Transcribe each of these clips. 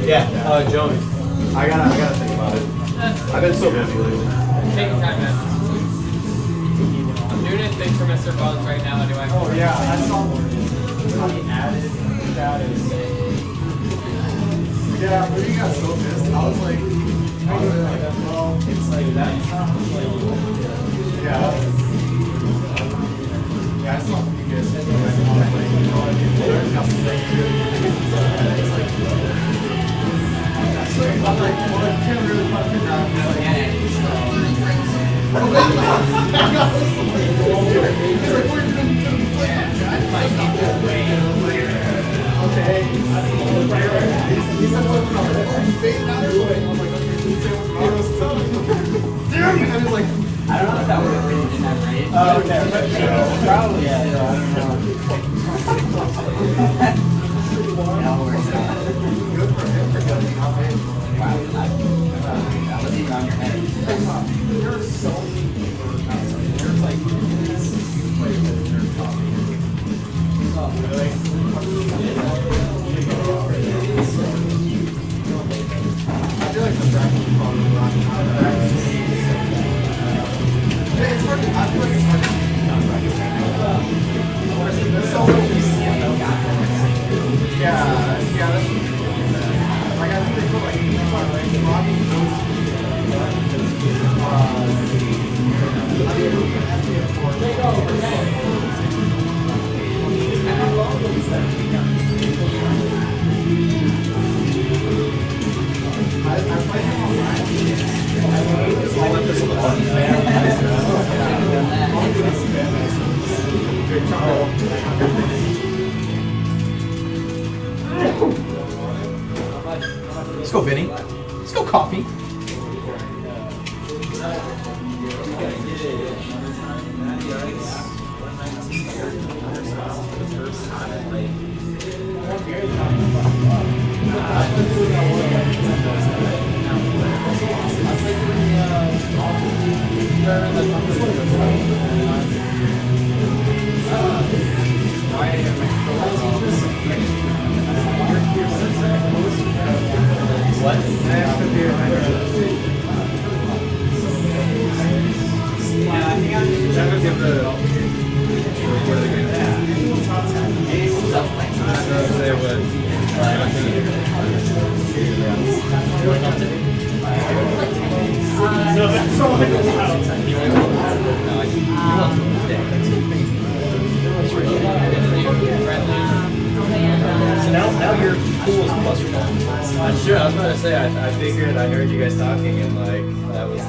Yeah, Jones. I gotta think about it. I've been so busy lately. Take your time, man. I'm doing it big for Mr. Bugs right now anyway. Oh yeah, I saw how he added that is. Yeah, but you got so pissed. I was like, well, it's like that's not like, yeah. Yeah, I saw you guys said like, there's nothing like I'm like, well, I can't really fucking not. Okay. I don't know if that would have been in that range. Okay. Probably, yeah. I don't know. Good for him for getting off it. Wow, that wasn't even on your head. You're so mean. You're like, you play with your coffee. Oh, really? I feel like the bracket is probably wrong. It's hard to, I feel like it's hard to keep on bracket. Yeah, that's like I think like Robbie goes Let's go, Vinnie. Let's go, coffee. What? So now you're cool as plus one. Sure, I was about to say, I figured, I heard you guys talking, and like, that was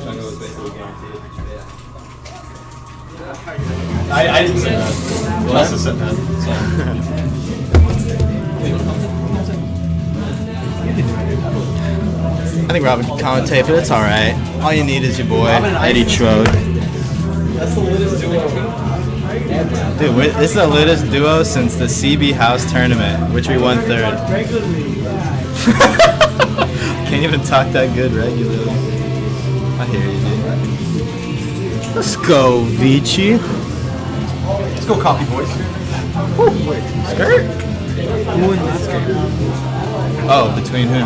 Jungle was basically guaranteed. I didn't say that. Well, Lessa said that. I think Robin can commentate, but it's alright. All you need is your boy, Eddie Trode. That's the latest duo. Dude, this is the latest duo since the CB House tournament, which we won third. Can't even talk that good regularly. I hear you, dude. Let's go, Vici. Let's go, coffee boys. Wait, skirt? Who won last game? Oh, between whom?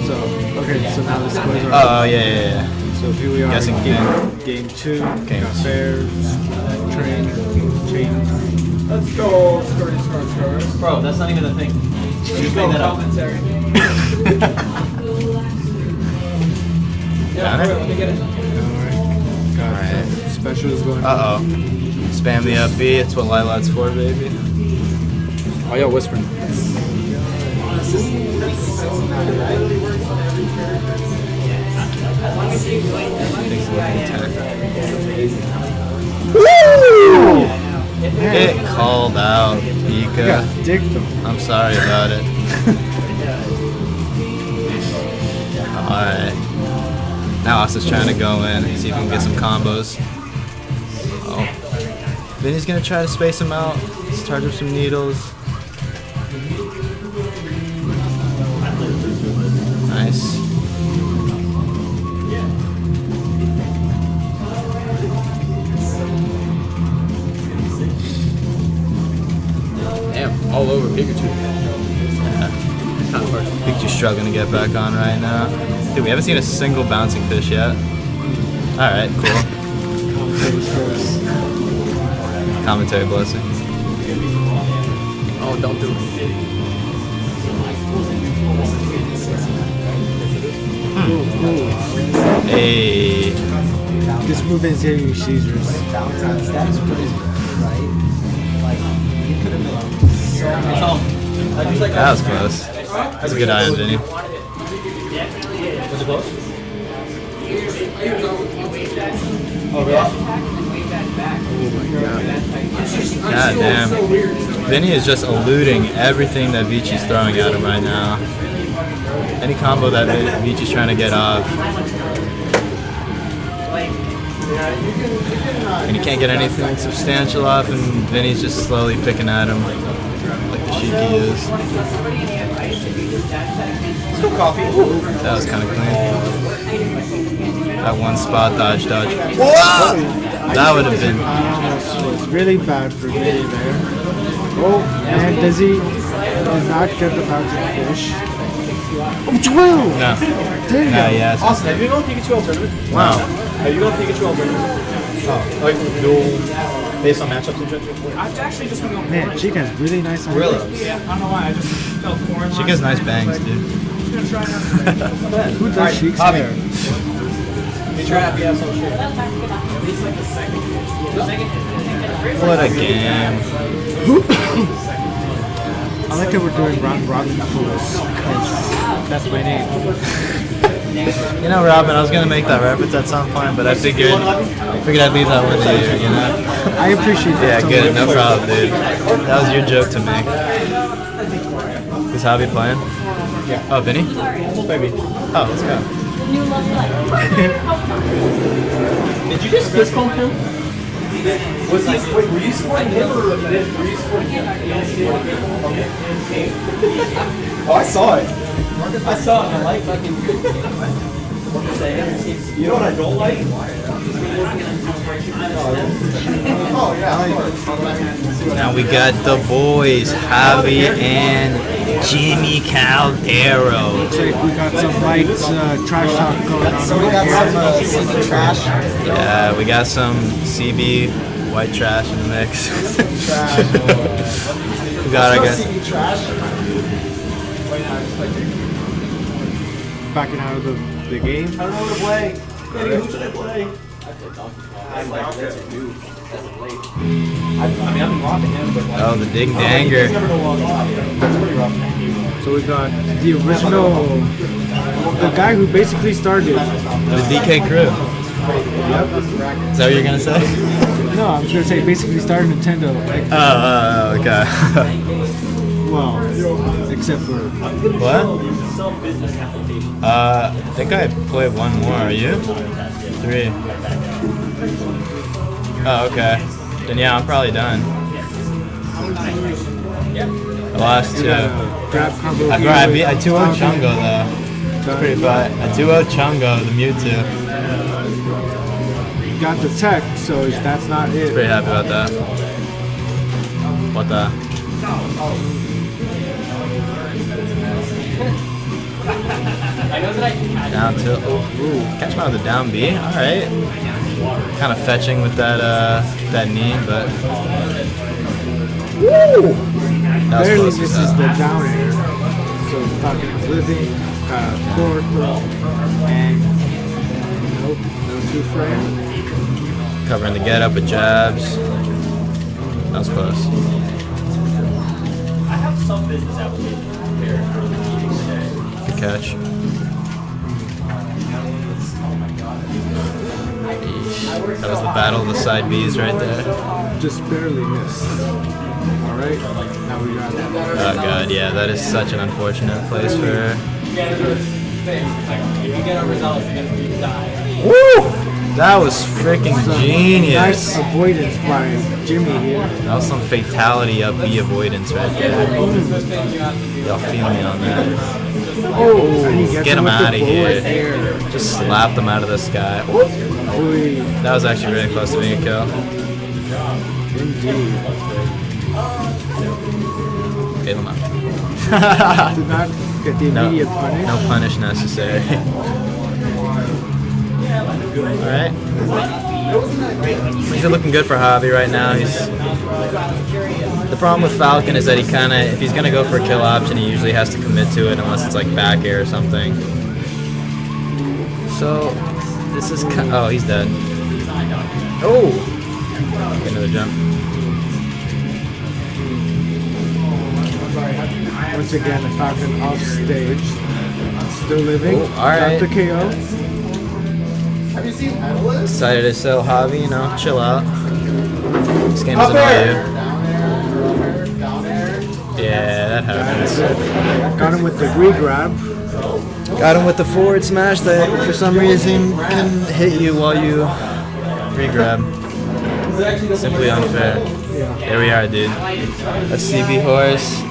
So, okay, so now the scores are. Oh, yeah. So here we are. Guessing game 2. Game Fair, train, change. Let's go, score. Bro, that's not even a thing. You Go made that up. commentary. Got it? Let me get it. Got Alright. special is going on. Uh-oh. Spam the up B, it's what Lilat's for, baby. Oh, yeah, whispering. Woo! Get called out, Pika. Dick them. I'm sorry about it. Alright. Now Austin's trying to go in, see if we can get some combos. Oh. Vinny's gonna try to space him out. Let's charge up some needles. Nice. Damn, all over Pikachu. kind of hard. Pikachu's struggling to get back on right now. Dude, we haven't seen a single bouncing fish yet. Alright, cool. Commentary blessing. Oh, don't do it. Hey. This move is giving you seizures. That is crazy, right? Like, you could have been so much. That was close. That's a good eye on Vinny. Was it close? Oh my god. God damn. Vinny is just eluding everything that Vici's throwing at him right now. Any combo that Vici's trying to get off. And he can't get anything substantial off, and Vinny's just slowly picking at him like the sheik he is. Still coffee. That was kind of clean. That one spot dodge. Whoa! That would have been. It's really bad for Vinny there. Oh, and does he not get the bouncing fish? Oh, drill! No. There you go. Yes. Austin, have you gone Pikachu alternative? Wow. Have you gone Pikachu alternative? Oh, like dual, based on matchups and shit? I've actually just been going Man, Chica has really nice eyes. Really? Yeah, I don't know why. I just felt corn. She gets nice bangs, dude. Who does Chica's Hobby. hair? Get your happy ass on shit. What a game. I like that we're doing round robin pools because that's my name. You know, Robin, I was gonna make that reference at some point, but I figured I'd leave that one to you. You know? I appreciate that. Yeah, so good. much. No problem, dude. That was your joke to make. Is Javi playing? Yeah. Oh, Vinny? Baby. Oh, let's go. Did you just fist bump him? Was he, wait, were you supporting him or were you supporting him? Okay. Oh, I saw it. I saw it. I like fucking. You know what I don't like? Oh, yeah. Now we got the boys, Javi and Jimmy Caldero. Looks like we got some light trash talk going on. So we got some trash. Yeah, we got some CB white trash in the mix. We got, I guess. Trash. Backing out of the game. I don't know who to play. Who should I play? I mean, I've been rocking him, but like, Oh, the Dig he's Danger. never to log off. That's pretty rough. So we got the original, the guy who basically started. The DK crew. Is that what you're gonna say? No, I was gonna say basically started Nintendo. Like, Oh, okay. well, except for What? I think I played one more. Are you? 3. Oh, okay. Then yeah, I'm probably done. The last 2. grab combo. I 2-0 Chungo though. It's pretty fun. I 2-0 Chungo, the Mewtwo. Got the tech, so that's not it. Pretty happy about that. What the? Down to catch him out with the down B. All right. Kind of fetching with that knee, but that was Barely close as misses hell. the down air. So Falcon is living, got a forward throw, and nope, no 2-frame. Covering the get up with jabs. That was close. I have some business applications prepared for the meeting today. Good catch. Eesh. That was the battle of the side Bs right there. Just barely missed. Alright, now we got Oh god, yeah, that is such an unfortunate place for her. If you get a result, you're gonna die. Woo! That was freaking nice genius. avoidance by Jimmy here. That was some fatality up B avoidance right there. Y'all feel me on that. Oh, and he gets Get him with the out of forward here. air. Just slapped him out of the sky. Oy, That was actually really close to being a kill. indeed. Bail him out. Did not Get the No, immediate punish. no punish necessary. Alright. Things are looking good for Javi right now. The problem with Falcon is that he kind of, if he's going to go for a kill option, he usually has to commit to it unless it's like back air or something. So, this is oh, he's dead. Oh! Get another jump. Once again, the Falcon off stage. Still living. Oh, alright. Got the KO. Decided to sell Javi, you know, chill out. This game doesn't know you. Yeah, that happens. Got him with the re-grab. Got him with the forward smash that for some reason can hit you while you re-grab. Simply unfair. There we are, dude. A CB horse.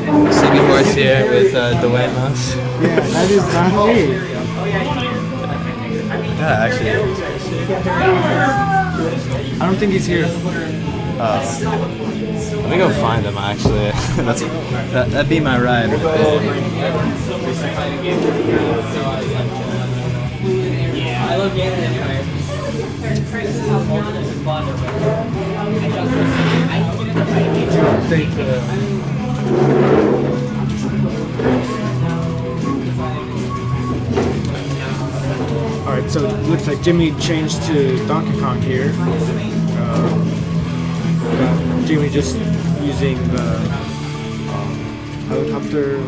CB horse here with Dwayne Mouse. Yeah, that is not me. Yeah, actually. I don't think he's here. Let me go find him, actually. That'd be my ride. I love getting it. Alright, so it looks like Jimmy changed to Donkey Kong here. Jimmy just using the helicopter.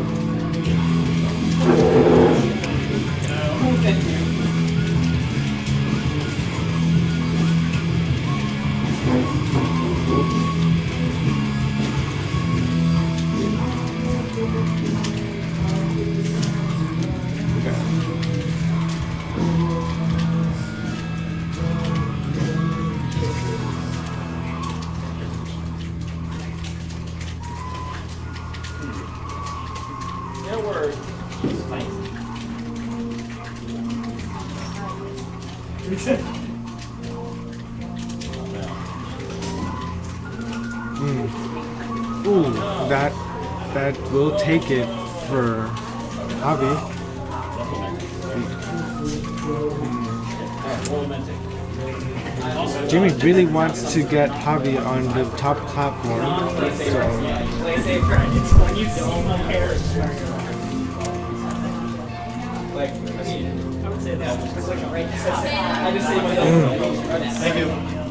Ooh, that will take it for Javi. Jimmy really wants to get Javi on the top platform,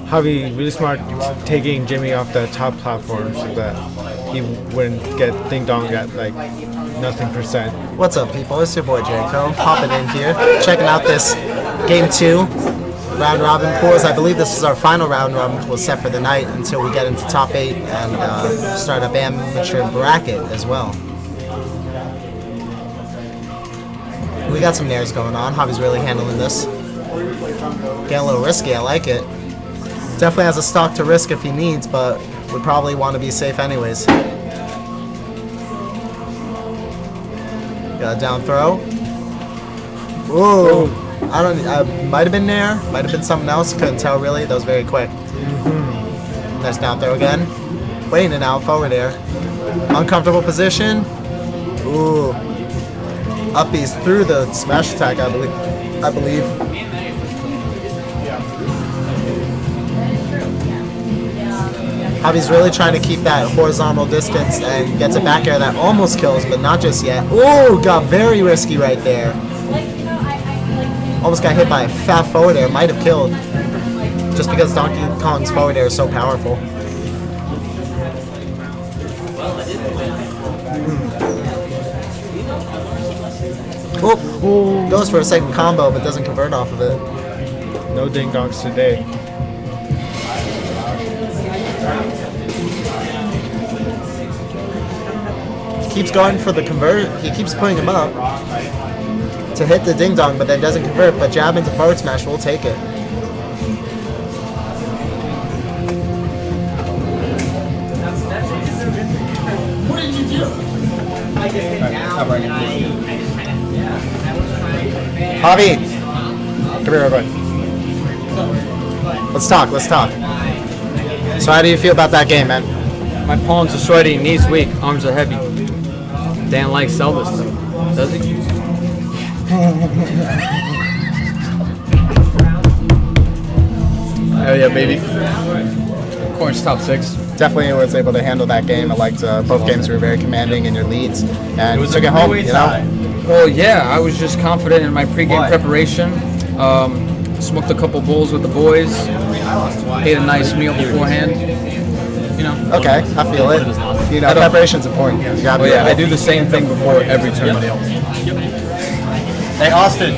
Javi really smart taking Jimmy off the top platform so that he wouldn't get ding dong at like nothing %. What's up, people? It's your boy Jericho, popping in here, checking out this Game 2 round robin pools. I believe this is our final round robin pool set for the night until we get into top 8 and start up amateur bracket as well. We got some nairs going on. Javi's really handling this. Getting a little risky, I like it. Definitely has a stock to risk if he needs, but would probably want to be safe anyways. Got a down throw. Whoa! I might have been nair, might have been something else. Couldn't tell really. That was very quick. Nice down throw again. Waiting it out, forward air. Uncomfortable position. Ooh. Uppies through the smash attack, I believe. Javi's really trying to keep that horizontal distance and gets a back air that almost kills, but not just yet. Ooh, got very risky right there. Almost got hit by a fat forward air, might have killed. Just because Donkey Kong's forward air is so powerful. Ooh, goes for a second combo, but doesn't convert off of it. No ding dongs today. Keeps going for the convert. He keeps putting him up to hit the ding dong, but then doesn't convert. But jab into forward smash will take it. What did you do? I just hit down and Javi, come here, everybody. Let's talk. So how do you feel about that game, man? My palms are sweaty, knees weak, arms are heavy. Dan likes Elvis too. Does he? Oh yeah, baby. Corn's top 6. Definitely was able to handle that game. I liked both games were very commanding in your leads, and took it home. You know, Well, yeah, I was just confident in my pregame preparation. Smoked a couple bowls with the boys. Ate a nice meal beforehand. You know. okay, I feel it. You know, preparation's important. You gotta Oh be yeah, I ready. do the same thing before every tournament. Hey Austin.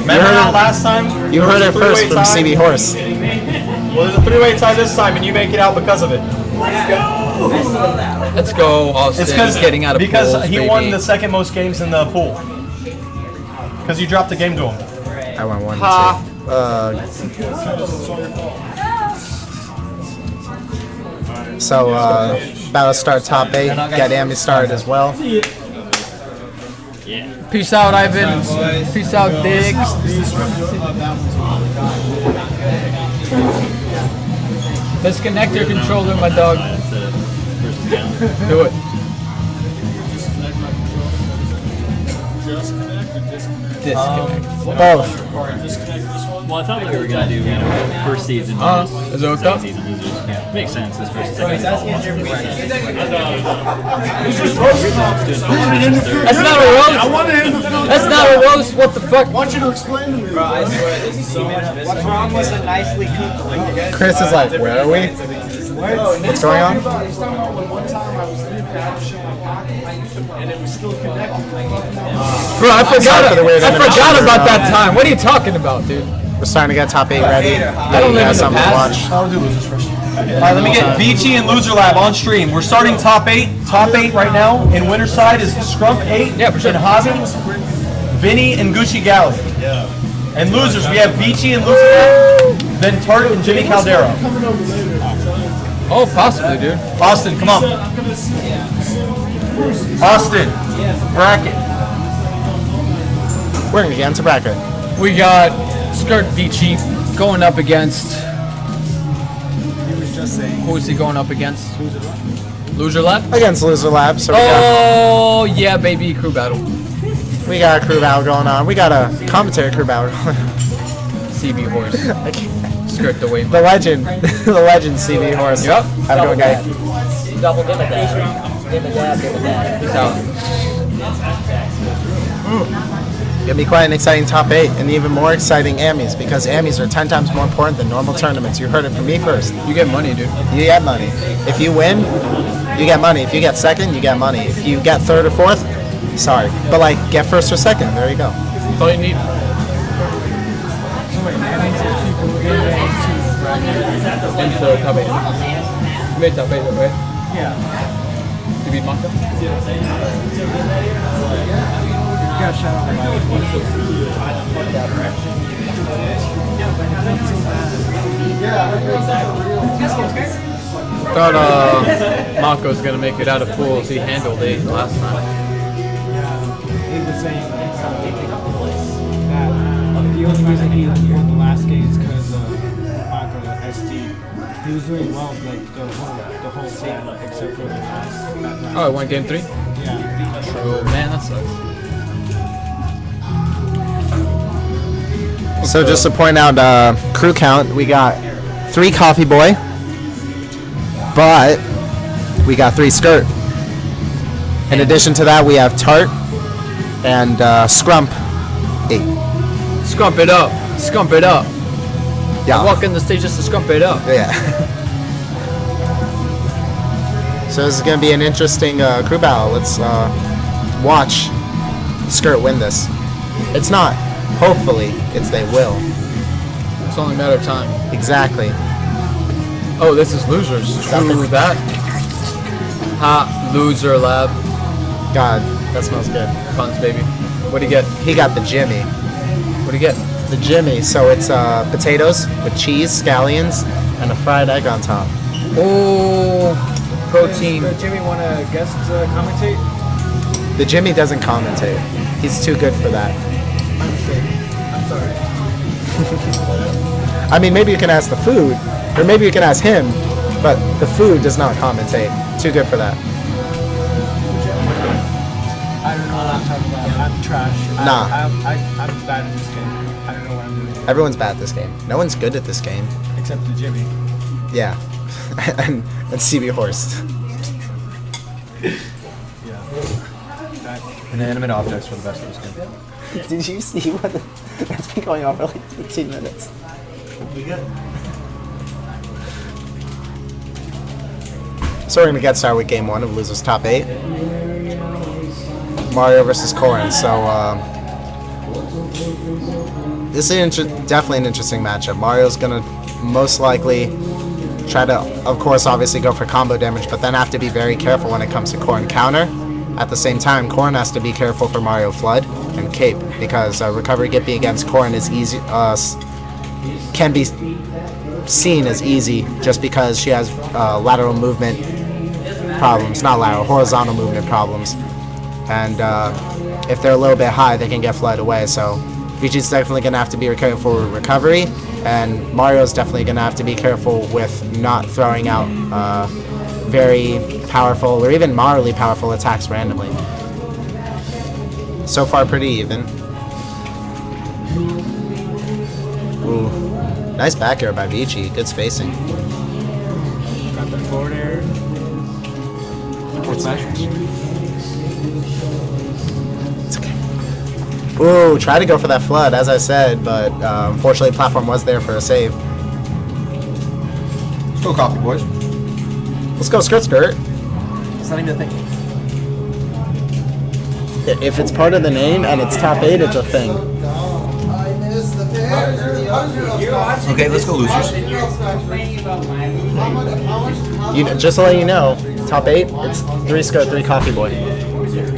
Remember how last time? You heard it first from CB Horse. Well, there's a 3-way tie this time, and you make it out because of it. Let's go, Austin. It's because getting out of because pools, he baby. won the second most games in the pool. Because you dropped the game to him. I went 1 2. So about to start top 8. Get Amy started as well. Peace out, Ivan. Peace out, Dick. Disconnect your controller, my dog. Do it. Disconnect. Both. Well, I thought we were gonna do first seeds and Is it hooked up? seeds and losers. Yeah, makes sense. This first second. That's not a roast. That's not a roast. What the fuck? Chris is like, where are we? What's going on? Bro, I forgot about that time. What are you talking about, dude? We're starting to get top 8 ready. I don't live in the something to past. watch. Alright, let me get Vici and Loser Lab on stream. We're starting top 8. Top 8 right now in Winterside is Scrump 8 Yeah, for sure. and Hobbins, Vinnie and Gucci Galley. And losers, we have Vici and Loser Lab, then Tart and Jimmy Caldera. Oh, possibly, dude. Austin, come on. Austin, bracket. We're gonna get into bracket. We got Skirt Vici going up against. Who is he going up against? Loser Lab? Against Loser Lab, so Oh, yeah, baby. Crew battle. we got a crew battle going on. We got a commentary crew battle going on. CB Horse. Skirt the wave. The legend, the legend CB Horse. Yep. Have a good guy. Double give it that. Give it that, give it that. Peace out. Gonna be quite an exciting top 8 and even more exciting Amis because Amis are 10 times more important than normal tournaments. You heard it from me first. You get money, dude. You get money. If you win, you get money. If you get second, you get money. If you get third or fourth, sorry. But like, get first or second. There you go. That's all you need. Into top 8. You made top 8, right? Yeah. You beat Maka? Got shot out Thought Mako's gonna make it out of pools. He handled 8 last time. He was saying that the only reason he won the last game is because of Mako ST. He was doing well like the whole team except for the last. Oh, I won game 3? Yeah. True. Man, that sucks. So just to point out crew count, we got 3 Coffee Boy, but we got 3 Skirt. In addition to that, we have Tart and Scrump 8. Scrump it up. Scrump it up. Yeah. Walk in the stage just to scrump it up. Yeah. So this is going to be an interesting crew battle. Let's watch Skirt win this. It's not. Hopefully, it's they will. It's only a matter of time. Exactly. Oh, this is losers. True that. Ha, Loser Lab. God, that smells good. Puns, baby. What do you get? He got the Jimmy. What do you get? The Jimmy. So it's potatoes with cheese, scallions, and a fried egg on top. Oh, protein. So Jimmy want to guest commentate? The Jimmy doesn't commentate. He's too good for that. My mistake. I'm sorry. I mean, maybe you can ask the food, or maybe you can ask him, but the food does not commentate. Too good for that. trash. Nah. I'm bad at this game. I don't know what I'm doing. Everyone's bad at this game. No one's good at this game. Except the Jimmy. Yeah. and CB Horse. Inanimate objects are the best of this game. Did you see what? That's been going on for like 15 minutes. So we're gonna get started with game 1 of Losers Top 8. Mario versus Corrin. So this is definitely an interesting matchup. Mario's gonna most likely try to, of course, obviously go for combo damage, but then have to be very careful when it comes to Corrin counter. At the same time, Corrin has to be careful for Mario Flood and Cape, because recovery Gippy against Corrin is easy, can be seen as easy just because she has lateral movement problems, not lateral, horizontal movement problems. And if they're a little bit high, they can get flooded away. So Vichi's definitely going to have to be careful with recovery, and Mario's definitely going to have to be careful with not throwing out very powerful or even moderately powerful attacks randomly. So far, pretty even. Ooh, nice back air by Vici. Good spacing. Got the forward air. Forward smash. It's okay. Ooh, try to go for that flood, as I said, but unfortunately, platform was there for a save. Let's go coffee, boys. Let's go skirt skirt. It's not even a thing. If it's part of the name and it's top 8, it's a thing. Okay, let's go losers. Just to let you know, top 8, it's 3 skirt, 3 coffee boy.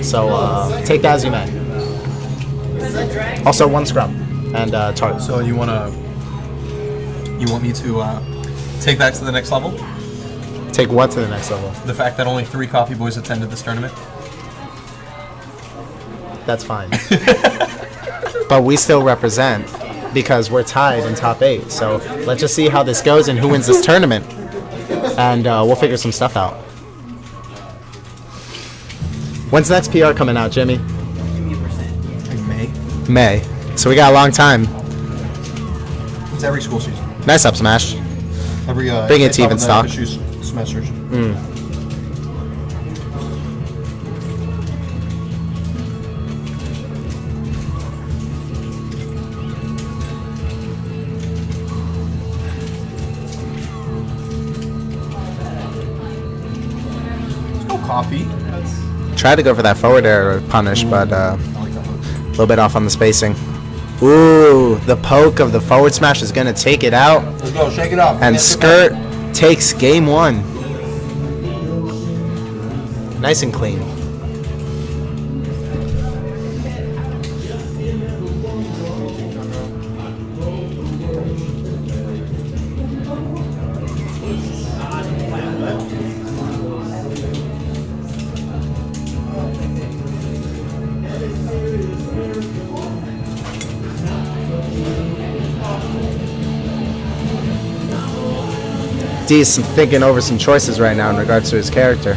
So take that as you may. Also 1 scrum and tart. So you want me to take that to the next level? Take what to the next level? The fact that only 3 coffee boys attended this tournament? That's fine. But we still represent because we're tied in top 8. So let's just see how this goes and who wins this tournament. And we'll figure some stuff out. When's the next PR coming out, Jimmy? May. May. So we got a long time. It's every school season. Nice up smash. Every Bring it to even stock. Semesters. No coffee. Tried to go for that forward air punish, but I like that one. a little bit off on the spacing. Ooh, the poke of the forward smash is going to take it out. Let's go, shake it up. And Skirt takes game 1. Nice and clean. D's thinking over some choices right now in regards to his character.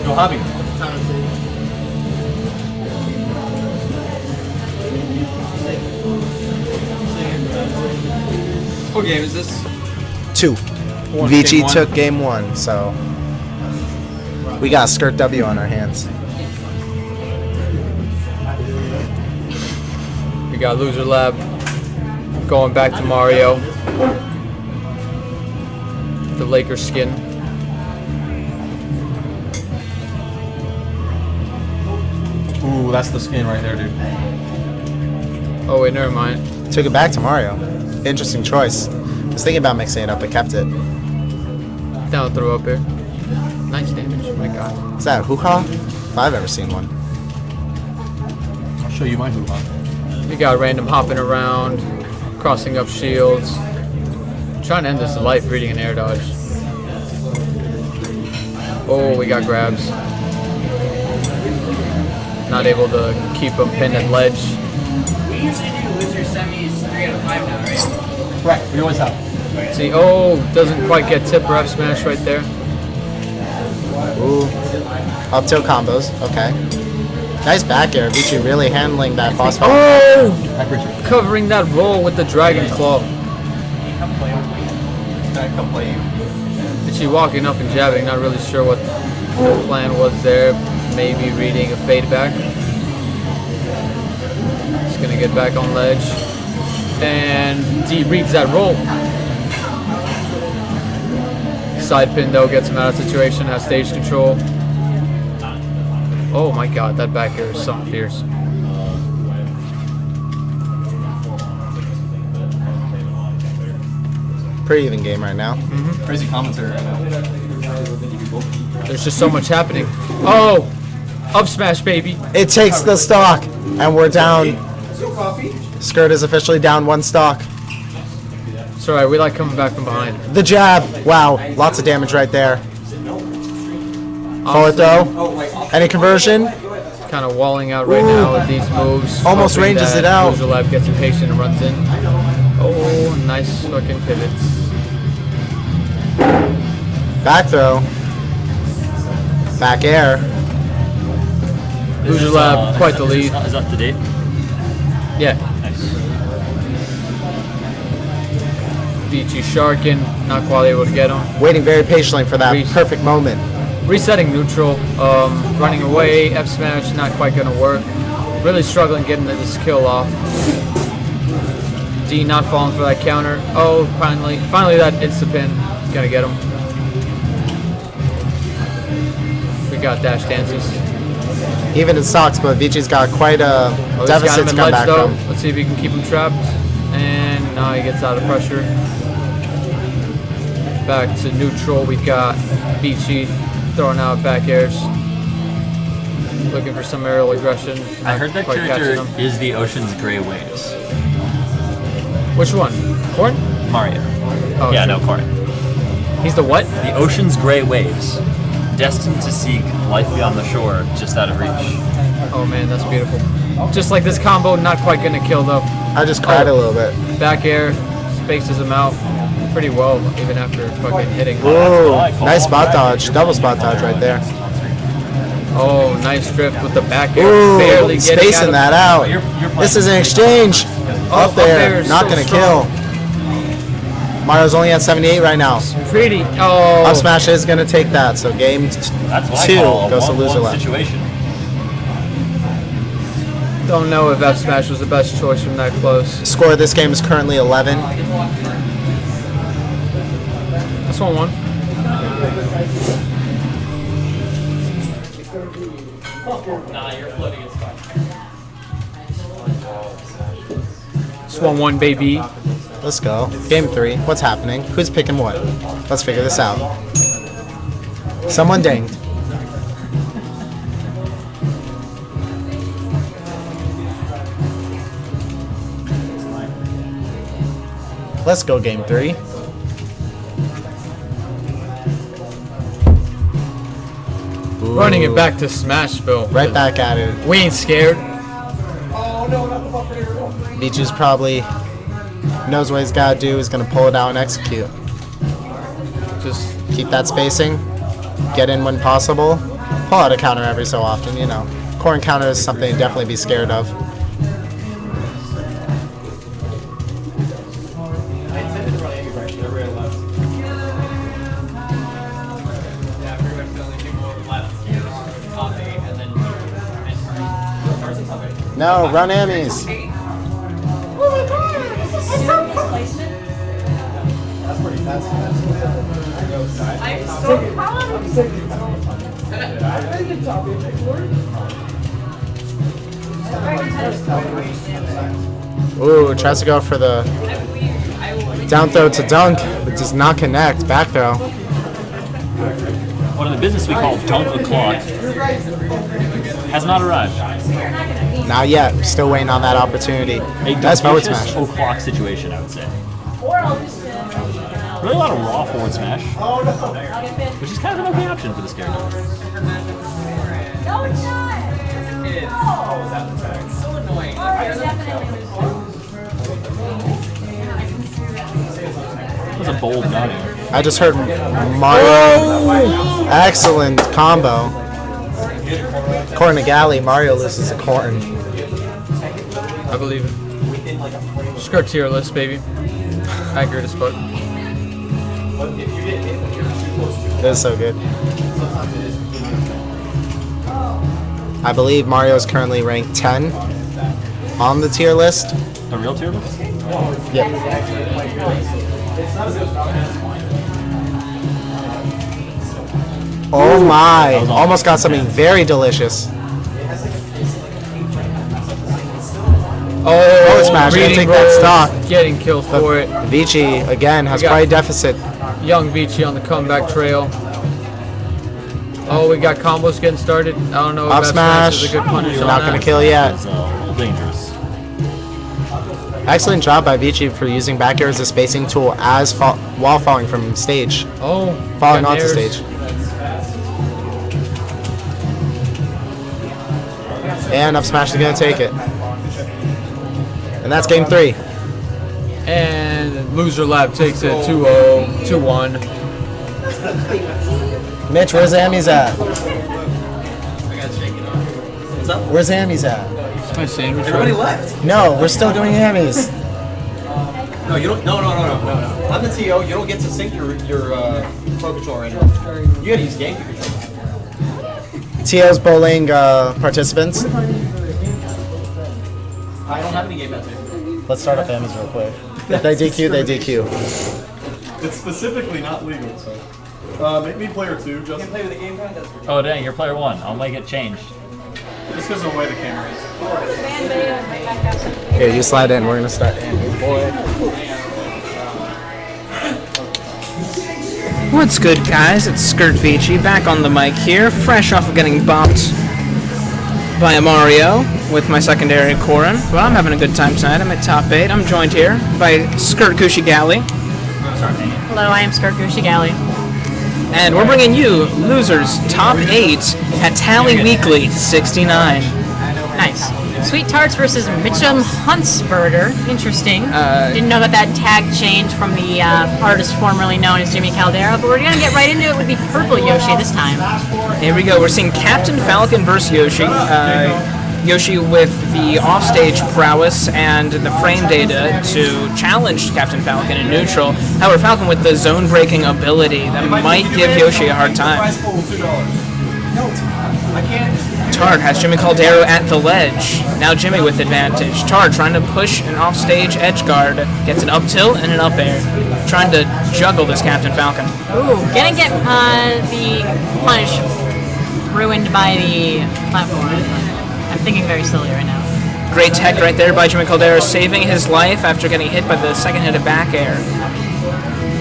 Go hobby. What game is this? 2. Vici took game 1, so we got a Skirt W on our hands. We got Loser Lab going back to Mario. The Lakers skin. Ooh, that's the skin right there, dude. Oh wait, never mind. Took it back to Mario. Interesting choice. Was thinking about mixing it up, but kept it. Down throw up here. Nice damage. Oh my god. Is that a hoo-ha? If I've ever seen one. I'll show you my hoo-ha. We got random hopping around, crossing up shields. Trying to end this life reading an air dodge. Oh, we got grabs. Not able to keep him pinned at ledge. semis 3 out of 5 now, right? Right, we always have. See, oh, doesn't quite get tip or F smash right there. Ooh. Up tilt combos. Okay. Nice back air. Vici really handling that boss fight. Oh! Back Richard. Covering that roll with the Dragon Claw. Can I come play you? She walking up and jabbing, not really sure what the plan was there. Maybe reading a fade back. Just gonna get back on ledge. And D reads that roll. Side pin though gets him out of situation, has stage control. Oh my god, that back air is something fierce. Pretty even game right now. Crazy commentary right now. There's just so much happening. Oh! Up smash, baby. It takes the stock, and we're down. Skirt is officially down 1 stock. It's alright, we like coming back from behind. The jab. Wow, lots of damage right there. Forward throw. Any conversion? Kind of walling out right now with these moves. Almost hoping ranges that it out. Luzalev gets impatient and runs in. Oh, nice fucking pivots. Back throw. Back air. Luzalev, quite the lead. Is up to date? Yeah. Nice. Vici sharking, not quite able to get him. Waiting very patiently for that perfect moment. Resetting neutral, running away, F smash, not quite gonna work. Really struggling getting this kill off. D not falling for that counter. Oh, finally that insta pin, gonna get him. We got dash dances. Even in stocks, but Vici's got quite a deficit to come back from. Let's see if we can keep him trapped. And now he gets out of pressure. Back to neutral, we've got Vici throwing out back airs. Looking for some aerial aggression. I heard that quite character catching him. is the Ocean's Gray Waves. Which one? Corn? Mario. Oh, Yeah, true. no, Corn. He's the what? The Ocean's Gray Waves. Destined to seek life beyond the shore, just out of reach. Oh man, that's beautiful. Just like this combo, not quite gonna kill though. I just cried a little bit. Back air, spaces him out pretty well, even after fucking hitting. Ooh, nice spot dodge. Double spot dodge right there. Oh, nice drift with the back air. Ooh, Barely getting spacing that out. You're This is an exchange. Up there, is not so gonna strong. kill. Mario's only at 78 right now. Pretty. Oh. Up smash is gonna take that, so game That's what I 2 call a goes to 1-1 loser left. situation. Don't know if F smash was the best choice from that close. Score of this game is currently 11. This one won. This one won, baby. Let's go. Game 3. What's happening? Who's picking what? Let's figure this out. Someone dinged. Let's go game 3. Running it back to Smashville. Right back at it. We ain't scared. Vici's probably knows what he's got to do. He's going to pull it out and execute. Just Keep that spacing. Get in when possible. Pull out a counter every so often, you know. Corn counter is something to definitely be scared of. No, run Emmys. Ooh, tries to go for the down throw to dunk, but does not connect. Back throw. What in the business we call dunk o'clock has not arrived. Not yet. Still waiting on that opportunity. A Nice forward vicious smash. o'clock situation, I would say. Really a lot of raw forward smash, which is kind of an okay option for this character. No, it's not. Oh, that was so annoying. was a bold value. I just heard Mario. Excellent combo. Corn to Galley. Mario loses a corn. I believe it. Skirt tier list, baby. Accurate as fuck. That is so good. I believe Mario is currently ranked 10 on the tier list. A real tier list? Yep. Oh my! Almost got something very delicious. Oh, smash. Gonna reading take that rolls, stock. Getting killed for it. Vici again has We got- probably deficit. Young Vici on the comeback trail. Oh, we got combos getting started. I don't know if Up that smash. is a good punish on Not that. gonna kill yet. It's a little dangerous. Excellent job by Vici for using back air as a spacing tool as while falling from stage. Oh, Falling got onto airs. stage. And up smash is gonna take it. And that's game 3. And Loser Lab takes it 2-0, 2-1. Mitch, where's Amy's at? What's up? Where's Amy's at? It's my sandwich. Everybody left. No, we're still doing Amy's. No, you don't. No. I'm the TO. You don't get to sync your Pro Controller right now. You gotta use GameCube controller. TO's bowling participants. I don't have any game pads. Let's start up Amy's real quick. If they DQ, they DQ. It's specifically not legal, so. Make me player 2, just Play with the game pad. That's ridiculous. Oh dang, you're player 1. I'll make it changed. because of the way the camera is. Here, you slide in. We're gonna start Amy's boy. What's good, guys? It's Skirt Vici back on the mic here, fresh off of getting bopped by a Mario with my secondary Korin. Well, I'm having a good time tonight. I'm at top 8. I'm joined here by Skirt Galley. Hello, I am Skirt Galley. And we're bringing you losers top 8 at Tally Weekly 69. Nice. Sweet Tarts versus Mitchum Huntsberger. Interesting. Didn't know that tag changed from the artist formerly known as Jimmy Caldera, but we're going to get right into it with the purple Yoshi this time. Here we go. We're seeing Captain Falcon versus Yoshi. Yoshi with the offstage prowess and the frame data to challenge Captain Falcon in neutral. However, Falcon with the zone-breaking ability that might give Yoshi a hard time. Tard has Jimmy Caldero at the ledge. Now Jimmy with advantage. Tard trying to push an offstage edge guard. Gets an up tilt and an up air. Trying to juggle this Captain Falcon. Ooh, gonna get the punish ruined by the platform. I'm thinking very slowly right now. Great tech right there by Jimmy Caldero, saving his life after getting hit by the second hit of back air.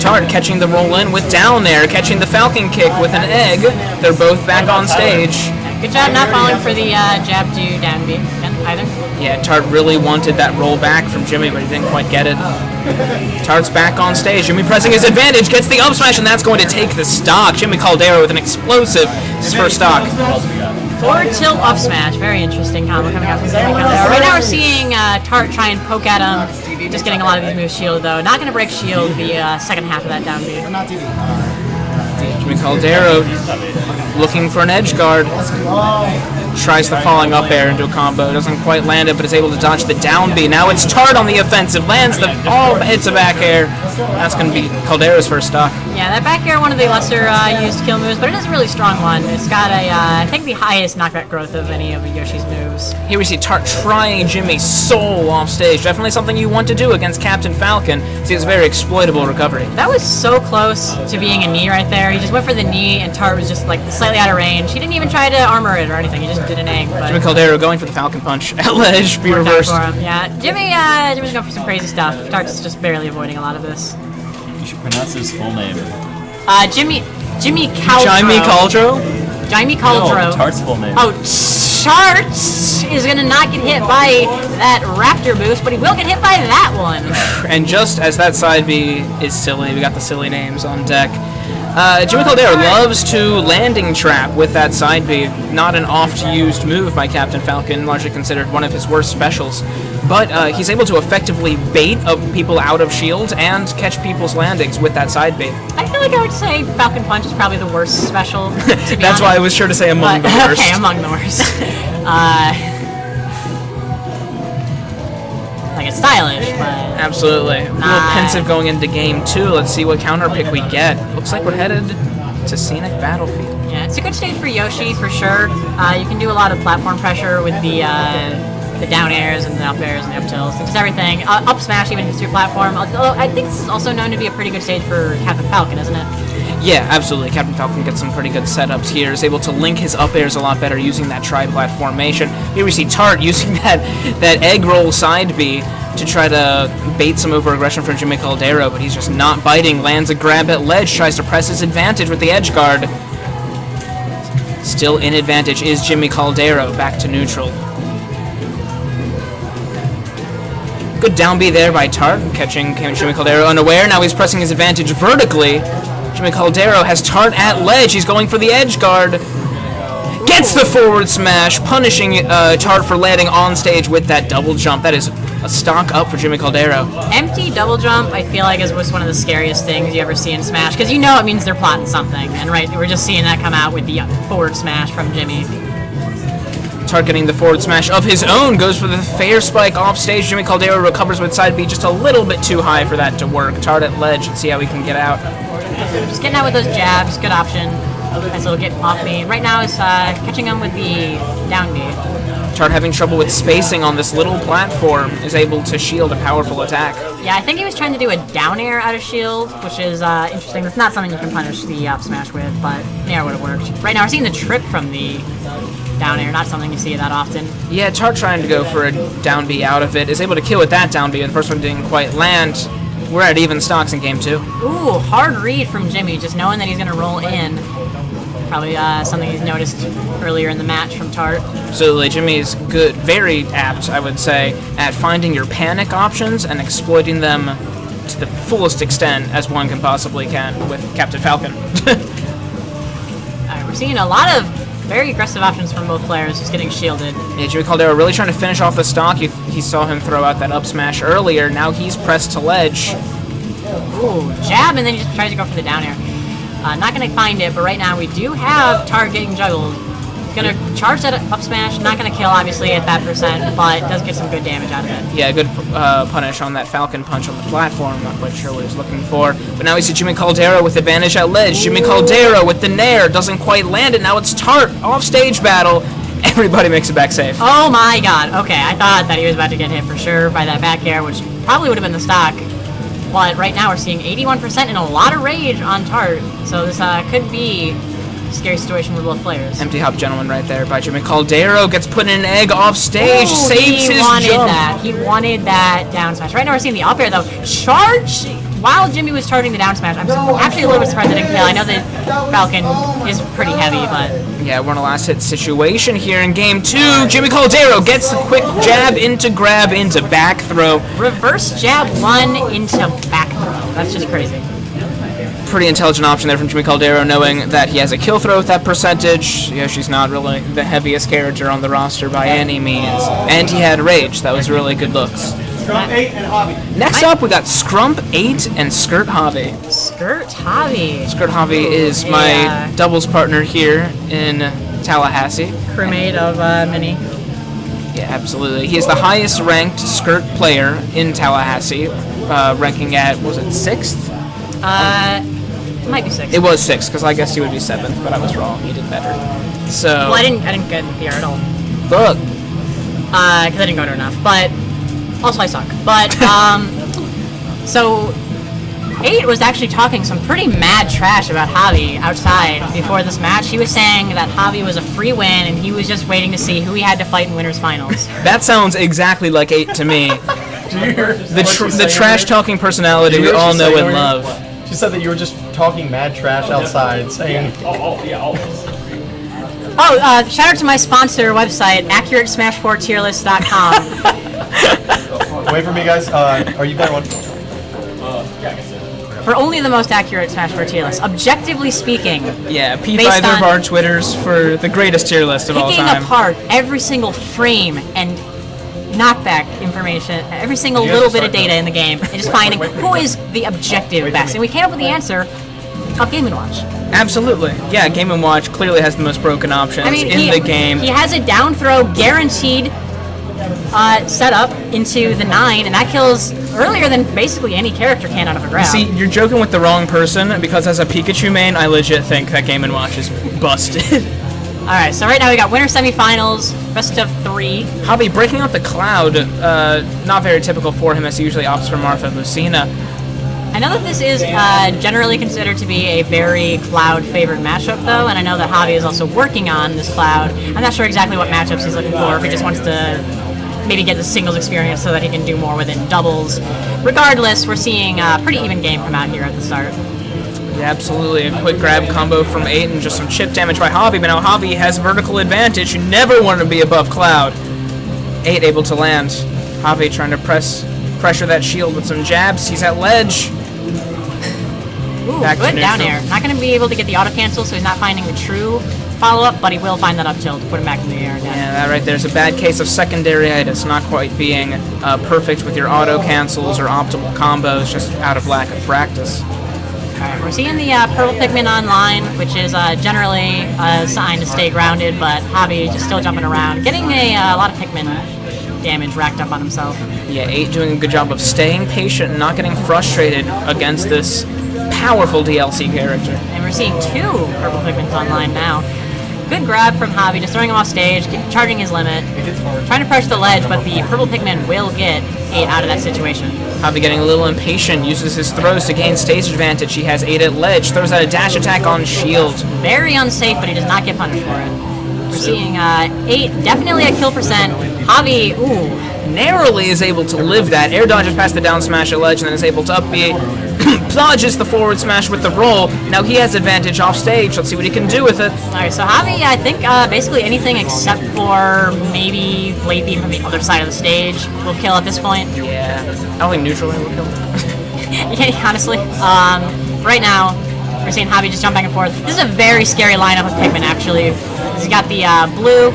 Tard catching the roll in with down air, catching the Falcon kick with an egg. They're both back on stage. Good job not falling for the jab to down B either. Yeah, Tard really wanted that roll back from Jimmy, but he didn't quite get it. Tard's back on stage. Jimmy pressing his advantage, gets the up smash, and that's going to take the stock. Jimmy Caldero with an explosive, his first stock. Forward tilt up smash. Very interesting combo coming out from Jimmy Caldero. Right now we're seeing Tart try and poke at him. Just getting a lot of these moves shielded though. Not going to break shield the second half of that down B. Jimmy Caldero looking for an edge guard. Tries the falling up air into a combo. Doesn't quite land it, but is able to dodge the down B. Now it's Tard on the offensive. Lands the hits a back air. That's going to be Caldero's first stock. Yeah, that back air, one of the lesser used kill moves, but it is a really strong one. It's got a, I think the highest knockback growth of any of Yoshi's moves. Here we see Tart trying Jimmy's soul off stage. Definitely something you want to do against Captain Falcon. See, it's a very exploitable recovery. That was so close to being a knee right there. He just went for the knee, and Tart was just like slightly out of range. He didn't even try to armor it or anything. He just did an egg. But Jimmy Caldero going for the Falcon punch at ledge, be reversed. For him. Yeah, Jimmy's going for some crazy stuff. Tart's just barely avoiding a lot of this. You should pronounce his full name. Jimmy Caldro. Jimmy Caldro? Jimmy Caldro. No, Tart's full name. Oh, Tart is going to not get hit by that Raptor boost, but he will get hit by that one. And just as that side B is silly, we got the silly names on deck. Jimmy Caldera loves to landing trap with that side B. Not an oft-used move by Captain Falcon, largely considered one of his worst specials. But he's able to effectively bait people out of shields and catch people's landings with that side B. I feel like I would say Falcon Punch is probably the worst special, to be honest. That's why I was sure to say among the worst. Okay, among the worst. Like, it's stylish, but... Absolutely. A little pensive going into game 2. Let's see what counter pick we get. Looks like we're headed to Scenic Battlefield. Yeah, it's a good stage for Yoshi, for sure. You can do a lot of platform pressure with the down airs and the up airs and the up tilts. It's everything. Up smash even hits your platform. Although I think this is also known to be a pretty good stage for Captain Falcon, isn't it? Yeah, absolutely. Captain Falcon gets some pretty good setups here. Is able to link his up airs a lot better using that tri-platformation. Here we see Tart using that egg roll side B to try to bait some over-aggression from Jimmy Caldera, but he's just not biting. Lands a grab at ledge, tries to press his advantage with the edge guard. Still in advantage is Jimmy Caldera, back to neutral. Good down B there by Tart, catching Jimmy Caldera unaware. Now he's pressing his advantage vertically. Jimmy Caldera has Tart at ledge. He's going for the edge guard. Gets the forward smash, punishing Tart for landing on stage with that double jump. That is a stock up for Jimmy Caldera. Empty double jump, I feel like, is one of the scariest things you ever see in Smash, because you know it means they're plotting something. And right, we're just seeing that come out with the forward smash from Jimmy. Tart getting the forward smash of his own, goes for the fair spike off stage. Jimmy Caldera recovers with side B just a little bit too high for that to work. Tart at ledge, let's see how he can get out. Just getting out with those jabs, good option. Nice little get off B. Right now is catching him with the down B. Tart having trouble with spacing on this little platform is able to shield a powerful attack. Yeah, I think he was trying to do a down air out of shield, which is interesting. That's not something you can punish the up smash with, but air would have worked. Right now we're seeing the trip from the down air, not something you see that often. Yeah, Tart trying to go for a down B out of it, is able to kill with that down B, and the first one didn't quite land. We're at even stocks in game 2. Ooh, hard read from Jimmy, just knowing that he's going to roll in. Probably something he's noticed earlier in the match from Tart. Absolutely, Jimmy's good, very apt, I would say, at finding your panic options and exploiting them to the fullest extent as one can possibly can with Captain Falcon. Alright, we're seeing a lot of very aggressive options from both players, just getting shielded. Yeah, Jimmy Caldera really trying to finish off the stock. He saw him throw out that up smash earlier. Now he's pressed to ledge. Ooh, jab, and then he just tries to go for the down air. Not going to find it, but right now we do have Tart getting juggled. He's going to charge that up smash. Not going to kill, obviously, at that percent, but does get some good damage out of it. Yeah, good punish on that Falcon punch on the platform. Not quite sure what he was looking for. But now we see Jimmy Caldera with advantage at ledge. Jimmy Caldera with the nair. Doesn't quite land it. Now it's Tart. Off-stage battle. Everybody makes it back safe. Oh my god. Okay, I thought that he was about to get hit for sure by that back air, which probably would have been the stock. But right now we're seeing 81% and a lot of rage on Tart. So this could be a scary situation for both players. Empty hop gentleman right there by Jimmy Caldera. Gets put in an egg off stage. Ooh, saves his wanted jump. That. He wanted that down smash. Right now we're seeing the up air though. Charge while Jimmy was charging the down smash. I'm actually a little bit surprised I didn't kill. I know that Falcon is pretty heavy, but... Yeah, we're in a last hit situation here in game 2. Jimmy Caldera gets the quick jab into grab into back throw. Reverse jab 1 into back throw. That's just crazy. Pretty intelligent option there from Jimmy Caldera, knowing that he has a kill throw with that percentage. Yeah, she's not really the heaviest character on the roster by any means. And he had rage. That was really good looks. Scrump 8 and Hobby. Next up, we got Scrump 8 and Skirt Hobby. Skirt Hobby. Skirt Hobby is my doubles partner here in Tallahassee. Crewmate of Vinnie. Yeah, absolutely. He is the highest ranked Skirt player in Tallahassee, ranking at, was it 6th? It might be 6th. It was 6th, because I guess he would be 7th, but I was wrong. He did better. So. Well, I didn't get here at all. Look. Because I didn't go to enough, but... Also, I suck. But, so, 8 was actually talking some pretty mad trash about Javi outside before this match. He was saying that Javi was a free win, and he was just waiting to see who he had to fight in winners finals. That sounds exactly like 8 to me. The trash-talking personality we all know and love. She said that you were just talking mad trash outside, saying... Shout out to my sponsor website, AccurateSmash4TierList.com. Wait for me, guys. Are you better one? for only the most accurate Smash 4 tier list. Objectively speaking, Yeah, peep Based either of on- our Twitters for the greatest tier list of all picking time. apart every single frame and knockback information, every single You have little to bit of start data in the game, and just finding who is the objective best. And we came up with the answer of Game & Watch. Absolutely. Yeah, Game & Watch clearly has the most broken options I mean, in the game. He has a down throw guaranteed set up into the 9, and that kills earlier than basically any character can out of a grab. See, you're joking with the wrong person, because as a Pikachu main, I legit think that Game & Watch is busted. Alright, so right now we got winner semifinals, best of 3. Javi breaking out the Cloud, not very typical for him, as he usually opts for Martha Lucina. I know that this is generally considered to be a very Cloud-favored matchup, though, and I know that Javi is also working on this Cloud. I'm not sure exactly what matchups he's looking for, if he just wants to maybe get the singles experience so that he can do more within doubles. Regardless, we're seeing a pretty even game come out here at the start. Yeah, absolutely. A quick grab combo from 8 and just some chip damage by Javi, but now Javi has vertical advantage. You never want to be above Cloud. 8 able to land. Javi trying to pressure that shield with some jabs. He's at ledge. Ooh, Back to good down neutral. air. Not going to be able to get the auto cancel, so he's not finding the true follow-up, but he will find that up tilt to put him back in the air again. Yeah, that right there's a bad case of secondary-itis, not quite being perfect with your auto cancels or optimal combos, just out of lack of practice. Alright, we're seeing the purple Pikmin online, which is generally a sign to stay grounded, but Javi just still jumping around, getting a lot of Pikmin damage racked up on himself. Yeah, 8 doing a good job of staying patient and not getting frustrated against this powerful DLC character. And we're seeing 2 purple Pikmins online now. Good grab from Javi, just throwing him off stage, charging his limit, trying to pressure the ledge, but the purple Pikmin will get 8 out of that situation. Javi getting a little impatient, uses his throws to gain stage advantage. He has 8 at ledge, throws out a dash attack on shield. Very unsafe, but he does not get punished for it. We're seeing 8, definitely a kill percent. Javi, narrowly is able to live that. Air dodges past the down smash at ledge and then is able to up B. Dodges the forward smash with the roll. Now he has advantage off stage. Let's see what he can do with it. Alright, so Javi, I think basically anything except for maybe Blade Beam from the other side of the stage will kill at this point. Yeah, I don't think neutral will kill. Yeah, honestly. Right now, we're seeing Javi just jump back and forth. This is a very scary lineup of Pikmin, actually. He's got the blue.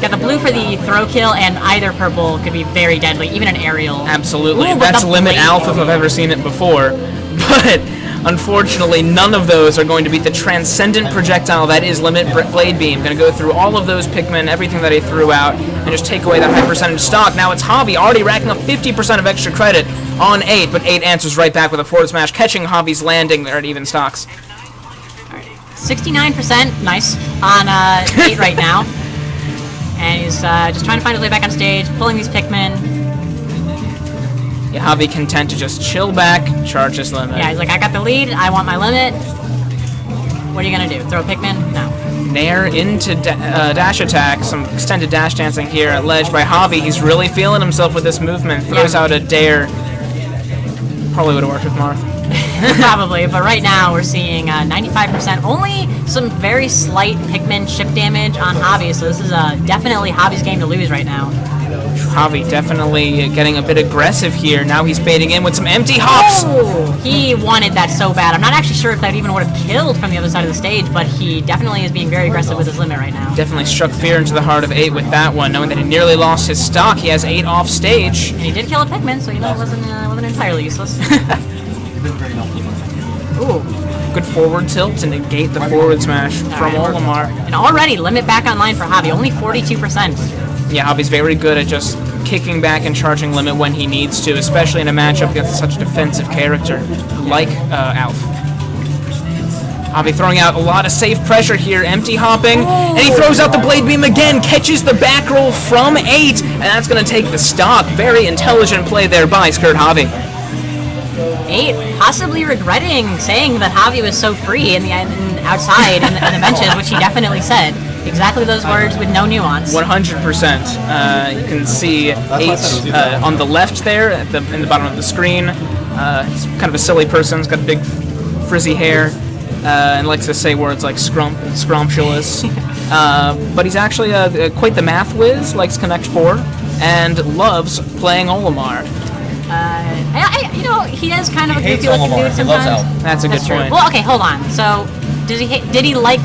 Got the blue for the throw kill, and either purple could be very deadly, even an aerial. Absolutely. Ooh, but That's the Limit blade- Alpha if I've ever seen it before. But unfortunately, none of those are going to beat the transcendent projectile that is Limit Blade Beam. Going to go through all of those Pikmin, everything that he threw out, and just take away that high percentage stock. Now it's Javi already racking up 50% of extra credit on 8, but 8 answers right back with a forward smash, catching Javi's landing there at even stocks. 69%, nice, on 8 right now. And he's just trying to find his way back on stage, pulling these Pikmin. Yeah, Javi content to just chill back, charge his limit. Yeah, he's like, I got the lead, I want my limit. What are you gonna do? Throw a Pikmin? No. Nair into dash attack, some extended dash dancing here at ledge by Javi. He's really feeling himself with this movement. Throws out a dare. Probably would have worked with Marth. Probably, but right now we're seeing 95%. Only some very slight Pikmin chip damage on Javi, so this is definitely Javi's game to lose right now. Javi definitely getting a bit aggressive here. Now he's baiting in with some empty hops. Oh, he wanted that so bad. I'm not actually sure if that even would have killed from the other side of the stage, but he definitely is being very aggressive with his limit right now. Definitely struck fear into the heart of 8 with that one, knowing that he nearly lost his stock. He has 8 off stage. And he did kill a Pikmin, so you know it wasn't entirely useless. Ooh. Good forward tilt to negate the forward smash from Olimar. And already limit back online for Javi, only 42%. Yeah, Javi's very good at just kicking back and charging limit when he needs to, especially in a matchup against such a defensive character like Alf. Javi throwing out a lot of safe pressure here, empty hopping, and he throws out the Blade Beam again, catches the back roll from 8, and that's going to take the stock. Very intelligent play there by Skirt Javi. 8 possibly regretting saying that Javi was so free outside in the benches, which he definitely said. Exactly those words with no nuance. 100%. You can see 8 on the left there in the bottom of the screen. He's kind of a silly person. He's got big frizzy hair and likes to say words like scrump and scrumptious. But he's actually quite the math whiz, likes Connect 4, and loves playing Olimar. he is kind of a hates goofy looking Olimar. dude He loves sometimes. Elf. That's a good true. point. Well, okay, hold on. So, did he like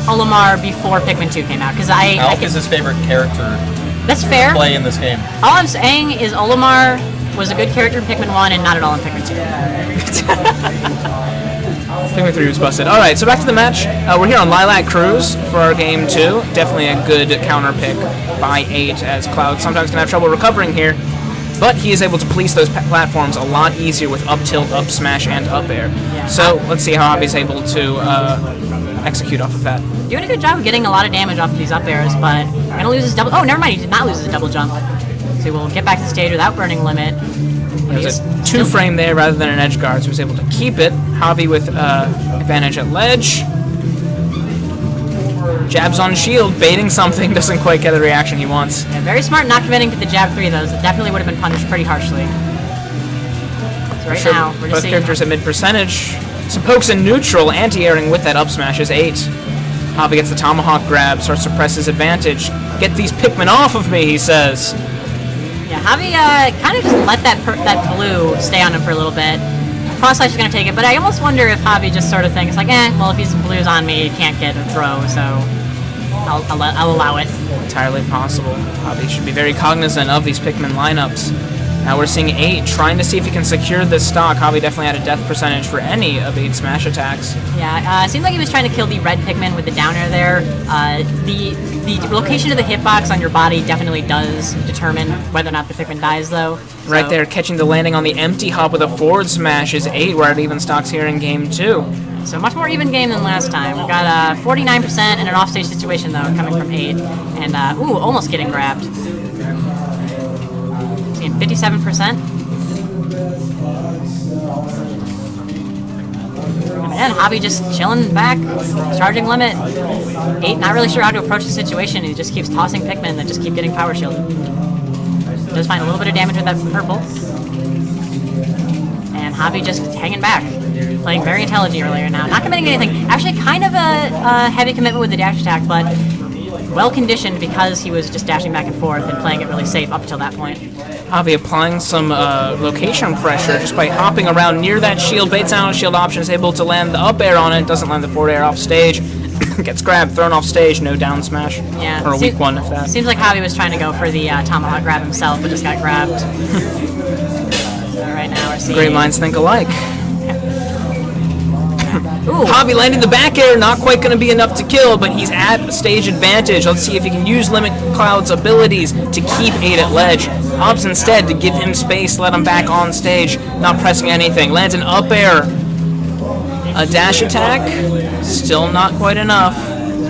Olimar before Pikmin 2 came out? Because Elf is his favorite character that's fair. to play in this game. All I'm saying is Olimar was a good character in Pikmin 1 and not at all in Pikmin 2. Pikmin 3 was busted. All right, so back to the match. We're here on Lilac Cruise for our game 2. Definitely a good counter pick by 8, as Cloud sometimes can have trouble recovering here. But he is able to police those platforms a lot easier with up tilt, up smash, and up air. Yeah. So let's see how Javi's able to execute off of that. Doing a good job of getting a lot of damage off of these up airs, but gonna lose his double. Oh, never mind, he did not lose his double jump. So we'll get back to the stage without burning limit. There's a 2-frame there rather than an edge guard, so he was able to keep it. Javi with advantage at ledge. Jabs on shield, baiting something, doesn't quite get the reaction he wants. Yeah, very smart not committing to the jab 3 though. That definitely would have been punished pretty harshly. So right now, we're both just seeing characters at mid percentage. Some pokes in neutral, anti-airing with that up smash is 8. Javi gets the tomahawk grab, starts to press his advantage. Get these Pikmin off of me, he says. Yeah, Javi kind of just let that blue stay on him for a little bit. Cross Slash is going to take it, but I almost wonder if Javi just sort of thinks like, well, if he's blues on me, he can't get a throw, so I'll allow it. Entirely possible. Javi should be very cognizant of these Pikmin lineups. Now we're seeing 8 trying to see if he can secure this stock. Javi definitely had a death percentage for any of 8 smash attacks. Yeah, it seemed like he was trying to kill the red Pikmin with the down air there. The location of the hitbox on your body definitely does determine whether or not the Pikmin dies, though. So. Right there, catching the landing on the empty hop with a forward smash is 8. We're at even stocks here in game 2. So much more even game than last time. We've got 49% in an offstage situation, though, coming from 8. And, almost getting grabbed. Seeing 57%. And Javi just chilling back, charging limit. 8 not really sure how to approach the situation. He just keeps tossing Pikmin that just keep getting power shielded. Does find a little bit of damage with that purple. And Javi just hanging back. Playing very intelligent earlier now. Not committing anything. Actually kind of a heavy commitment with the dash attack, but well conditioned because he was just dashing back and forth and playing it really safe up until that point. Javi applying some location pressure just by hopping around near that shield, baits out shield option, is able to land the up air on it, doesn't land the forward air off stage, gets grabbed, thrown off stage, no down smash. Yeah, or a weak one if that. Seems like Javi was trying to go for the tomahawk grab himself, but just got grabbed. So right now we're seeing... Great minds think alike. Ooh. Javi landing the back air, not quite going to be enough to kill, but he's at stage advantage. Let's see if he can use Limit Cloud's abilities to keep 8 at ledge. Opts instead to give him space, let him back on stage, not pressing anything. Lands an up air. A dash attack, still not quite enough.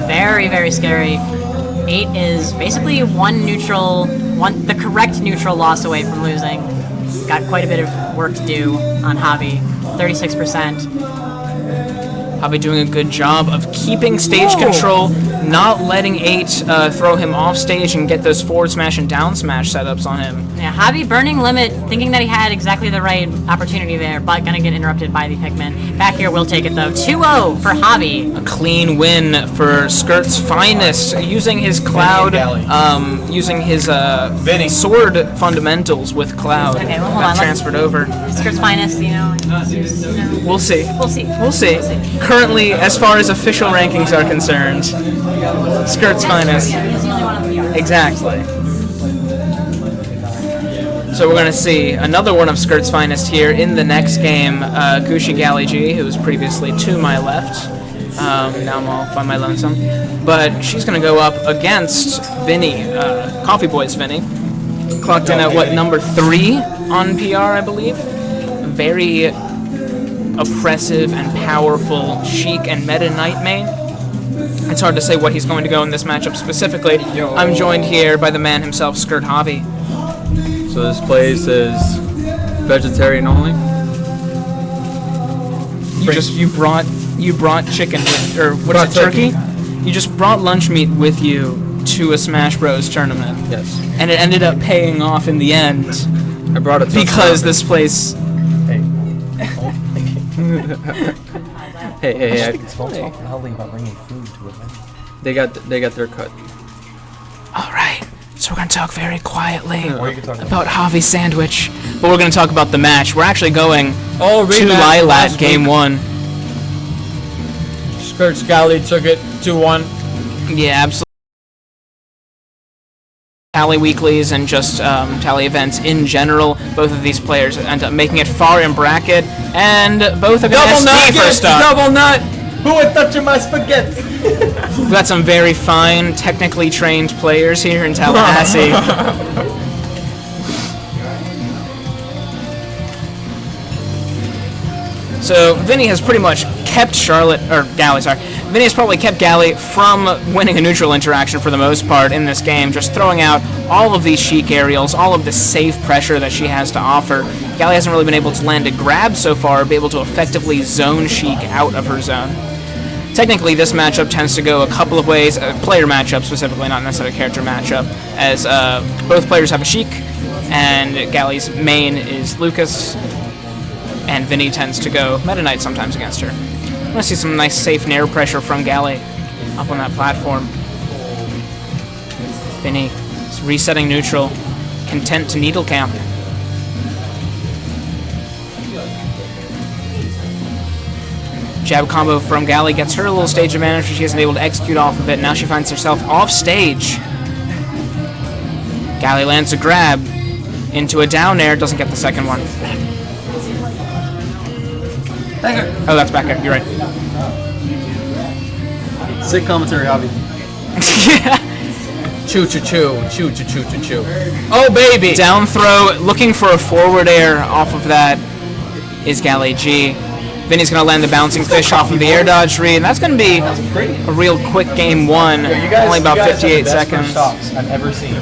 Very, very scary. 8 is basically the correct neutral loss away from losing. Got quite a bit of work to do on Javi. 36%. Javi doing a good job of keeping stage control, not letting 8 throw him off stage and get those forward smash and down smash setups on him. Yeah, Javi burning limit, thinking that he had exactly the right opportunity there, but gonna get interrupted by the Pikmin. Back here, we'll take it though. 2-0 for Javi. A clean win for Skirt's finest, using his Cloud, using his sword fundamentals with Cloud. Okay, well, hold on. Transferred over. Skirt's finest, We'll see. We'll see. Currently, as far as official rankings are concerned, Skirt's finest. Exactly. So we're going to see another one of Skirt's finest here in the next game. Gushi Gali G, who was previously to my left. Now I'm all by my lonesome. But she's going to go up against Vinnie, Coffee Boy's Vinnie. Clocked in at, number 3 on PR, I believe. Very oppressive and powerful Sheik and Meta Knight main. It's hard to say what he's going to go in this matchup specifically. I'm joined here by the man himself, Skirt Javi. So this place is vegetarian only? You brought chicken with, or what's it, turkey? You just brought lunch meat with you to a Smash Bros tournament. Yes. And it ended up paying off in the end. I brought it because this place. Hey. Don't talk loudly about bringing food to event. They got their cut. All right. So we're gonna talk very quietly Or you can talk about Javi's sandwich. but we're going to talk about the match. We're actually going to rematch Lilat last game week. 1. Skirts Galley took it 2-1. Yeah, absolutely. Tally weeklies and just tally events in general. Both of these players end up making it far in bracket, and both are going to SP first up. Double nut! Who would touch my spaghetti? We've got some very fine, technically trained players here in Tallahassee. So Vinnie has pretty much kept Vinnie has probably kept Galley from winning a neutral interaction for the most part in this game, just throwing out all of these Sheik aerials, all of the safe pressure that she has to offer. Galley hasn't really been able to land a grab so far, or be able to effectively zone Sheik out of her zone. Technically, this matchup tends to go a couple of ways, player matchup specifically, not necessarily a character matchup, as both players have a Sheik, and Galley's main is Lucas, and Vinnie tends to go Meta Knight sometimes against her. I want to see some nice safe nair pressure from Galley up on that platform. Vinnie is resetting neutral, content to needle camp. Jab combo from Galley gets her a little stage advantage, but she isn't able to execute off of it. Now she finds herself off stage. Galley lands a grab into a down air, doesn't get the second one. Oh, that's back air, you're right. Sick commentary, Javi. Choo choo choo, choo choo choo choo choo. Oh baby! Down throw, looking for a forward air off of that is Galley G. Vinny's going to land the bouncing fish off of the air dodge read, and that's going to be a real quick game 1, only about 58 seconds. I've ever seen.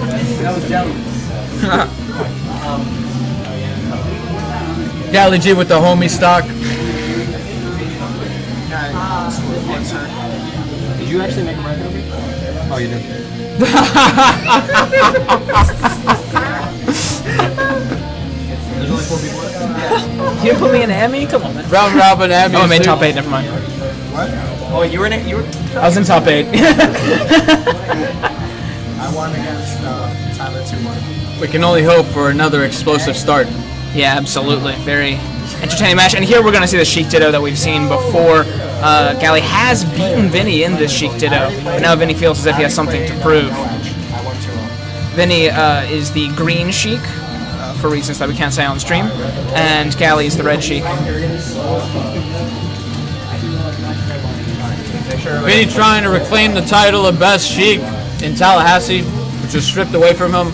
Galley G with the homie stock. Did you actually make a record of it? Oh, you did. There's only 4 people left. You put me in Emmy? Come on, man. Round robin Emmy. Oh, I made top 8, never mind. What? Oh, you were in it? You were? I was in top 8. I won against Tyler 2-1. We can only hope for another explosive start. Yeah, absolutely. Very entertaining match. And here we're going to see the Sheik Ditto that we've seen before. Galley has beaten Vinny in this Sheik Ditto, but now Vinny feels as if he has something to prove. Vinny is the green Sheik, for reasons that we can't say on stream, and Galley is the red Sheik. Vinny trying to reclaim the title of best Sheik in Tallahassee, which was stripped away from him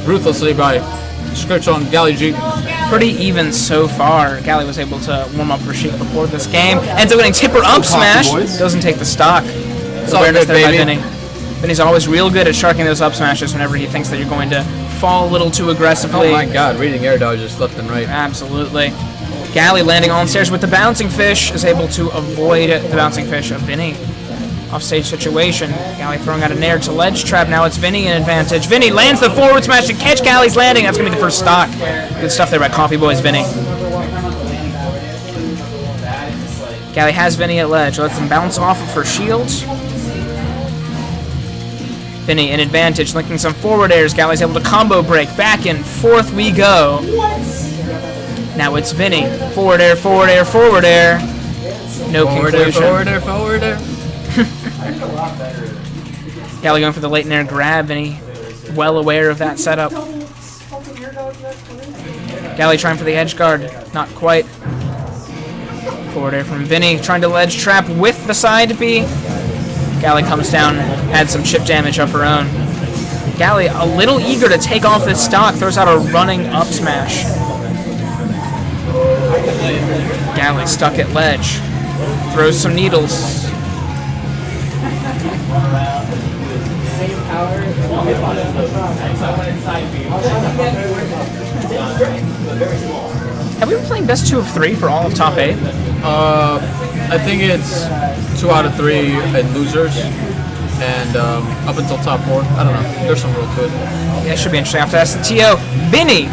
ruthlessly by Scripts on Galley G. Pretty even so far. Galley was able to warm up her Sheik before this game. Ends up getting tipper up smash. Doesn't take the stock. Awareness there by Vinny. Vinny's always real good at sharking those up smashes whenever he thinks that you're going to fall a little too aggressively. Oh my god, reading air dodges left and right. Absolutely. Galley landing on stairs with the bouncing fish is able to avoid the bouncing fish of Vinny. Offstage situation. Galley throwing out a nair to ledge trap. Now it's Vinny in advantage. Vinny lands the forward smash to catch Galley's landing. That's going to be the first stock. Good stuff there by Coffee Boys Vinny. Galley has Vinny at ledge. Lets him bounce off of her shields. Vinny in advantage, linking some forward airs. Galley's able to combo break. Back and forth we go. Now it's Vinny. Forward air, forward air, forward air. No conclusion. Forward air, forward air. Galley going for the late nair grab, Vinny well aware of that setup. Galley trying for the edge guard, not quite. Forward air from Vinny, trying to ledge trap with the side B. Galley comes down, adds some chip damage of her own. Galley a little eager to take off this stock, throws out a running up smash. Galley stuck at ledge, throws some needles. Have we been playing best 2 of 3 for all of top 8? I think it's 2 out of 3 at losers, and up until top 4. I don't know. There's some rule to it. Yeah, it should be interesting. I have to ask the TO. Vinny!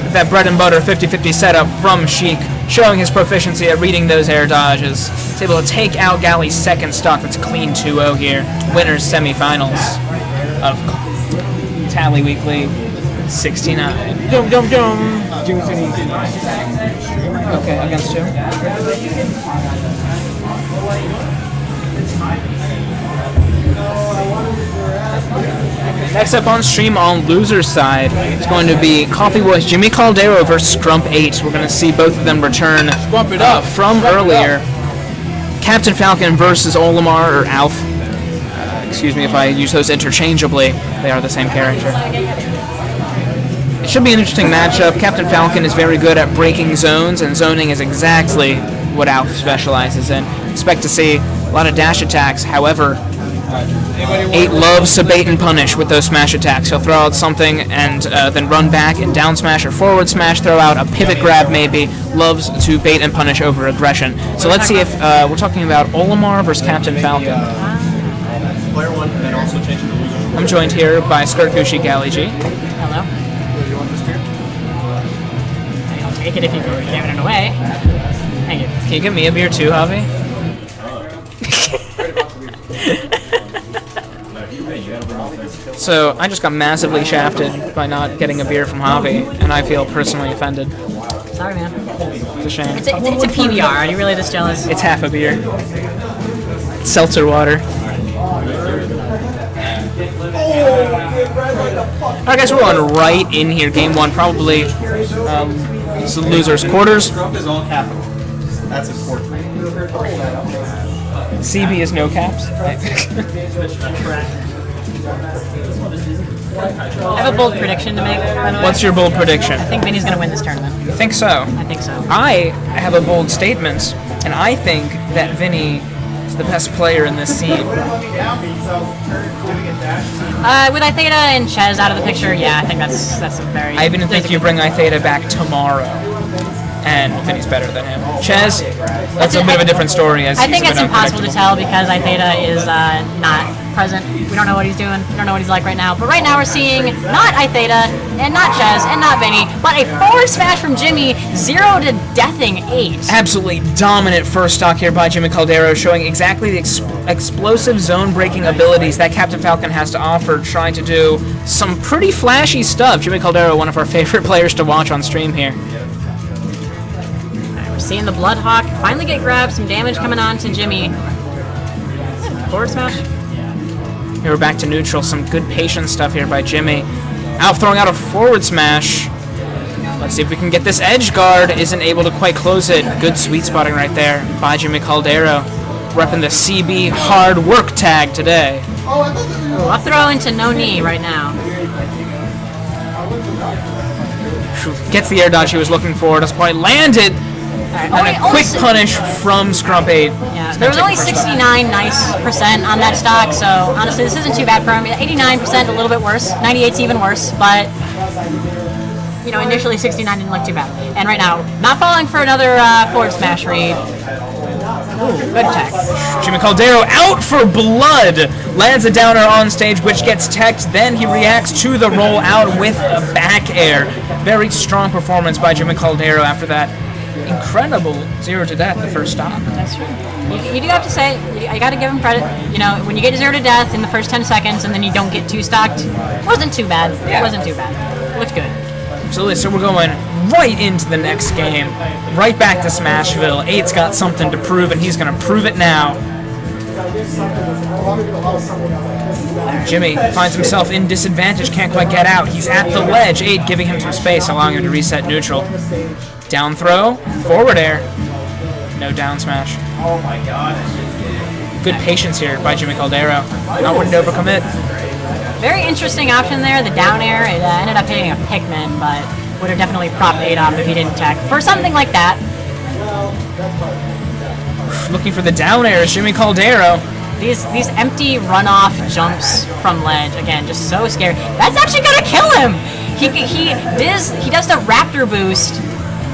With that bread and butter 50-50 setup from Sheik, showing his proficiency at reading those air dodges. He's able to take out Galley's second stock. That's a clean 2-0 here. Winners semifinals of Tally Weekly 69. Dum dum dum. Jimmy said he's Okay, against you. Next up on stream on loser's side is going to be Coffee Boys Jimmy Caldero versus Scrump 8. We're going to see both of them return from earlier. Captain Falcon versus Olimar or Alf. Excuse me if I use those interchangeably. They are the same character. It should be an interesting matchup. Captain Falcon is very good at breaking zones, and zoning is exactly what Alf specializes in. Expect to see a lot of dash attacks. However, 8 loves to bait and punish with those smash attacks. He'll throw out something and then run back and down smash or forward smash, throw out a pivot grab maybe. Loves to bait and punish over aggression. So let's see if we're talking about Olimar versus Captain Falcon. Player 1, and then also change it to losers. I'm joined here by Skirkushi Gali G. Hello. You want this beer? I'll take it if you give it away. Thank you. Can you give me a beer too, Javi? So I just got massively shafted by not getting a beer from Javi, and I feel personally offended. Sorry, man. It's a shame. It's a PBR. Are you really this jealous? It's half a beer. It's seltzer water. Alright guys, we're going right in here. Game 1, probably it's the loser's quarters. Scrump is all capital. That's important. CB is no caps. I have a bold prediction to make, by the way. What's your bold prediction? I think Vinny's going to win this tournament. You think so? I think so. I have a bold statement, and I think that Vinnie is the best player in this scene. With Itheta and Chez out of the picture, yeah, I think that's a very... I even think you bring Itheta back tomorrow, and Vinny's better than him. Chez, that's a bit of a different story. As I think he's a it's bit impossible to unpredictable. tell because Itheta is not present. We don't know what he's doing. We don't know what he's like right now. But right now we're seeing not Itheta, and not Chez, and not Vinny, but a forward smash from Jimmy, 0 to deathing 8. Absolutely dominant first stock here by Jimmy Caldero, showing exactly the explosive zone-breaking abilities that Captain Falcon has to offer, trying to do some pretty flashy stuff. Jimmy Caldero, one of our favorite players to watch on stream here. We're seeing the Bloodhawk finally get grabbed, some damage coming on to Jimmy. Forward smash. Here we're back to neutral, some good patient stuff here by Jimmy. Alf throwing out a forward smash. Let's see if we can get this edge guard. Isn't able to quite close it. Good sweet spotting right there by Jimmy Caldero. Repping the CB hard work tag today. Ooh, up throw into no knee right now. Gets the air dodge he was looking for. Doesn't quite land it. And a quick punish from Scrump 8. Yeah, there was only 69% on that stock, so honestly this isn't too bad for him. 89% a little bit worse. 98's even worse, but you know, initially 69 didn't look too bad. And right now, not falling for another forward smash read. Ooh, good attack. Jimmy Caldero out for blood. Lands a downer on stage, which gets teched. Then he reacts to the roll out with a back air. Very strong performance by Jimmy Caldero after that incredible 0 to death the first stop. That's true. You do have to say, I got to give him credit. You know, when you get 0 to death in the first 10 seconds and then you don't get 2 stocked, it wasn't too bad. Yeah. It wasn't too bad. It looked good. Absolutely. So we're going right into the next game. Right back to Smashville. 8's got something to prove, and he's going to prove it now. Jimmy finds himself in disadvantage, can't quite get out. He's at the ledge. 8 giving him some space, allowing him to reset neutral. Down throw, forward air. No down smash. Oh my god. Good patience here by Jimmy Caldero. Not wanting to overcommit. Very interesting option there, the down air. It ended up hitting a Pikmin, but would have definitely propped 8 up if he didn't tech. For something like that. Looking for the down airs, Jimmy Caldero. These empty runoff jumps from ledge, again, just so scary. That's actually gonna kill him! He does the Raptor boost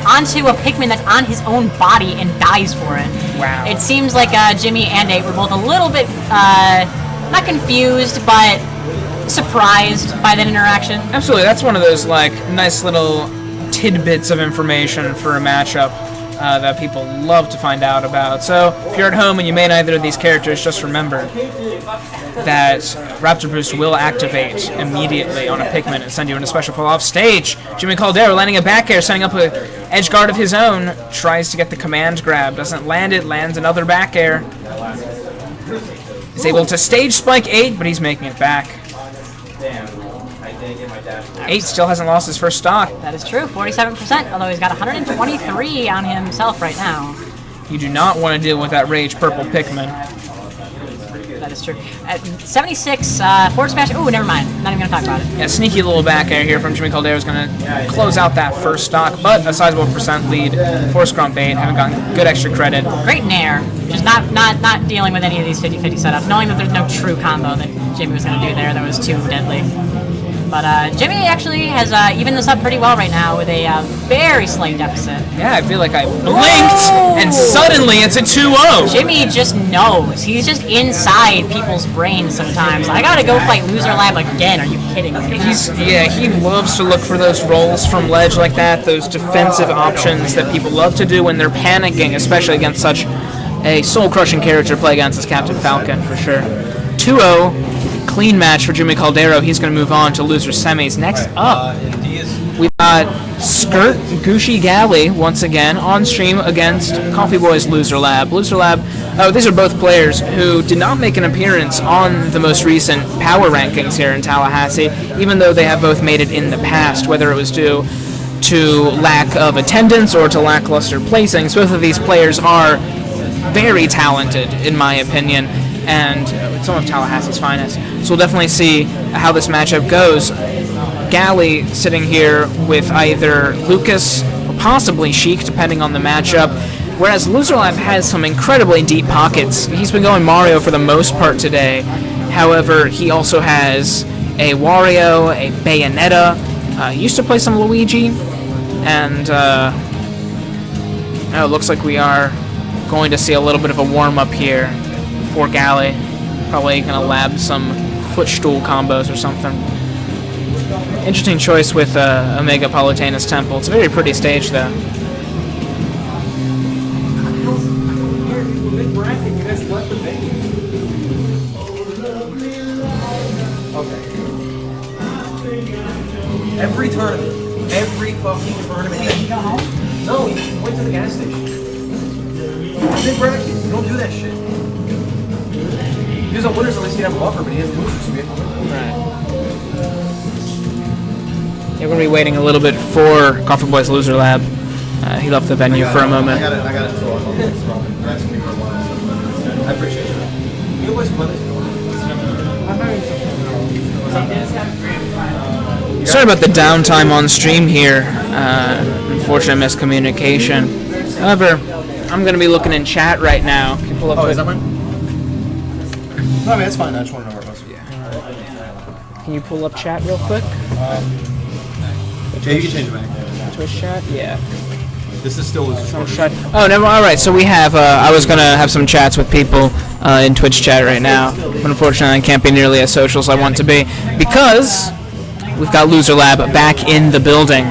onto a Pikmin that's on his own body and dies for it. Wow. It seems like Jimmy and 8 were both a little bit, not confused, but surprised by that interaction. Absolutely, that's one of those like nice little tidbits of information for a matchup. that people love to find out about. So if you're at home and you made either of these characters, just remember that Raptor Boost will activate immediately on a Pikmin and send you into special fall off stage. Jimmy Caldera landing a back air, setting up an edge guard of his own, tries to get the command grab, doesn't land it, lands another back air. He's able to stage spike 8, but he's making it back. 8 still hasn't lost his first stock. That is true, 47%, although he's got 123 on himself right now. You do not want to deal with that Rage Purple Pikmin. That is true. At 76, forward smash. Ooh, never mind. Not even going to talk about it. Yeah, sneaky little back air here from Jimmy Caldera is going to close out that first stock, but a sizable percent lead for Scrump 8. Haven't gotten good extra credit. Great nair. Just not dealing with any of these 50-50 setups, knowing that there's no true combo that Jimmy was going to do there that was too deadly. But Jimmy actually has evened this up pretty well right now with a very slight deficit. Yeah, I feel like I blinked, and suddenly it's a 2-0. Jimmy just knows. He's just inside people's brains sometimes. I gotta go fight Loser Lab again. Are you kidding me? He loves to look for those rolls from ledge like that, those defensive options that people love to do when they're panicking, especially against such a soul-crushing character to play against as Captain Falcon, for sure. 2-0. Clean match for Jimmy Caldera. He's going to move on to loser semis. Next up, we've got Skirt Gucci Galley once again on stream against Coffee Boy's Loser Lab. Loser Lab, these are both players who did not make an appearance on the most recent power rankings here in Tallahassee, even though they have both made it in the past, whether it was due to lack of attendance or to lackluster placings. Both of these players are very talented, in my opinion, and some of Tallahassee's finest. So we'll definitely see how this matchup goes. Galley sitting here with either Lucas or possibly Sheik, depending on the matchup, whereas Loser Lab has some incredibly deep pockets. He's been going Mario for the most part today. However, he also has a Wario, a Bayonetta. He used to play some Luigi, and it looks like we are going to see a little bit of a warm-up here for Galley. Probably going to lab some footstool combos or something. Interesting choice with Omega Palutena's Temple. It's a very pretty stage, though. Every tournament. Every fucking tournament. Did he go home? No, he went to the gas station. Big bracket. You don't do that shit. He was on winners, at least he'd have a buffer, but he has losers, so we have to win. Right. Yeah, we're going to be waiting a little bit for Coffee Boy's Loser Lab. He left the venue for a moment. I got it. So that's me for a while. I appreciate it. You always play this. Sorry about the downtime on stream here. Unfortunate miscommunication. However, I'm going to be looking in chat right now. Can you pull up is that mine? No, I mean, it's fine. I just want to know where it was. Yeah. Can you pull up chat real quick? Yeah, you can change it back. Twitch chat? Yeah. This is still chat. Oh, never. All right. So we have. I was gonna have some chats with people in Twitch chat right now, but unfortunately, I can't be nearly as social as I want to be because we've got Loser Lab back in the building.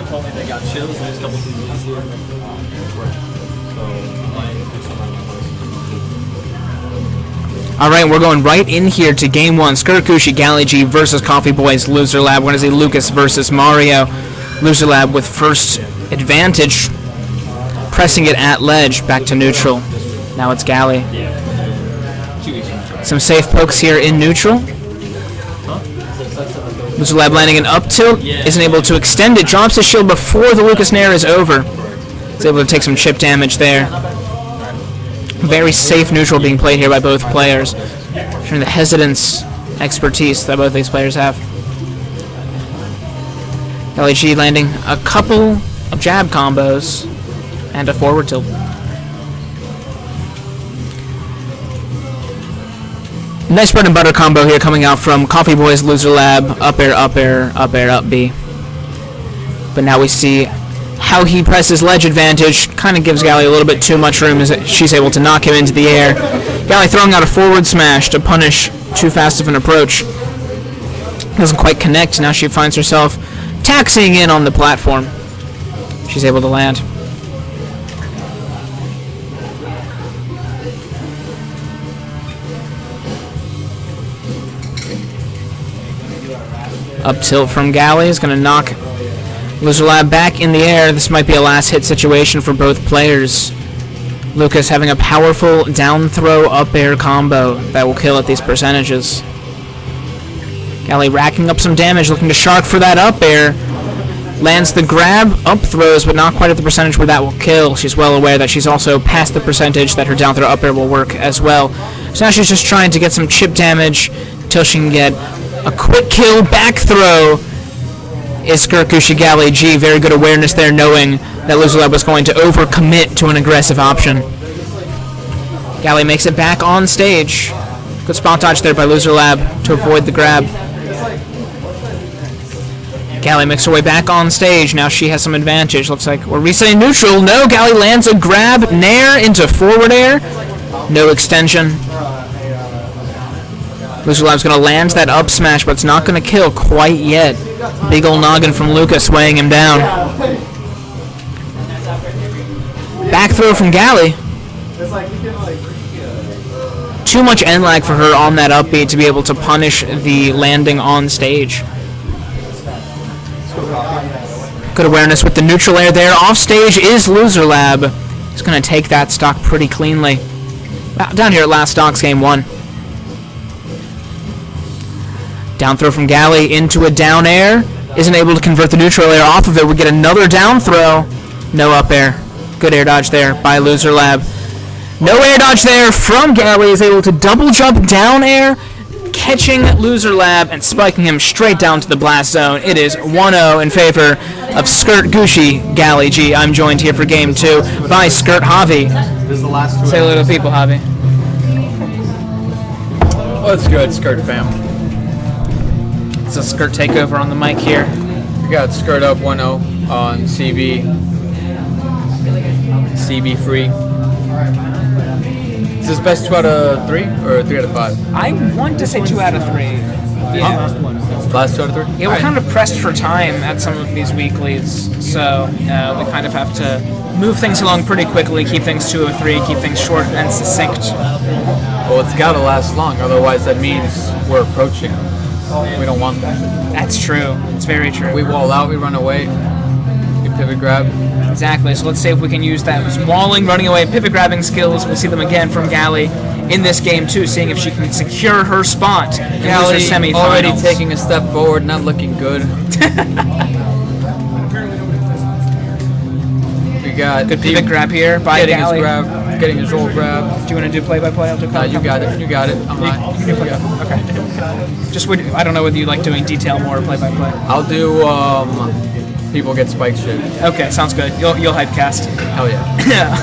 Told me they got chills the next couple of seasons here. Alright, we're going right in here to game one. Skirkushi Galley G versus Coffee Boys Loser Lab. We're going to see Lucas versus Mario. Loser Lab with first advantage. Pressing it at ledge, back to neutral. Now it's Galley. Some safe pokes here in neutral. Loser Lab landing an up tilt, isn't able to extend it, drops his shield before the Lucas Nair is over. He's able to take some chip damage there. Very safe neutral being played here by both players. Showing the hesitance, expertise that both these players have. LHG landing a couple of jab combos and a forward tilt. Nice bread and butter combo here coming out from Coffee Boys Loser Lab. Up air, up air, up air, up B. But now we see how he presses ledge advantage. Kind of gives Galley a little bit too much room as she's able to knock him into the air. Galley throwing out a forward smash to punish too fast of an approach. Doesn't quite connect. Now she finds herself taxiing in on the platform. She's able to land. Up tilt from Galley is going to knock Loser Lab back in the air. This might be a last hit situation for both players. Lucas having a powerful down throw up air combo that will kill at these percentages. Galley racking up some damage, looking to shark for that up air. Lands the grab, up throws, but not quite at the percentage where that will kill. She's well aware that she's also past the percentage that her down throw up air will work as well. So now she's just trying to get some chip damage until she can get a quick kill. Back throw is Skirkushi Galley G. Very good awareness there, knowing that Loser Lab was going to overcommit to an aggressive option. Galley makes it back on stage. Good spot dodge there by Loser Lab to avoid the grab. Galley makes her way back on stage. Now she has some advantage. Looks like we're resetting neutral. No, Galley lands a grab, nair into forward air. No extension. Loser Lab's going to land that up smash, but it's not going to kill quite yet. Big ol' noggin from Lucas weighing him down. Back throw from Galley. Too much end lag for her on that up B to be able to punish the landing on stage. Good awareness with the neutral air there. Off stage is Loser Lab. He's going to take that stock pretty cleanly. Down here at last stocks game 1. Down throw from Galley into a down air. Isn't able to convert the neutral air off of it. We get another down throw. No up air. Good air dodge there by Loser Lab. No air dodge there from Galley. Is able to double jump down air, catching Loser Lab and spiking him straight down to the blast zone. It is 1-0 in favor of Skirt Gucci Galley G. I'm joined here for game 2 by Skirt Javi. This is the last two. Say hello to the people, Javi. What's good, Skirt fam? It's a Skirt takeover on the mic here. We got Skirt up 1-0 on CB. CB free. Is this best 2 out of 3 or 3 out of 5? I want to say 2 out of 3. Yeah. Last 2 out of 3? Yeah, we're kind of pressed for time at some of these weeklies, so we kind of have to move things along pretty quickly, keep things 2 or 3, keep things short and succinct. Well, it's got to last long, otherwise that means we're approaching. We don't want that. That's true. It's very true. We wall out, we run away, we pivot grab. Exactly, so let's see if we can use that walling, running away, pivot grabbing skills. We'll see them again from Galley in this game too, seeing if she can secure her spot in the semifinals. Already taking a step forward, not looking good. We got good pivot grab here by Galley. Getting his roll grab. Do you want to do play-by-play? You got it. You got it. I'm fine. You can do play-by-play. Okay. Just I don't know whether you like doing detail more or play-by-play. I'll do people get spike shit. Okay, sounds good. You'll hype cast. Hell yeah.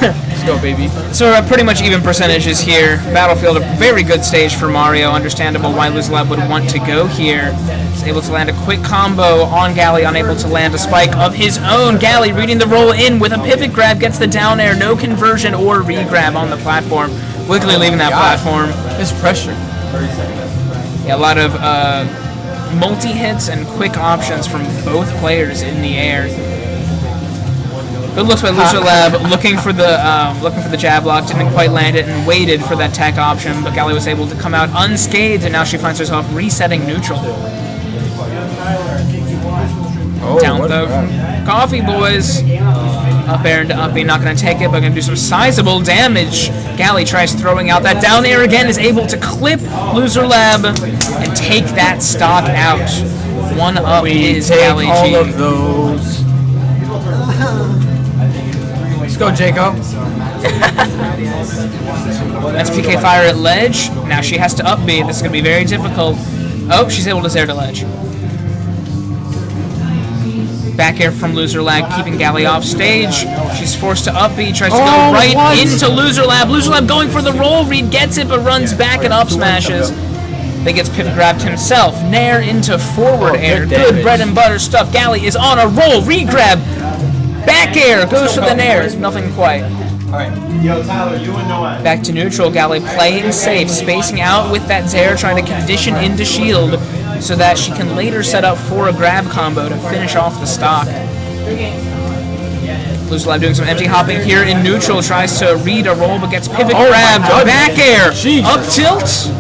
Let's go, baby. So pretty much even percentages here. Battlefield, a very good stage for Mario. Understandable why Loser Lab would want to go here. He's able to land a quick combo on Galley, unable to land a spike of his own. Galley reading the roll in with a pivot grab, gets the down air, no conversion or re-grab on the platform. Quickly leaving that platform. It's pressure. Yeah, a lot of multi-hits and quick options from both players in the air. Good looks by Loser Lab, looking for the jab lock, didn't quite land it, and waited for that tech option, but Galley was able to come out unscathed, and now she finds herself resetting neutral. Down though from Coffee Boys. Up air into up B, not going to take it, but going to do some sizable damage. Galley tries throwing out that down air again, is able to clip Loser Lab and take that stock out. 1 up is Galley G. All of those. Let's go, Jacob. That's PK Fire at ledge. Now she has to up B. This is going to be very difficult. Oh, she's able to zero to ledge. Back air from Loser Lab, keeping Galley off stage. She's forced to up B, tries to go into Loser Lab. Loser Lab going for the roll read, gets it, but runs back and up smashes. Then gets pivot grabbed himself. Nair into forward air. good Good damage. bread and butter stuff. Galley is on a roll. Regrab. Back air. Goes for the Nair. Nothing quite. Alright. Yo, Tyler, you and Noah. Back to neutral. Galley playing safe. Spacing out with that Zaire. Trying to condition into shield so that she can later set up for a grab combo to finish off the stock. Loose Lab doing some empty hopping here in neutral. Tries to read a roll but gets pivot grabbed. Back air. Up tilt.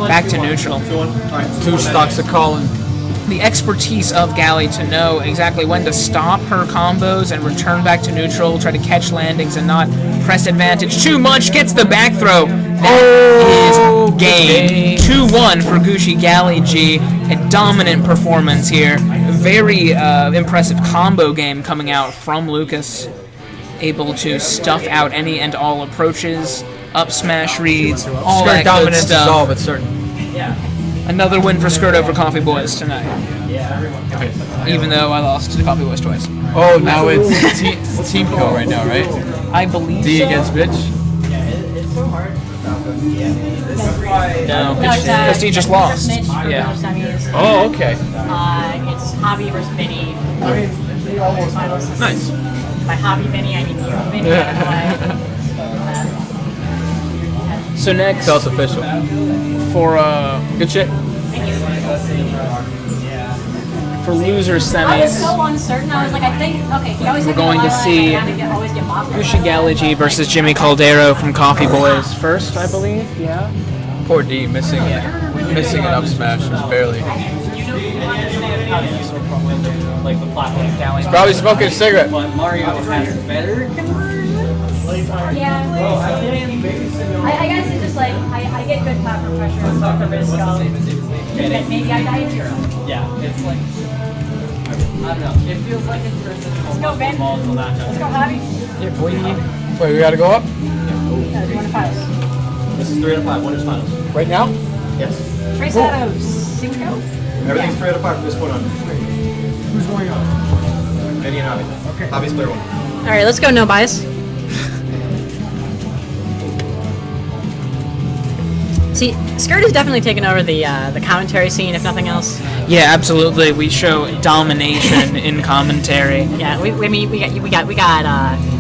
Back to neutral. 2 stocks of Colin. The expertise of Galley to know exactly when to stop her combos and return back to neutral, try to catch landings and not press advantage too much. Gets the back throw. That is game. 2-1 for Gucci Galley G. A dominant performance here. Very impressive combo game coming out from Lucas. Able to stuff out any and all approaches, up smash reads, all that good dominance stuff. is all but certain. Another win for Skirt over Coffee Boys tonight. Even though I lost to Coffee Boys twice. Oh, now it's team kill right now, right? I believe D so. against bitch? No, it's, because D just lost. Mitch for Yeah. semis. Oh, okay. It's Javi versus Vinnie. Finals. Nice. By Javi Vinnie, I mean you, Vinnie. So next, So it's official. for Good shit. for loser I was semis, so uncertain. I was like, I think, okay, he always we're going to see always get mocked. Gucci Galley G versus Jimmy Caldero from Coffee Boys first, I believe. Yeah. Poor D missing an up smash just barely. Like the platform Galley. He's probably smoking a cigarette. But Mario has better conversion. Yeah. I guess it's just like, I get good platform pressure and stuff for risk of, maybe I die at 0. Yeah, it's like, I don't know. It feels like it's Let's go, Ben. Let's go, Javi. Yeah, boy. Wait, we gotta go up? There's one of finals. This is 3 out of 5. Winners finals. Right now? Yes. Trace out of Cinco? Everything's 3 out of 5 from this point on. Who's going on? Vinnie and Javi. Okay. Javi's player 1. All right, let's go. No bias. See, Skirt has definitely taken over the commentary scene, if nothing else. Yeah, absolutely. We show domination in commentary. Yeah, we got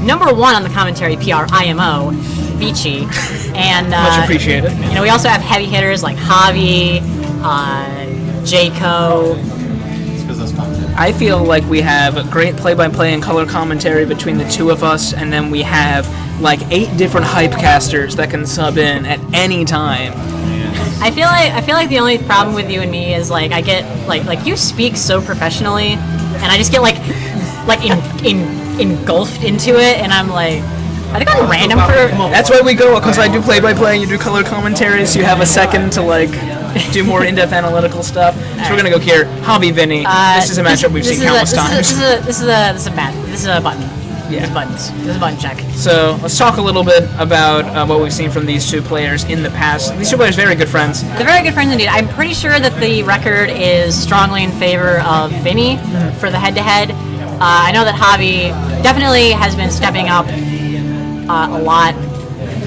number 1 on the commentary PR IMO, Vici, and Much appreciated. You know, we also have heavy hitters like Javi, Jayco. It's because that's content. I feel like we have great play-by-play and color commentary between the two of us, and then we have like 8 different hype casters that can sub in at any time. I feel like the only problem with you and me is like I get like you speak so professionally, and I just get like engulfed into it, and I'm like, I think I'm random for. That's why we go, because I do play-by-play and you do color commentary, so you have a second to like do more in-depth analytical stuff. So we're gonna go here. Javi Vinnie. This is a matchup we've seen countless times. This is a button. Yeah. This is a button check. So let's talk a little bit about what we've seen from these two players in the past. These two players are very good friends. They're very good friends indeed. I'm pretty sure that the record is strongly in favor of Vinnie for the head-to-head. I know that Javi definitely has been stepping up a lot.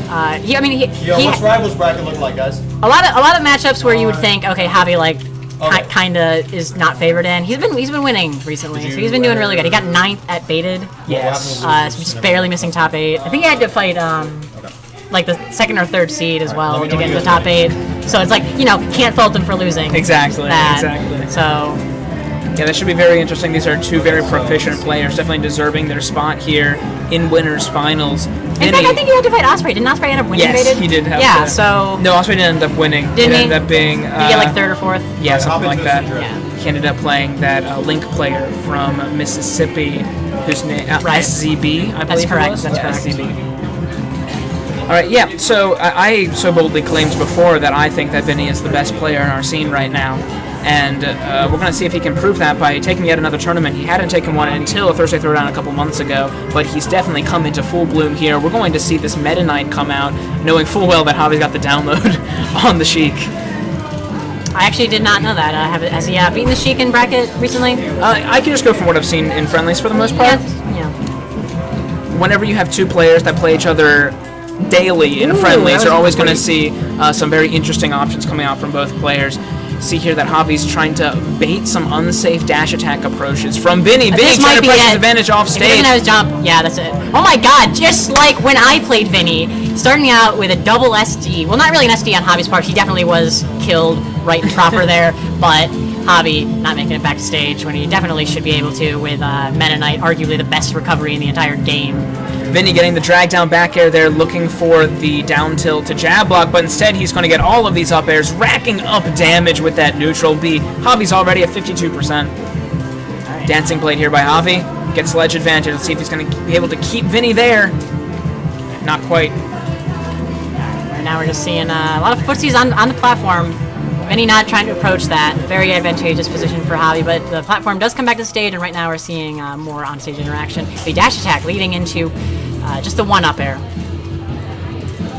What's Rivals bracket look like, guys? A lot of matchups where you would think, okay, Javi kinda is not favored in. He's been winning recently, so he's been doing really good. He got 9th at Baited. Yes. So just barely missing top 8. I think he had to fight like the 2nd or 3rd seed as well to get into the top 8. So it's like, can't fault him for losing. Exactly. That. Exactly. So yeah, that should be very interesting. These are two very proficient players, definitely deserving their spot here in winners finals. in fact, I think he had to fight Osprey. Didn't Osprey end up winning Yes, Baited? he did have Yeah, to. so No, Osprey didn't end up winning. Didn't it he? ended up being... did he get like 3rd or 4th? Yeah, something like that. Yeah. He ended up playing that Link player from Mississippi, whose name... Right. SZB, I believe That's correct, it was. that's Yeah, correct. SZB. All right, yeah, so I so boldly claimed before that I think that Vinnie is the best player in our scene right now. And we're going to see if he can prove that by taking yet another tournament. He hadn't taken one until Thursday Throwdown a couple months ago, but he's definitely come into full bloom here. We're going to see this Meta Knight come out, knowing full well that Javi's got the download on the Sheik. I actually did not know that. Has he beaten the Sheik in bracket recently? I can just go from what I've seen in friendlies for the most part. Yeah. Whenever you have two players that play each other daily in friendlies. You're always going to see some very interesting options coming out from both players. See here that Javi's trying to bait some unsafe dash attack approaches from Vinnie. Vinnie trying to press his advantage off stage. If he doesn't have his jump, yeah, that's it. Oh my god, just like when I played Vinnie, starting out with a double SD. Well, not really an SD on Javi's part. He definitely was killed right and proper there, but Javi not making it back to stage when he definitely should be able to with Meta Knight, arguably the best recovery in the entire game. Vinnie getting the drag down back air there, looking for the down tilt to jab block, but instead he's going to get all of these up airs, racking up damage with that neutral B. Javi's already at 52%. Right. Dancing Blade here by Javi. Gets ledge advantage. Let's see if he's going to be able to keep Vinnie there. Not quite. Right now we're just seeing a lot of footsies on the platform. Vinnie not trying to approach that. Very advantageous position for Javi, but the platform does come back to stage, and right now we're seeing more on-stage interaction. The dash attack leading into just the one up air.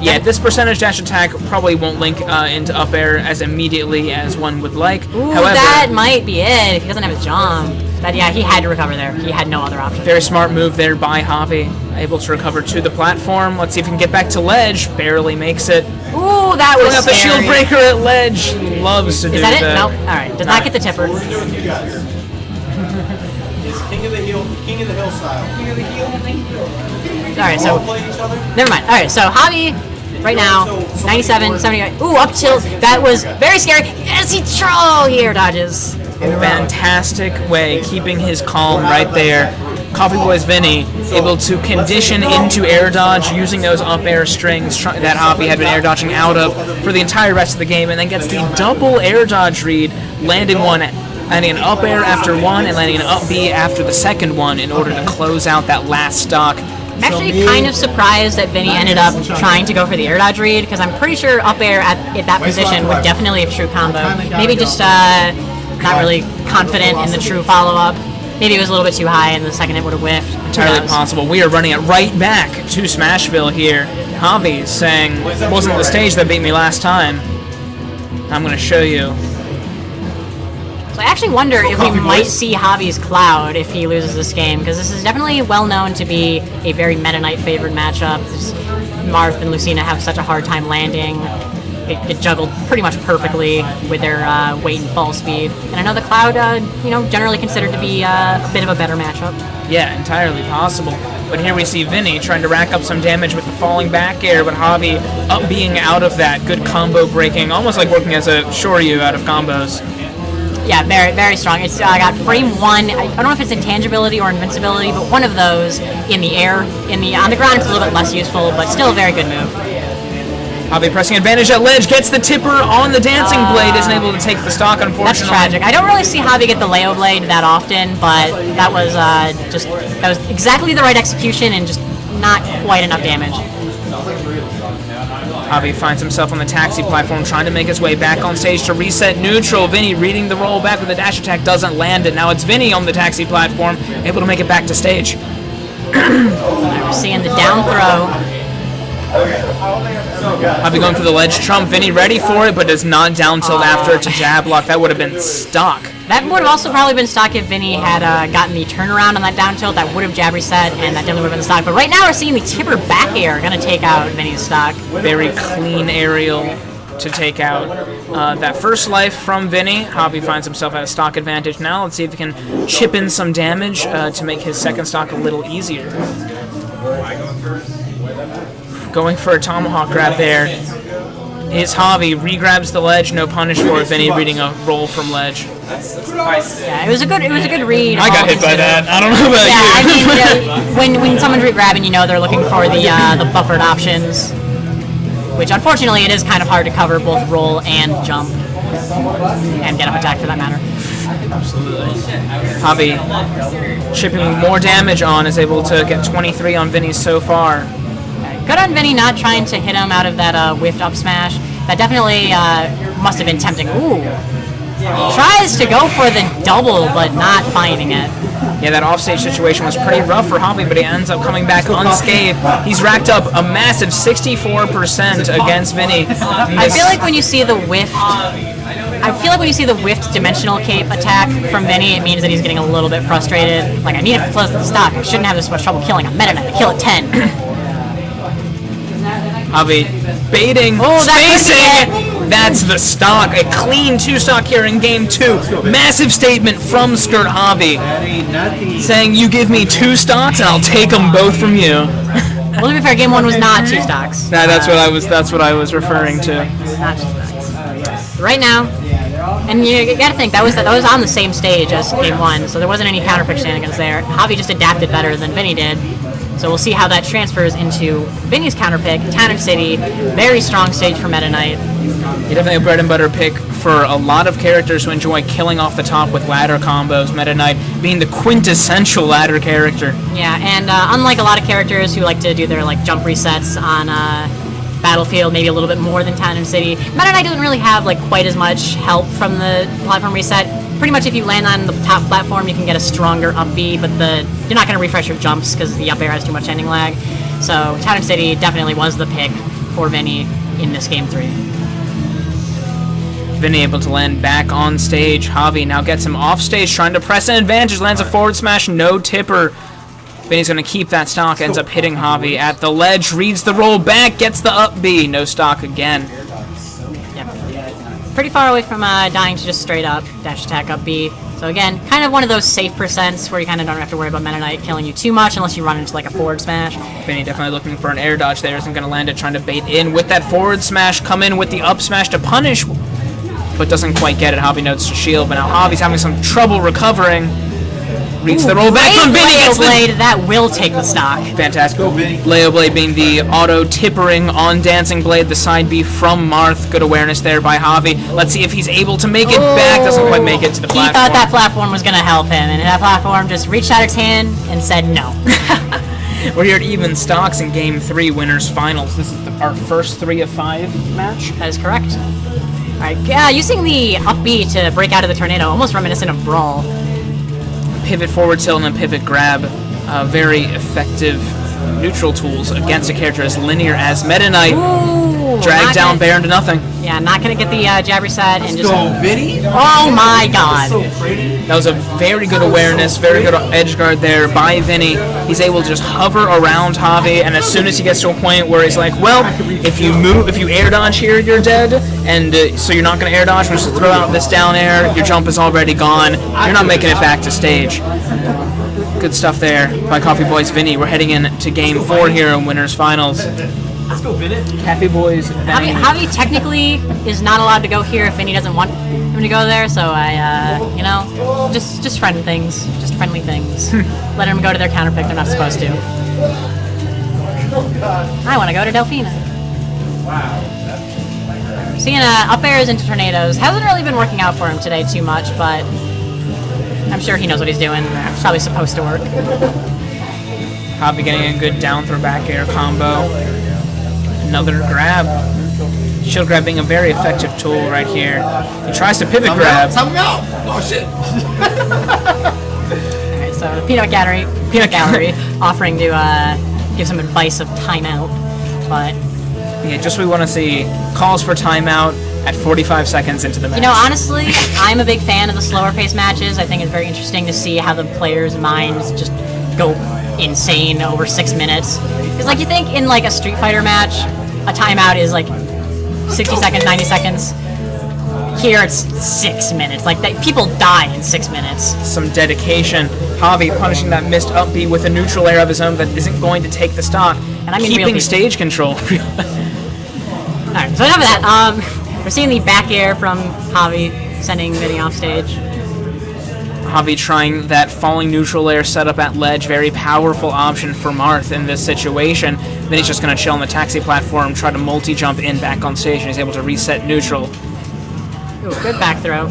Yeah, this percentage dash attack probably won't link into up air as immediately as one would like. Ooh, however, that might be it if he doesn't have his jump. But yeah, he had to recover there. He had no other option. Very smart move there by Javi. Able to recover to the platform. Let's see if he can get back to ledge. Barely makes it. Ooh, that was Throwing out the shield breaker at ledge. Loves to do that. Is that it? Nope. All right. Does not get the tipper. What we're doing to you guys is King of the Hill style. King of the Hill. All right, so Play each other. never mind. All right, so Javi right now 97, 78. Ooh, up tilt. That was very scary. Yes, he here dodges. Fantastic way, keeping his calm right there. Coffee Boy's Vinnie able to condition into air dodge using those up air strings that Javi had been air dodging out of for the entire rest of the game, and then gets the double air dodge read, landing an up air after one and landing an up B after the second one in order to close out that last stock. I'm actually kind of surprised that Vinnie ended up trying to go for the air dodge read, because I'm pretty sure up air at that position would definitely have true combo. Maybe just not really confident in the true follow-up. Maybe it was a little bit too high and the second hit would have whiffed. Entirely possible. We are running it right back to Smashville here. Javi saying, it wasn't the stage that beat me last time. I'm going to show you. So I actually wonder if we might see Javi's Cloud if he loses this game, because this is definitely well known to be a very Meta Knight favored matchup. Marth and Lucina have such a hard time landing. They get juggled pretty much perfectly with their weight and fall speed. And I know the Cloud, generally considered to be a bit of a better matchup. Yeah, entirely possible. But here we see Vinnie trying to rack up some damage with the falling back air, but Javi up being out of that. Good combo breaking, almost like working as a Shoryu out of combos. Yeah, very, very strong. It's got frame one. I don't know if it's intangibility or invincibility, but one of those in the air. On the ground, it's a little bit less useful, but still a very good move. Javi pressing advantage at ledge, gets the tipper on the dancing blade, isn't able to take the stock, unfortunately. That's tragic. I don't really see Javi get the Leo blade that often, but that was exactly the right execution and just not quite enough damage. Javi finds himself on the taxi platform, trying to make his way back on stage to reset neutral. Vinnie reading the roll back with the dash attack, doesn't land it. Now it's Vinnie on the taxi platform, able to make it back to stage. We're seeing the down throw. Javi going for the ledge trump. Vinnie ready for it, but does not down tilt after it to jab block. That would have been stock. That would have also probably been stock if Vinnie had gotten the turnaround on that down tilt. That would have jab reset, and that definitely would have been the stock. But right now we're seeing the tipper back air going to take out Vinnie's stock. Very clean aerial to take out that first life from Vinnie. Javi finds himself at a stock advantage now. Let's see if he can chip in some damage to make his second stock a little easier. Going for a tomahawk grab there is Javi. Regrabs the ledge, no punish for it. Vinnie reading a roll from ledge. Yeah, it was a good read. I got hit by that. I don't know about you. I mean, when someone's regrabbing, they're looking for the buffered options, which unfortunately it is kind of hard to cover both roll and jump and get up attack for that matter. Absolutely. Javi chipping more damage on, is able to get 23 on Vinnie so far. Good on Vinnie not trying to hit him out of that whiffed up smash. That definitely must have been tempting. Ooh. Tries to go for the double, but not finding it. Yeah, that offstage situation was pretty rough for Javi, but he ends up coming back unscathed. He's racked up a massive 64% against Vinnie. I feel like when you see the whiffed dimensional cape attack from Vinnie, it means that he's getting a little bit frustrated. Like, I need to close the stock. I shouldn't have this much trouble killing a Meta Knight. I kill at 10. Javi baiting, spacing. That's the stock. A clean 2-stock here in game 2. Massive statement from Skirt Javi, saying you give me 2 stocks and I'll take them both from you. Well, to be fair, game 1 was not 2 stocks. Nah, that's what I was referring to. Not 2 stocks. Right now, and you gotta think that was on the same stage as game 1, so there wasn't any counterpick shenanigans there. Javi just adapted better than Vinnie did. So we'll see how that transfers into Vinnie's counterpick, Town & City. Very strong stage for Meta Knight. Definitely a bread and butter pick for a lot of characters who enjoy killing off the top with ladder combos, Meta Knight being the quintessential ladder character. Yeah, and unlike a lot of characters who like to do their jump resets on Battlefield, maybe a little bit more than Town & City, Meta Knight doesn't really have quite as much help from the platform reset. Pretty much if you land on the top platform, you can get a stronger up B, but you're not going to refresh your jumps because the up air has too much ending lag. So Town & City definitely was the pick for Vinnie in this game 3. Vinnie able to land back on stage. Javi now gets him off stage, trying to press an advantage, lands a forward smash, no tipper. Vinnie's going to keep that stock, ends up hitting Javi at the ledge, reads the roll back, gets the up B, no stock again. Pretty far away from dying to just straight up dash attack up B. So again, kind of one of those safe percents where you kind of don't have to worry about Meta Knight killing you too much unless you run into a forward smash. Vinnie definitely looking for an air dodge there, isn't going to land it, trying to bait in with that forward smash, come in with the up smash to punish, but doesn't quite get it. Javi notes to shield, but now Javi's having some trouble recovering. Reads the roll back from Vinnie. Leo Blade, that will take the stock. Fantastic. Leo Blade being the auto tippering on Dancing Blade, the side B from Marth. Good awareness there by Javi. Let's see if he's able to make it back. Doesn't quite make it to the platform. He thought that platform was going to help him, and that platform just reached out its hand and said no. We're here at even stocks in Game 3 winners finals. This is our first 3 of 5 match. That is correct. All right, using the up B to break out of the tornado, almost reminiscent of Brawl. Pivot forward tilt and then pivot grab. Very effective neutral tools against a character as linear as Meta Knight. Drag down Baron to nothing. Yeah, not going to get the jab reset and just... Go, Vinnie! Oh my god! That was a very good awareness, very good edge guard there by Vinnie. He's able to just hover around Javi, and as soon as he gets to a point where he's like, well, if you air dodge here, you're dead, and so you're not going to air dodge, we're just throw out this down air, your jump is already gone, you're not making it back to stage. Good stuff there by Coffee Boys Vinnie. We're heading into Game 4 here in Winners Finals. Let's go, Vinnie. Coffee Boys. Javi technically is not allowed to go here if Vinnie doesn't want him to go there, so I, just friendly things. Just friendly things. Let him go to their counterpick they're not supposed to. I want to go to Delphina. Wow. Seeing up airs into tornadoes hasn't really been working out for him today too much, but I'm sure he knows what he's doing. It's probably supposed to work. Javi getting a good down throw back air combo. Another grab. Shield grab being a very effective tool right here. He tries to pivot grab. Tell me out! Oh shit! Alright, so the Peanut Gallery offering to give some advice of timeout, but... Yeah, just we want to see calls for timeout at 45 seconds into the match. Honestly, I'm a big fan of the slower pace matches. I think it's very interesting to see how the players' minds just go insane over 6 minutes. Because you think in a Street Fighter match, a timeout is 60 seconds, 90 seconds. Here it's 6 minutes. People die in 6 minutes. Some dedication. Javi punishing that missed up B with a neutral air of his own that isn't going to take the stock. And I mean keeping stage control. Alright, so enough of that. We're seeing the back air from Javi sending Vinnie off stage. Javi trying that falling neutral air setup at ledge. Very powerful option for Marth in this situation. Then he's just going to chill on the taxi platform, try to multi-jump in back on stage, and he's able to reset neutral. Ooh, good back throw.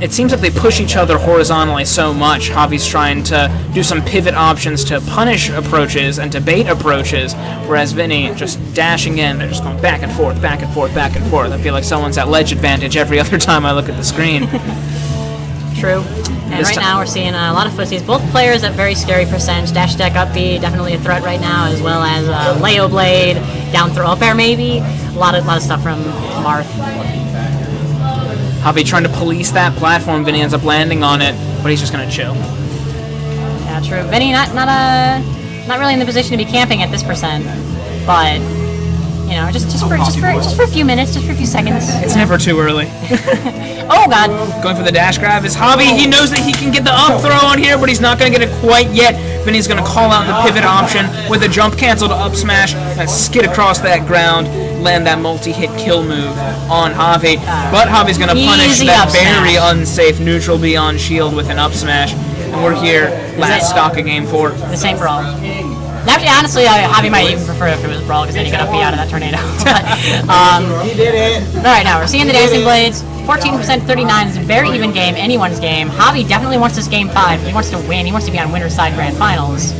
It seems like they push each other horizontally so much. Javi's trying to do some pivot options to punish approaches and to bait approaches, whereas Vinnie just dashing in. They're just going back and forth, back and forth, back and forth. I feel like someone's at ledge advantage every other time I look at the screen. True. And right now we're seeing a lot of footsies. Both players at very scary percents. Dash deck up B, definitely a threat right now, as well as Leo Blade, down throw up air maybe. A lot of stuff from Marth. Javi trying to police that platform. Vinnie ends up landing on it, but he's just gonna chill. Yeah, true. Vinnie not really in the position to be camping at this percent, but You know, just for a few minutes, just for a few seconds. It's never too early. Oh God! Going for the dash grab is Javi. He knows that he can get the up throw on here, but he's not going to get it quite yet. Vinny's going to call out the pivot option with a jump cancel to up smash and skid across that ground, land that multi-hit kill move on Javi. But Javi's going to punish that very unsafe neutral B on shield with an up smash. And we're here, last stock of game 4. The same brawl. Actually, honestly, Javi might even prefer if it was brawl because then he got a P out of that tornado. He did it. All right, now we're seeing the Dancing Blades. 14%, 39 is a very even game, anyone's game. Javi definitely wants this game 5. He wants to win. He wants to be on winner's side grand finals.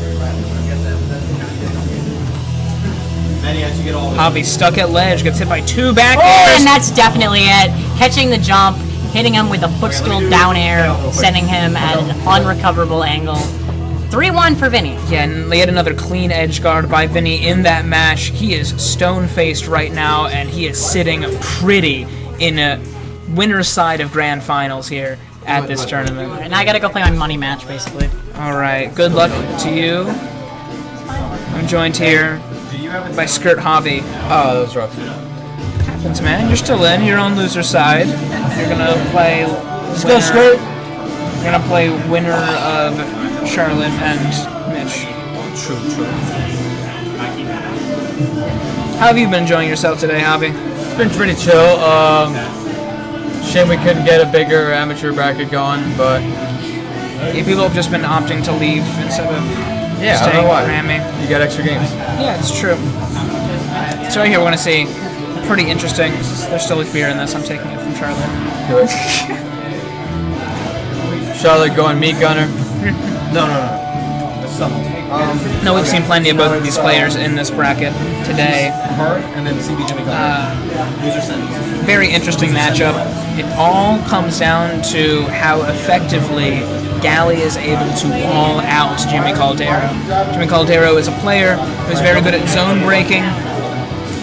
Javi stuck at ledge, gets hit by 2 back airs. airs. And that's definitely it. Catching the jump, hitting him with a footstool down air, sending him at an unrecoverable angle. 3-1 for Vinny. Yeah, and yet another clean edge guard by Vinny in that match. He is stone-faced right now, and he is sitting pretty in a winner's side of grand finals here at this tournament. And I gotta go play my money match, basically. All right, good luck to you. I'm joined here by Skirt Javi. Oh, that was rough. Happens, man. You're still in. You're on loser side. You're gonna play. Let's go, Skirt. You're gonna play winner of Charlotte and Mitch. True. How have you been enjoying yourself today, Javi? It's been pretty chill. Shame we couldn't get a bigger amateur bracket going, but yeah, people have just been opting to leave instead of yeah, staying I don't know why. ramming. You got extra games. Yeah, it's true. So right here we're gonna see pretty interesting. There's still a beer in this. I'm taking it from Charlotte. Good. Charlotte going meat gunner. No. No, we've seen plenty of both of these players in this bracket today. Her and then CB Jimmy Very interesting matchup. It all comes down to how effectively Galley is able to wall out Jimmy Caldero. Jimmy Caldero is a player who's very good at zone breaking.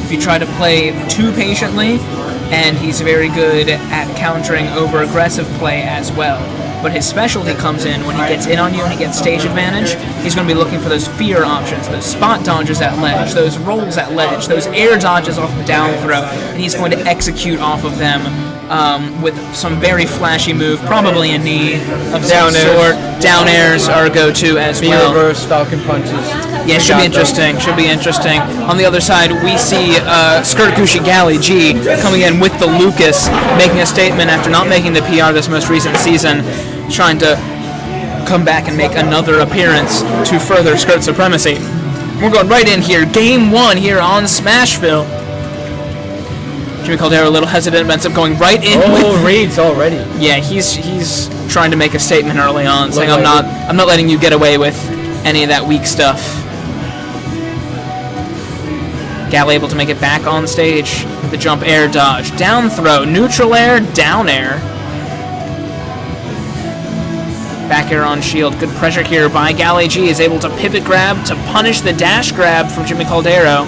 If you try to play too patiently, and he's very good at countering over-aggressive play as well. But his specialty comes in when he gets in on you and he gets stage advantage. He's going to be looking for those fear options, those spot dodges at ledge, those rolls at ledge, those air dodges off the down throw, and he's going to execute off of them with some very flashy move, probably a knee of some sort. Down airs are a go-to as well. Reverse Falcon punches. Yeah, should be interesting. On the other side, we see Skirtakushi Galley G coming in with the Lucas, making a statement after not making the PR this most recent season, trying to come back and make another appearance to further Skirt supremacy. We're going right in here. Game 1 here on Smashville. Jimmy Caldero a little hesitant, but ends up going right in. Reads already. Yeah, he's trying to make a statement early on, saying I'm not letting you get away with any of that weak stuff. Galley able to make it back on stage. The jump air dodge, down throw, neutral air, down air. Back air on shield. Good pressure here by Galley G. Is able to pivot grab to punish the dash grab from Jimmy Caldero.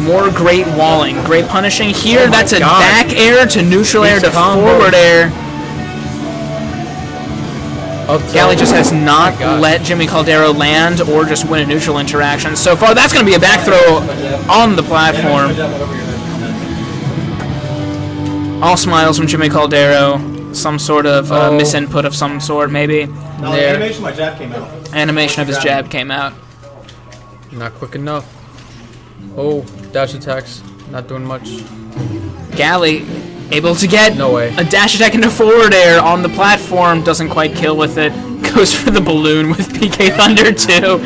More great walling. Great punishing here. That's a back air to neutral air to forward air. Galley just has not let Jimmy Caldero land or just win a neutral interaction. So far, that's going to be a back throw on the platform. All smiles from Jimmy Caldero. Some sort of misinput of some sort, maybe. No, the animation of my jab came out. Animation of his jab came out. Not quick enough. Oh, dash attacks. Not doing much. Galley able to get a dash attack into forward air on the platform. Doesn't quite kill with it. Goes for the balloon with PK Thunder too.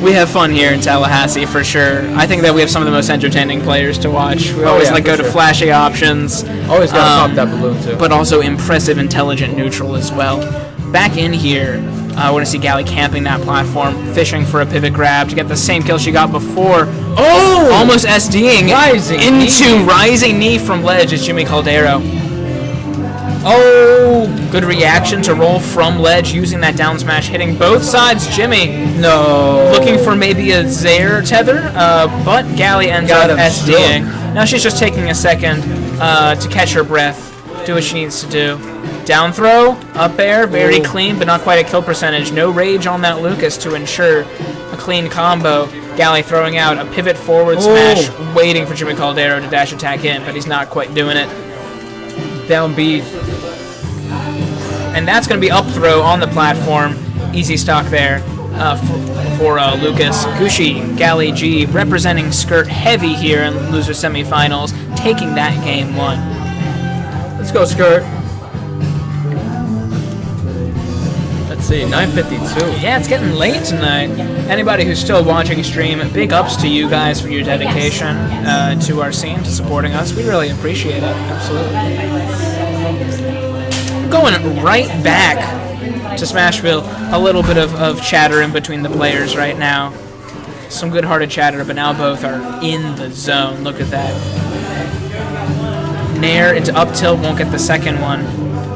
We have fun here in Tallahassee for sure. I think that we have some of the most entertaining players to watch. We always go to flashy options. Always gotta pop that balloon too. But also impressive, intelligent neutral as well. Back in here, we're going to see Galley camping that platform, fishing for a pivot grab to get the same kill she got before. Oh! Almost SDing into rising knee from ledge is Jimmy Caldero. Oh! Good reaction to roll from ledge using that down smash, hitting both sides. Jimmy looking for maybe a Zaire tether, but Galley ends up SDing. Now she's just taking a second to catch her breath, do what she needs to do. Down throw, up air, very clean, but not quite a kill percentage. No rage on that Lucas to ensure a clean combo. Galley throwing out a pivot forward smash, waiting for Jimmy Caldero to dash attack in, but he's not quite doing it. Down B. And that's going to be up throw on the platform. Easy stock there for Lucas. Gushi, Galley G, representing Skirt heavy here in loser semifinals, taking that game 1. Let's go, Skirt. Let's see, 9:52. Yeah, it's getting late tonight. Anybody who's still watching stream, big ups to you guys for your dedication to our scene, to supporting us. We really appreciate it. Absolutely. Going right back to Smashville. A little bit of chatter in between the players right now. Some good-hearted chatter, but now both are in the zone. Look at that. Nair into up tilt, won't get the second one.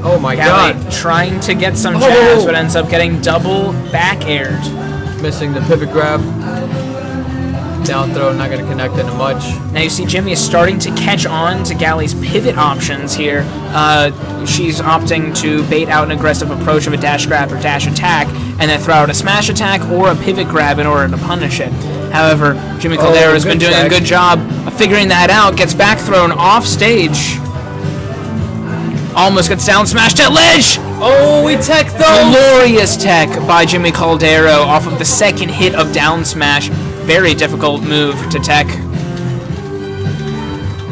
Oh my Galley god. trying to get some jabs, but ends up getting double back aired. Missing the pivot grab. Down throw, not going to connect into much. Now you see Jimmy is starting to catch on to Galley's pivot options here. She's opting to bait out an aggressive approach of a dash grab or dash attack, and then throw out a smash attack or a pivot grab in order to punish it. However, Jimmy Caldero has been doing a good job of figuring that out. Gets back thrown off stage. Almost gets down smashed at ledge. Oh, we tech though. Glorious tech by Jimmy Caldero off of the second hit of down smash. Very difficult move to tech.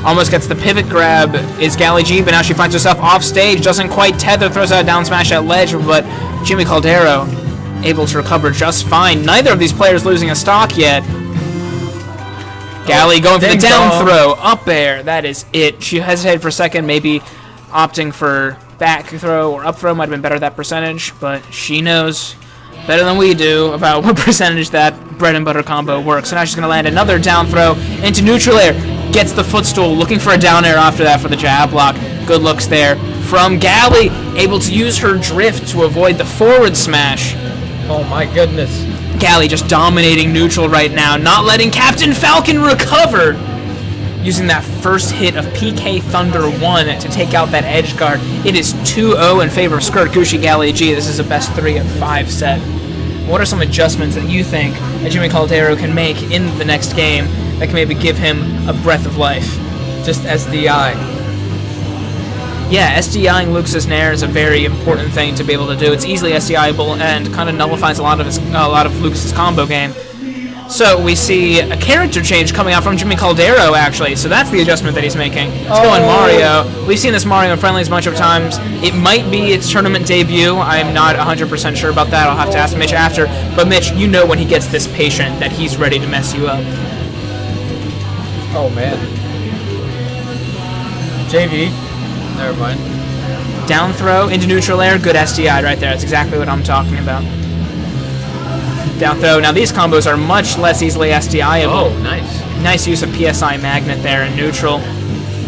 Almost gets the pivot grab is Galley G, but now she finds herself off stage. Doesn't quite tether, throws out a down smash at ledge, but Jimmy Caldero able to recover just fine. Neither of these players losing a stock yet. Galley going for the down throw, up air, that is it. She hesitated for a second, maybe opting for back throw or up throw might have been better that percentage, but she knows better than we do about what percentage that bread and butter combo works. So now she's going to land another down throw into neutral air. Gets the footstool, looking for a down air after that for the jab block. Good looks there from Galley, able to use her drift to avoid the forward smash. Oh my goodness. Galley just dominating neutral right now, not letting Captain Falcon recover. Using that first hit of PK Thunder 1 to take out that edge guard. It is 2-0 in favor of Skirt Gushi Galley G. This is a best 3 of 5 set. What are some adjustments that you think that Jimmy Caldero can make in the next game that can maybe give him a breath of life? Just SDI. Yeah, SDIing Lucas's Nair is a very important thing to be able to do. It's easily SDIable and kind of nullifies a lot of Lucas's combo game. So we see a character change coming out from Jimmy Caldero, actually. So that's the adjustment that he's making. It's going Mario. We've seen this Mario in friendlies a bunch of times. It might be its tournament debut. I'm not 100% sure about that. I'll have to ask Mitch after. But Mitch, you know when he gets this patient that he's ready to mess you up. Oh man. JV. Never mind. Down throw into neutral air. Good SDI right there. That's exactly what I'm talking about. Down throw. Now these combos are much less easily SDIable. Oh, nice. Nice use of PSI Magnet there in neutral.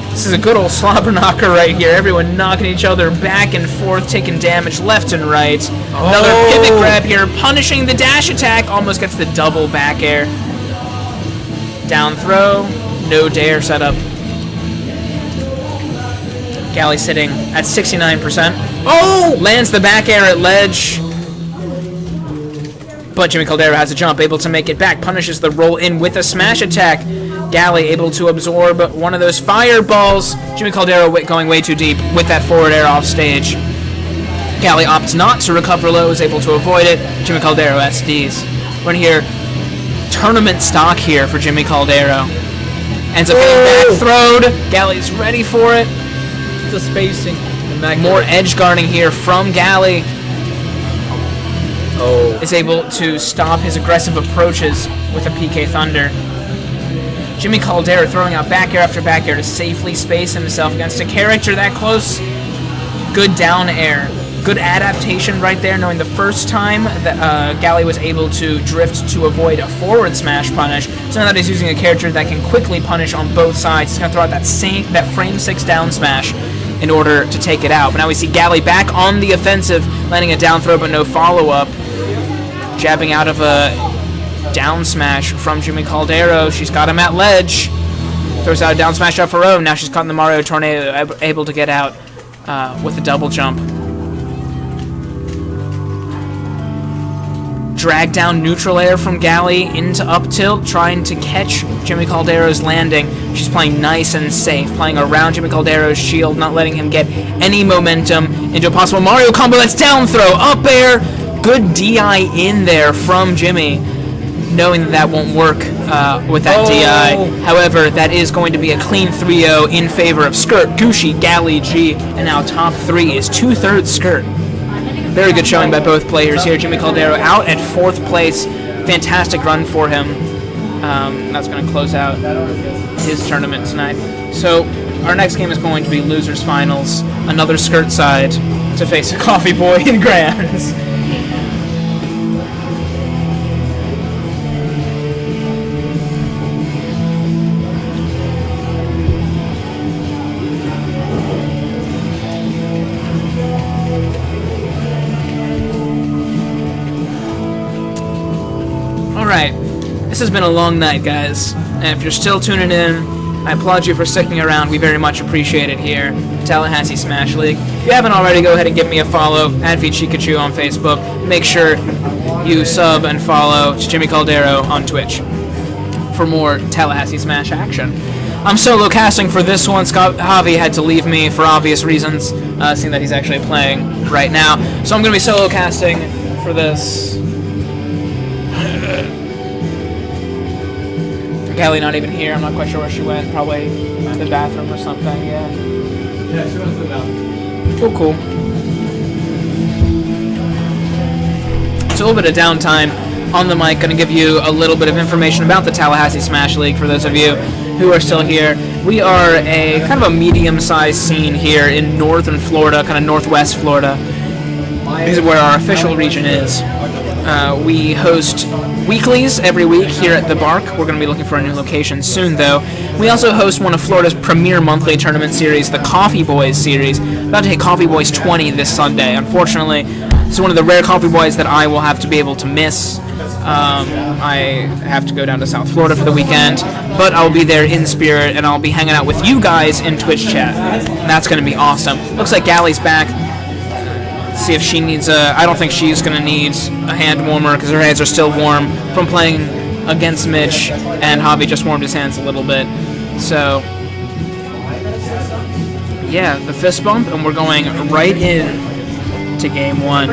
This is a good old slobber knocker right here. Everyone knocking each other back and forth, taking damage left and right. Another pivot grab here, punishing the dash attack. Almost gets the double back air. Down throw. No dare setup. Galley sitting at 69%. Oh! Lands the back air at ledge. But Jimmy Caldero has a jump, able to make it back, punishes the roll in with a smash attack. Galley able to absorb one of those fireballs. Jimmy Caldero going way too deep with that forward air off stage. Galley opts not to recover low, is able to avoid it. Jimmy Caldero SDs. We're in here, tournament stock here for Jimmy Caldero. Ends up getting back throwed. Galley's ready for it. The spacing. More edge guarding here from Galley. Is able to stop his aggressive approaches with a PK Thunder. Jimmy Caldero throwing out back air after back air to safely space himself against a character that close. Good down air. Good adaptation right there, knowing the first time that Galley was able to drift to avoid a forward smash punish. So now that he's using a character that can quickly punish on both sides, he's going to throw out that frame 6 down smash in order to take it out. But now we see Galley back on the offensive, landing a down throw but no follow-up. Jabbing out of a down smash from Jimmy Caldero. She's got him at ledge. Throws out a down smash off her own. Now she's caught in the Mario Tornado, able to get out with a double jump. drag down neutral air from Galley into up tilt, trying to catch Jimmy Caldero's landing. She's playing nice and safe, playing around Jimmy Caldero's shield, not letting him get any momentum into a possible Mario combo. That's down throw, up air, good DI in there from Jimmy, knowing that won't work with that DI. However, that is going to be a clean 3-0 in favor of Skirt, Gucci, Galley, G, and now top 3 is 2/3 Skirt. Very good showing by both players here. Jimmy Caldero out at 4th place. Fantastic run for him. That's going to close out his tournament tonight. So our next game is going to be Losers Finals. Another Skirt side to face a Coffee Boy in Grands. Alright, this has been a long night, guys, and if you're still tuning in, I applaud you for sticking around. We very much appreciate it here, Tallahassee Smash League. If you haven't already, go ahead and give me a follow, @VChikachu on Facebook. Make sure you sub and follow to Jimmy Caldero on Twitch for more Tallahassee Smash action. I'm solo casting for this one. Xavi had to leave me for obvious reasons, seeing that he's actually playing right now. So I'm going to be solo casting for this. Kelly not even here. I'm not quite sure where she went. Probably to the bathroom or something. Yeah. Yeah, she went to the bathroom. Cool, cool. So a little bit of downtime on the mic. Going to give you a little bit of information about the Tallahassee Smash League for those of you who are still here. We are a kind of a medium-sized scene here in northern Florida, kind of northwest Florida. This is where our official region is. We host weeklies every week here at the Bark. We're going to be looking for a new location soon, though. We also host one of Florida's premier monthly tournament series, the Coffee Boys series. About to hit Coffee Boys 20 this Sunday. Unfortunately, it's one of the rare Coffee Boys that I will have to be able to miss. I have to go down to South Florida for the weekend, but I'll be there in spirit, and I'll be hanging out with you guys in Twitch chat. That's going to be awesome. Looks like Galley's back. See if she needs I don't think she's going to need a hand warmer because her hands are still warm from playing against Mitch, and Javi just warmed his hands a little bit. So, yeah, the fist bump, and we're going right in to game 1.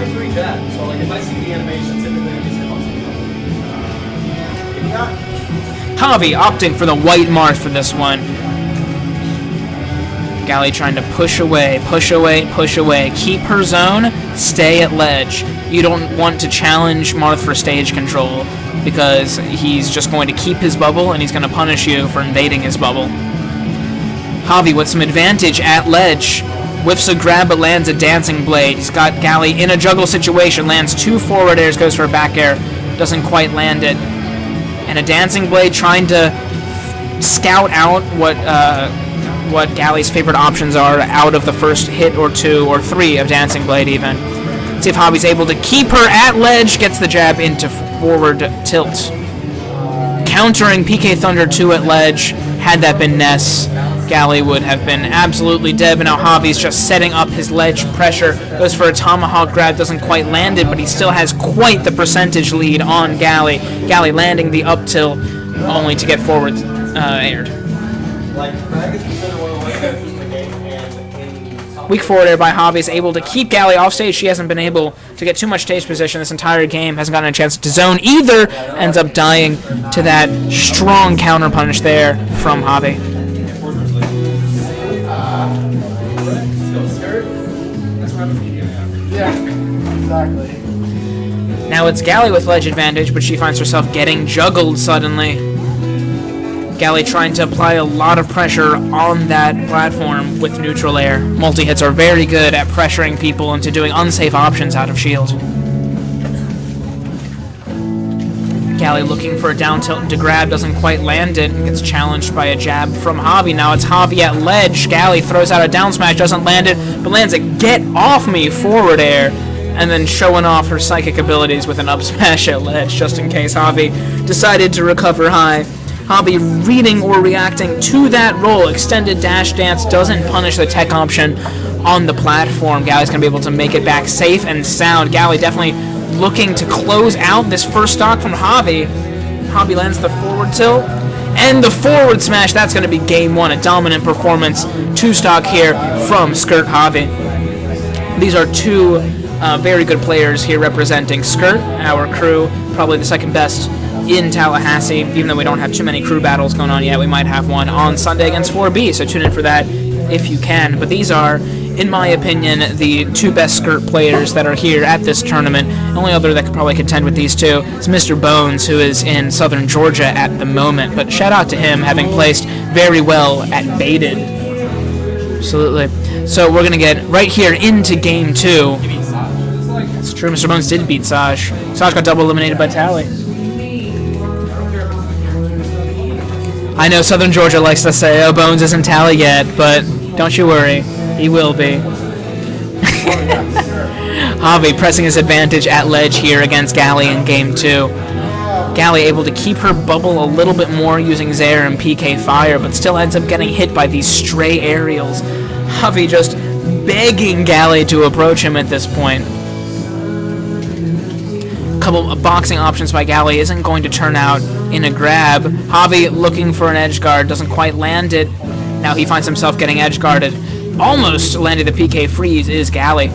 Javi opting for the white Marth for this one. Galley trying to push away, push away, push away. Keep her zone, stay at ledge. You don't want to challenge Marth for stage control because he's just going to keep his bubble and he's going to punish you for invading his bubble. Javi with some advantage at ledge. Whiffs a grab but lands a dancing blade. He's got Galley in a juggle situation, lands 2 forward airs, goes for a back air, doesn't quite land it. And a dancing blade trying to scout out what Galley's favorite options are out of the first hit or 2 or 3 of Dancing Blade even. See if Javi's able to keep her at ledge, gets the jab into forward tilt. Countering PK Thunder 2 at ledge, had that been Ness, Galley would have been absolutely dead, but now Javi's just setting up his ledge pressure, goes for a tomahawk grab, doesn't quite land it, but he still has quite the percentage lead on Galley. Galley landing the up tilt, only to get forward aired. Weak forward air by Javi is able to keep Galley off stage. She hasn't been able to get too much stage position this entire game. Hasn't gotten a chance to zone either. Ends up dying to that strong counter punish there from Javi. Yeah, exactly. Now it's Galley with ledge advantage, but she finds herself getting juggled suddenly. Galley trying to apply a lot of pressure on that platform with neutral air. Multi-hits are very good at pressuring people into doing unsafe options out of shield. Galley looking for a down tilt into grab, doesn't quite land it, and gets challenged by a jab from Javi. Now it's Javi at ledge. Galley throws out a down smash, doesn't land it, but lands a get off me forward air, and then showing off her psychic abilities with an up smash at ledge, just in case Javi decided to recover high. Javi reading or reacting to that roll. Extended dash dance doesn't punish the tech option on the platform. Galley's going to be able to make it back safe and sound. Galley definitely looking to close out this first stock from Javi. Javi lands the forward tilt and the forward smash. That's going to be game one, a dominant performance. 2-stock here from Skirt Javi. These are two very good players here representing Skirt, our crew, probably the second best in Tallahassee. Even though we don't have too many crew battles going on yet, we might have one on Sunday against 4B, so tune in for that if you can. But these are, in my opinion, the two best Skirt players that are here at this tournament. The only other that could probably contend with these two is Mr. Bones, who is in southern Georgia at the moment. But shout out to him, having placed very well at Baited. Absolutely. So we're going to get right here into game 2. It's true, Mr. Bones did beat Saj. Saj got double eliminated by Tally. I know Southern Georgia likes to say, oh, Bones isn't Tally yet, but don't you worry, he will be. Javi pressing his advantage at ledge here against Gally in game 2. Gally able to keep her bubble a little bit more using Zaire and PK Fire, but still ends up getting hit by these stray aerials. Javi just begging Gally to approach him at this point. Couple of boxing options by Gally isn't going to turn out in a grab. Javi looking for an edge guard, doesn't quite land it. Now he finds himself getting edge guarded. Almost landed the PK freeze is Gally.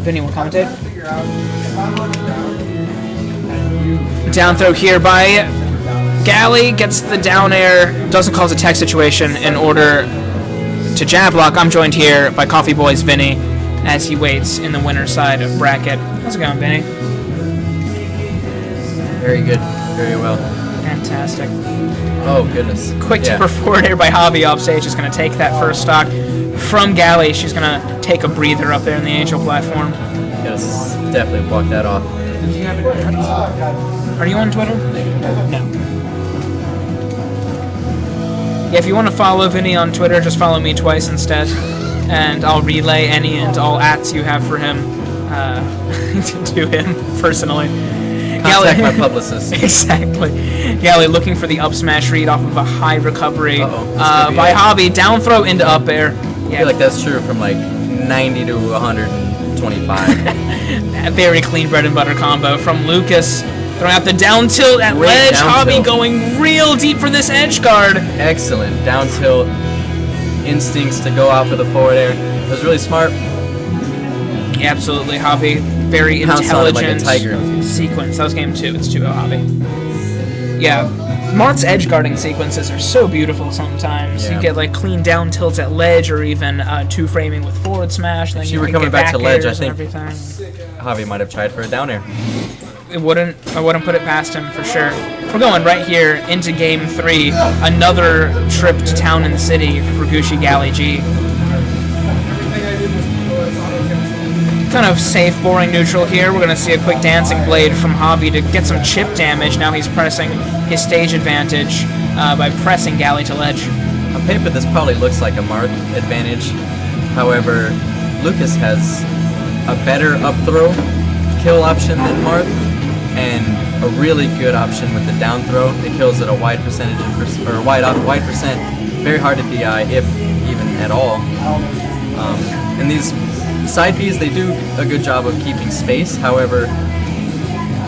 Vinnie will commentate. Down throw here by Gally, gets the down air, doesn't cause a tech situation in order to jab block. I'm joined here by Coffee Boy's Vinnie as he waits in the winner's side of bracket. How's it going, Vinnie? Very good. Very well. Fantastic. Oh, goodness. Quick tipper forward air by Javi off stage is going to take that first stock from Gally. She's going to take a breather up there in the Angel platform. Yes, definitely block that off. Are you on Twitter? No. Yeah, if you want to follow Vinnie on Twitter, just follow me twice instead. And I'll relay any and all ats you have for him to him personally. Contact my publicist. Exactly. Gally looking for the up smash read off of a high recovery by Javi. Down throw into up air. I feel like that's true from like 90 to 125. A very clean bread and butter combo from Lucas. Throwing out the down tilt at ledge. Javi going real deep for this edge guard. Excellent. Down tilt. Instincts to go out for the forward air. It was really smart. Yeah, absolutely. Javi, very intelligent like a tiger. Sequence. That was game 2. It's 2-0 Javi. Yeah. Marth's edge guarding sequences are so beautiful sometimes. Yeah. You get like clean down tilts at ledge or even 2 framing with forward smash. Then if you were coming back to ledge, I think Javi might have tried for a down air. I wouldn't put it past him for sure. We're going right here into game 3. Another trip to town and city for Gucci Gally G. Kind of safe, boring neutral here. We're going to see a quick dancing blade from Javi to get some chip damage. Now he's pressing his stage advantage by pressing Gally to ledge. On paper, this probably looks like a Marth advantage. However, Lucas has a better up throw kill option than Marth, and a really good option with the down throw. It kills at a wide percentage or wide percent. Very hard to DI, if even at all. And these side Bs, they do a good job of keeping space. However,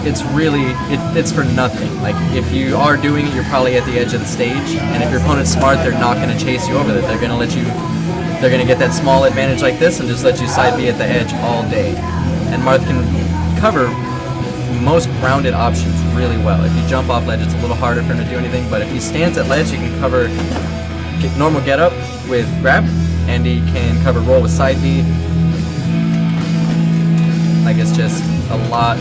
it's really it's for nothing. Like if you are doing it, you're probably at the edge of the stage, and if your opponent's smart, they're not going to chase you over that. They're going to let you. They're going to get that small advantage like this and just let you side B at the edge all day. And Marth can cover most grounded options really well. If you jump off ledge, it's a little harder for him to do anything, but if he stands at ledge, he can cover normal get up with grab, and he can cover roll with side B. Like it's just a lot.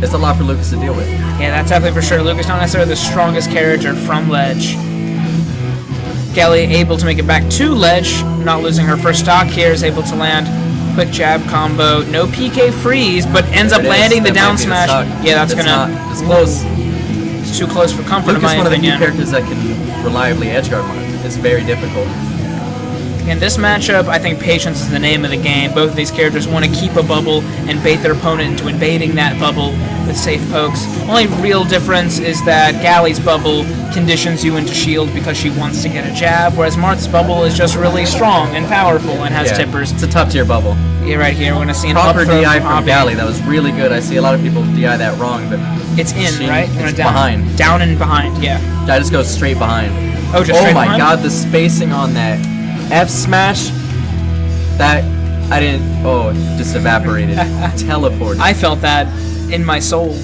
It's a lot for Lucas to deal with. Yeah, that's definitely for sure. Lucas not necessarily the strongest character from ledge. Gally able to make it back to ledge, not losing her first stock here, is able to land quick jab combo, no PK freeze, but ends up landing the down smash. Yeah, that's gonna. It's close. It's too close for comfort, in my opinion. Lucas is one of the few characters that can reliably edgeguard Marth. It's very difficult. In this matchup, I think patience is the name of the game. Both of these characters want to keep a bubble and bait their opponent into invading that bubble with safe pokes. Only real difference is that Galley's bubble conditions you into shield because she wants to get a jab, whereas Marth's bubble is just really strong and powerful and has tippers. It's a top tier bubble. Yeah, right here, we're going to see an proper up throw DI from from Hobby. Galley. That was really good. I see a lot of people DI that wrong, but it's in, right? It's down, behind. Down and behind, yeah. I just go straight behind. Oh, just straight my behind? god, the spacing on that F smash. That I didn't. Oh, it just evaporated. Teleported. I felt that in my soul.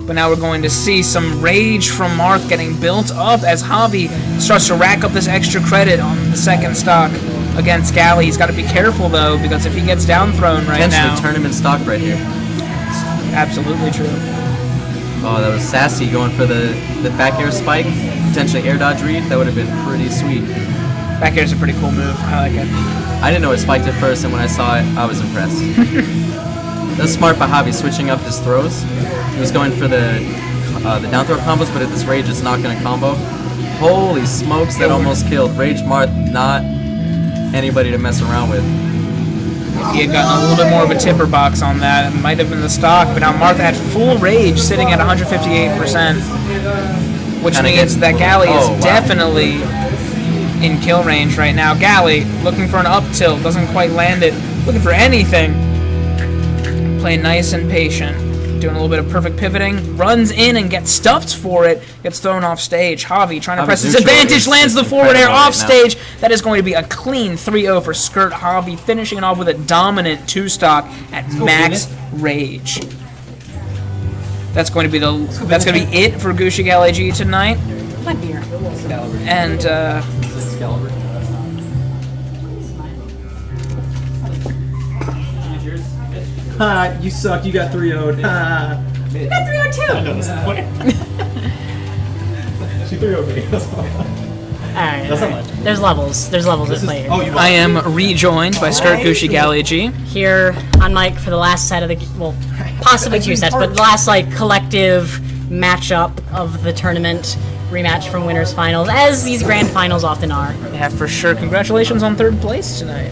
But now we're going to see some rage from Marth getting built up as Hobby starts to rack up this extra credit on the second stock against Galley. He's got to be careful though, because if he gets down thrown right Potentially now, tournament stock right here. absolutely true. Oh, that was sassy going for the back air spike, potentially air dodge read. That would have been pretty sweet. Back air is a pretty cool move. I like it. I didn't know it spiked at first, and when I saw it, I was impressed. That's smart by Hobby, switching up his throws. He was going for the down throw combos, but at this rage, it's not going to combo. Holy smokes, that almost killed. Rage Marth, not anybody to mess around with. If he had gotten a little bit more of a tipper box on that, it might have been the stock, but now Marth had full rage sitting at 158%, which means that Galley is definitely in kill range right now. Galley looking for an up tilt, doesn't quite land it, looking for anything. Playing nice and patient, doing a little bit of perfect pivoting, runs in and gets stuffed for it, gets thrown off stage. Javi trying to press his advantage, lands the forward air off stage. That is going to be a clean 3-0 for Skirt. Javi finishing it off with a dominant 2-stock at max rage. That's going to be it for Gucci Galley tonight. My beer. And Ha, you suck. You got 3-0'd. Ha. You got 302. I know, that's the point. She 3-0'd me. That's fine. Alright. That's not much. There's levels. There's levels at play here. I am rejoined by Skirt Gucci Galley G. Here on mic for the last set of the, well, possibly two sets, but the last like collective matchup of the tournament rematch from winners finals, as these grand finals often are. Yeah, for sure. Congratulations on third place tonight.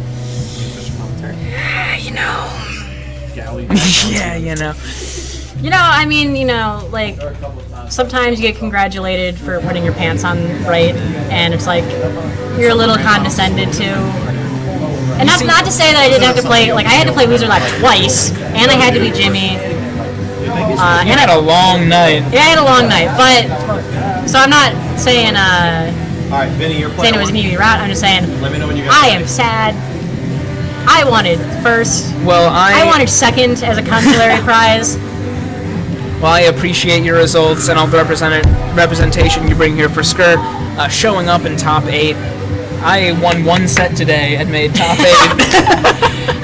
You know. Yeah, you know. You know, I mean, you know, like, sometimes you get congratulated for putting your pants on right, and it's like, you're a little condescended to. And not to say that I didn't have to play, like, I had to play Weezer Lab twice, and I had to beat Jimmy. You had a long night. Yeah, I had a long night, but, so I'm not saying, Alright, Vinny, you're playing. saying it was an easy route, I'm just saying, Let me know when you guys I am sad. I wanted first. Well, I wanted second as a consolatory prize. Well, I appreciate your results and all the representation you bring here for Skirt, showing up in top 8. I won one set today and made top 8.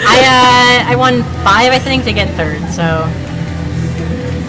I won 5, I think, to get third. So,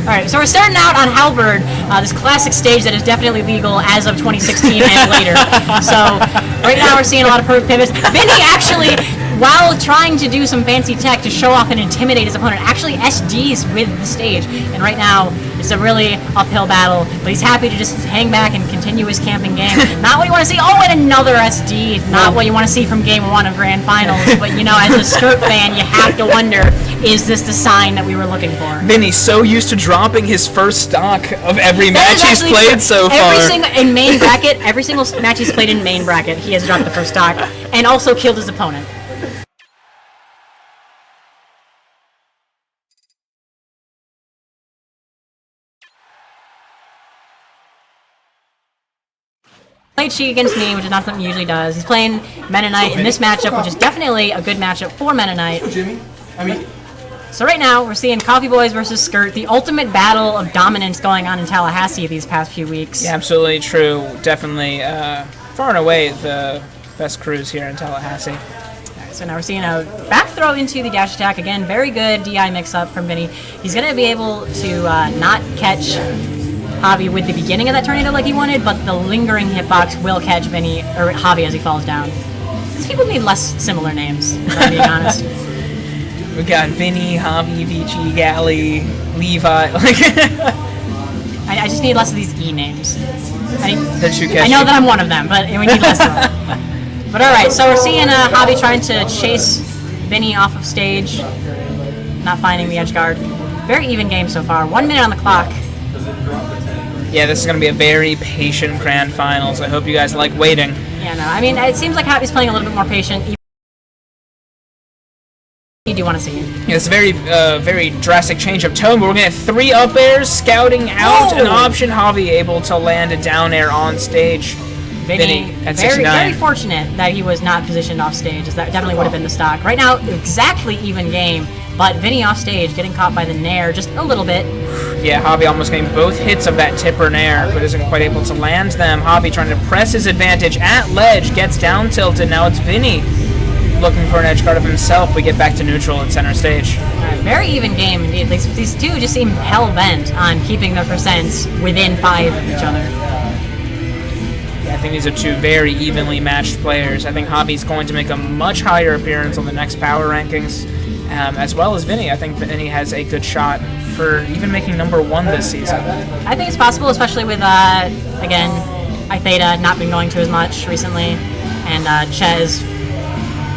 all right. So we're starting out on Halberd, this classic stage that is definitely legal as of 2016 and later. So right now we're seeing a lot of perfect pivots. Vinnie actually, while trying to do some fancy tech to show off and intimidate his opponent, actually SDs with the stage. And right now, it's a really uphill battle, but he's happy to just hang back and continue his camping game. Not what you want to see. Oh, and another SD. Not what you want to see from Game 1 of Grand Finals. But, you know, as a Skirt fan, you have to wonder, is this the sign that we were looking for? Vinny's so used to dropping his first stock of every match he's played so far. In main bracket, every single match he's played in main bracket, he has dropped the first stock and also killed his opponent. Played Sheik against me, which is not something he usually does. He's playing Mennonite in this matchup, which is definitely a good matchup for Mennonite. So right now, we're seeing Coffee Boys versus Skirt, the ultimate battle of dominance going on in Tallahassee these past few weeks. Yeah, absolutely true. Definitely far and away the best crews here in Tallahassee. Right, so now we're seeing a back throw into the dash attack. Again, very good DI mix-up from Vinny. He's going to be able to not catch Javi with the beginning of that tornado like he wanted, but the lingering hitbox will catch Vinny, or Javi as he falls down. These people need less similar names, if I'm being honest. We got Vinny, Javi, Vici, Galley, Levi. I just need less of these E names. I know that I'm one of them, but we need less of them. But alright, so we're seeing Javi trying to chase Vinny off of stage, not finding the edge guard. Very even game so far. 1 minute on the clock. Yeah, this is going to be a very patient grand finals. I hope you guys like waiting. Yeah, no, I mean, it seems like Javi's playing a little bit more patient. You do want to see it. Yeah, it's a very drastic change of tone, but we're going to get 3 up airs, scouting out an option. Javi able to land a down air on stage. Vinny at 69. Very fortunate that he was not positioned off stage, as that definitely would have been the stock. Right now, exactly even game, but Vinny off stage getting caught by the nair just a little bit. Yeah, Javi almost getting both hits of that tipper nair, but isn't quite able to land them. Javi trying to press his advantage at ledge, gets down tilted. Now it's Vinny looking for an edge guard of himself. We get back to neutral at center stage. Very even game indeed. These two just seem hell-bent on keeping their percents within 5 of each other. I think these are 2 very evenly matched players. I think Javi's going to make a much higher appearance on the next power rankings, as well as Vinny. I think Vinny has a good shot for even making #1 this season. I think it's possible, especially with, again, Itheta not been going to as much recently, and Ches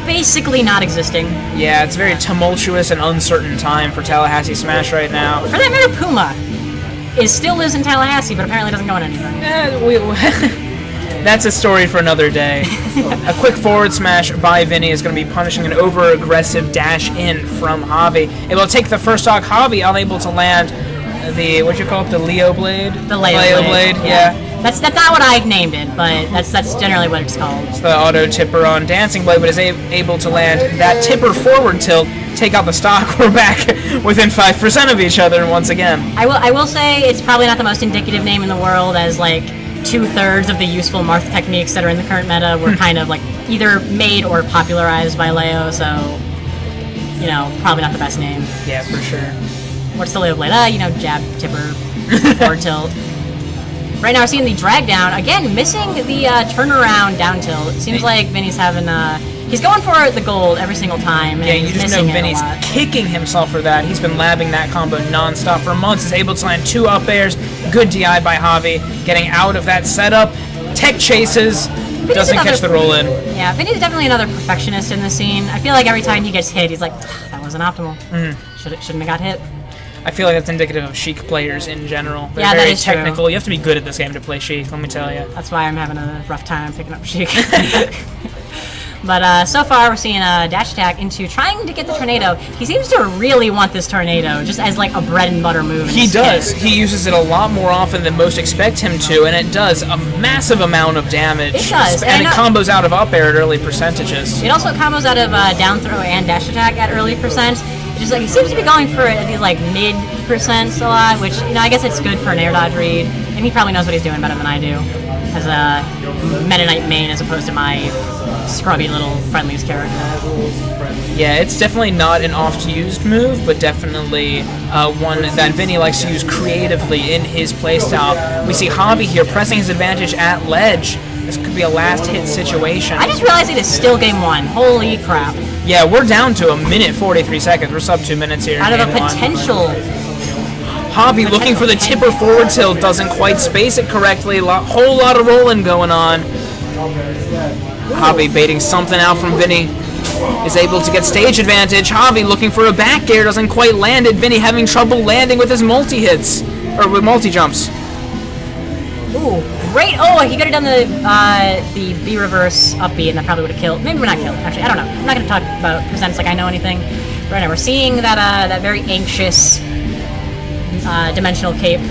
basically not existing. Yeah, it's a very tumultuous and uncertain time for Tallahassee Smash right now. For that matter, Puma still lives in Tallahassee, but apparently doesn't go in anywhere. That's a story for another day. A quick forward smash by Vinny is going to be punishing an over-aggressive dash in from Javi. It will take the first stock. Javi unable to land the, what'd you call it, the Leo Blade? The Leo Blade, yeah. That's not what I've named it, but that's generally what it's called. It's the auto tipper on Dancing Blade, but is able to land that tipper forward tilt, take out the stock. We're back within 5% of each other once again. I will say it's probably not the most indicative name in the world, as like 2/3 of the useful Marth techniques that are in the current meta were kind of like either made or popularized by Leo, so you know, probably not the best name. Yeah, for sure. What's the Leo Blade? You know, jab, tipper, forward tilt. Right now we're seeing the drag down. Again, missing the turnaround down tilt. It seems like Vinny's having, he's going for the gold every single time. Yeah, you just know Vinny's kicking himself for that. He's been labbing that combo non-stop for months. Is able to land 2 up airs. Good DI by Javi. Getting out of that setup. Tech chases. Doesn't catch the roll in. Yeah, Vinny's definitely another perfectionist in the scene. I feel like every time he gets hit, he's like, that wasn't optimal. Shouldn't have got hit. I feel like that's indicative of Sheik players in general. They're yeah, very that is technical. True. You have to be good at this game to play Sheik, let me tell you. That's why I'm having a rough time picking up Sheik. But so far we're seeing a dash attack into trying to get the tornado. He seems to really want this tornado, just as like a bread and butter move. He does. He uses it a lot more often than most expect him to, and it does a massive amount of damage. It does. And it combos out of up air at early percentages. It also combos out of down throw and dash attack at early percent. Just like he seems to be going for these like mid percents a lot, which you know I guess it's good for an air dodge read, and he probably knows what he's doing better than I do, as a Meta Knight main as opposed to my scrubby little friendliest character. Yeah, it's definitely not an oft-used move, but definitely one that Vinny likes to use creatively in his playstyle. We see Javi here pressing his advantage at ledge. This could be a last hit situation. I just realized it is still game 1. Holy crap. Yeah, we're down to 1 minute 43 seconds. We're sub 2 minutes here. Out of a potential. Javi looking for the tipper forward tilt, doesn't quite space it correctly. Whole lot of rolling going on. Javi baiting something out from Vinny. Is able to get stage advantage. Javi looking for a back air, doesn't quite land it. Vinny having trouble landing with his multi-hits. Or with multi-jumps. Ooh, great. Oh, he could have done the B reverse up B, and that probably would have killed. Maybe we're not killed. Actually, I don't know. I'm not going to talk about percents like I know anything. Right now, we're seeing that that very anxious dimensional cape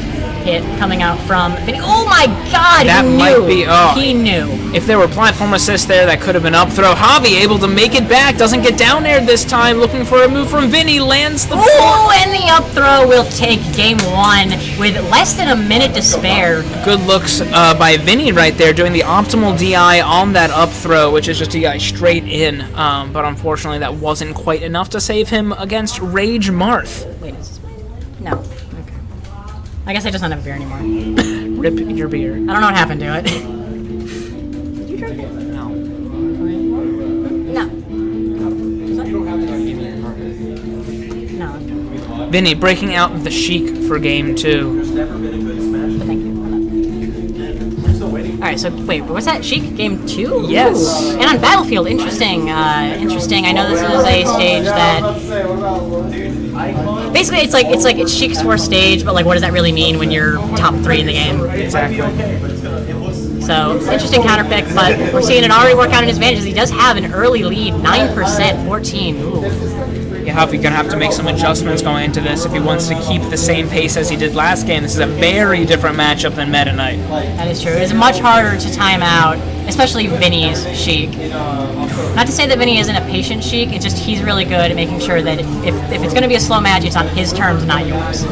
hit coming out from Vinny. Oh my God! That he knew. Might be. Oh, he knew. If there were platform assists there, that could have been up throw. Javi able to make it back. Doesn't get down there this time. Looking for a move from Vinny. Lands the. Ooh, and the up throw will take game 1 with less than a minute to spare. Good looks by Vinny right there, doing the optimal DI on that up throw, which is just DI straight in. But unfortunately, that wasn't quite enough to save him against Rage Marth. Wait, no. Okay. I guess I just don't have a beer anymore. Rip your beer. I don't know what happened to it. Did you drink it? No. No. No. Vinny breaking out the Sheik for game 2. Thank you. Alright, Alright, so wait, what's that? Sheik game 2? Yes. Ooh. And on Battlefield, interesting. Interesting. I know this is a stage that basically it's Sheik's worst stage, but like, what does that really mean when you're top 3 in the game? Exactly. So interesting counter pick, but we're seeing it already work out in his advantage. He does have an early lead, 9%, 14. Ooh. Yeah, Javi's gonna have to make some adjustments going into this if he wants to keep the same pace as he did last game. This is a very different matchup than Meta Knight. That is true. It is much harder to time out, especially Vinny's Sheik. Not to say that Vinny isn't a patient Sheik, it's just he's really good at making sure that if it's going to be a slow match, it's on his terms, not yours.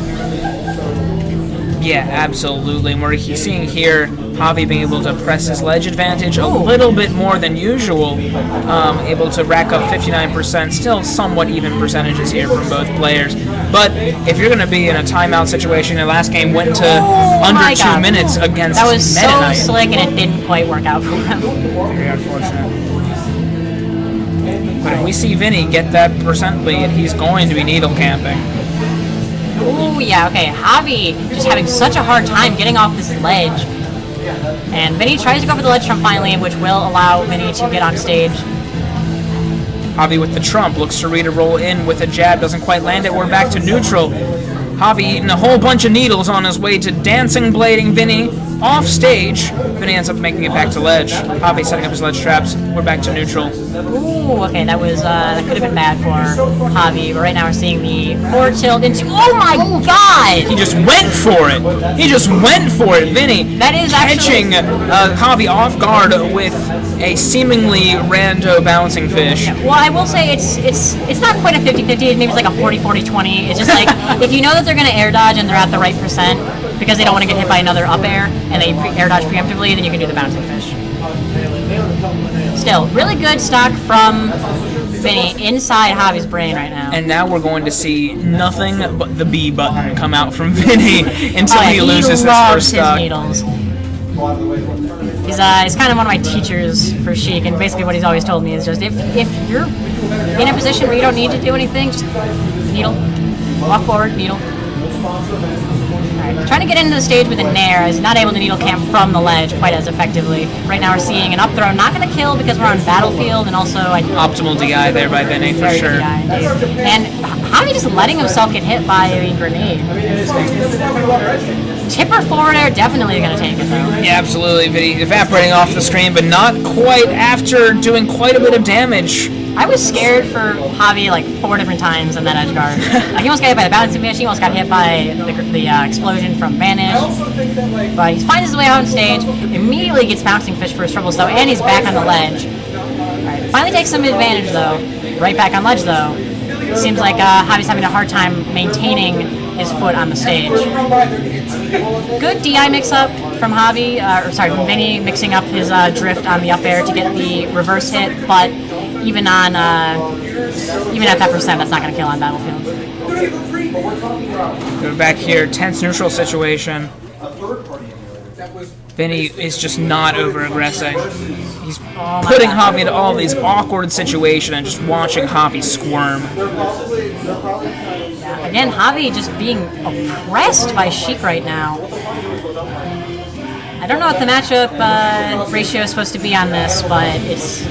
Yeah, absolutely. And we're seeing here Javi being able to press his ledge advantage a little bit more than usual, able to rack up 59%, still somewhat even percentages here from both players. But if you're going to be in a timeout situation, the last game went to under 2 minutes against That was Meta so Knight. slick and it didn't quite work out for him. Very unfortunate. But if we see Vinny get that percent lead, he's going to be needle camping. Ooh, yeah, okay. Javi just having such a hard time getting off this ledge. And Vinny tries to go for the ledge trump finally, which will allow Vinny to get on stage. Javi with the trump, looks to read a roll in with a jab, doesn't quite land it, we're back to neutral. Javi eating a whole bunch of needles on his way to dancing blading Vinny off stage. Vinny ends up making it back to ledge. Javi setting up his ledge traps, we're back to neutral. Ooh, okay, that could have been bad for Javi, but right now we're seeing the forward tilt into, oh my god! He just went for it! He just went for it, Vinny! That is catching Javi off guard with a seemingly rando bouncing fish. Well, I will say it's not quite a 50-50, maybe it's like a 40-40-20. It's just like, if you know that they're going to air dodge and they're at the right percent, because they don't want to get hit by another up air, and they air dodge preemptively, then you can do the bouncing fish. Still, really good stock from Vinny inside Javi's brain right now. And now we're going to see nothing but the B button come out from Vinny until he loses this first stock. He loves his needles. He's kind of one of my teachers for Sheik, and basically what he's always told me is just, if you're in a position where you don't need to do anything, just needle, walk forward, needle. Alright, trying to get into the stage with a nair, is not able to needle camp from the ledge quite as effectively. Right now we're seeing an up throw, not going to kill because we're on Battlefield, and also optimal DI there by Vinny for sure. And Javi just letting himself get hit by a grenade. Tipper forward air, definitely going to take it though. Yeah, absolutely. Vinny evaporating off the screen, but not quite after doing quite a bit of damage. I was scared for Javi like 4 different times on that edge guard. Like, he almost got hit by the bouncing fish, he almost got hit by the explosion from Vanish. But he finds his way out on stage, immediately gets bouncing fish for his triple though, and he's back on the ledge. Alright, finally takes some advantage though. Right back on ledge though. Seems like Javi's having a hard time maintaining his foot on the stage. Good DI mix-up from Javi, from Vinny, mixing up his drift on the up air to get the reverse hit, but even at that percent, that's not going to kill on Battlefield. We're back here, tense neutral situation. Vinny is just not over-aggressing. He's putting Javi into all these awkward situations and just watching Javi squirm. Again, Javi just being oppressed by Sheik right now. I don't know what the matchup ratio is supposed to be on this, but it's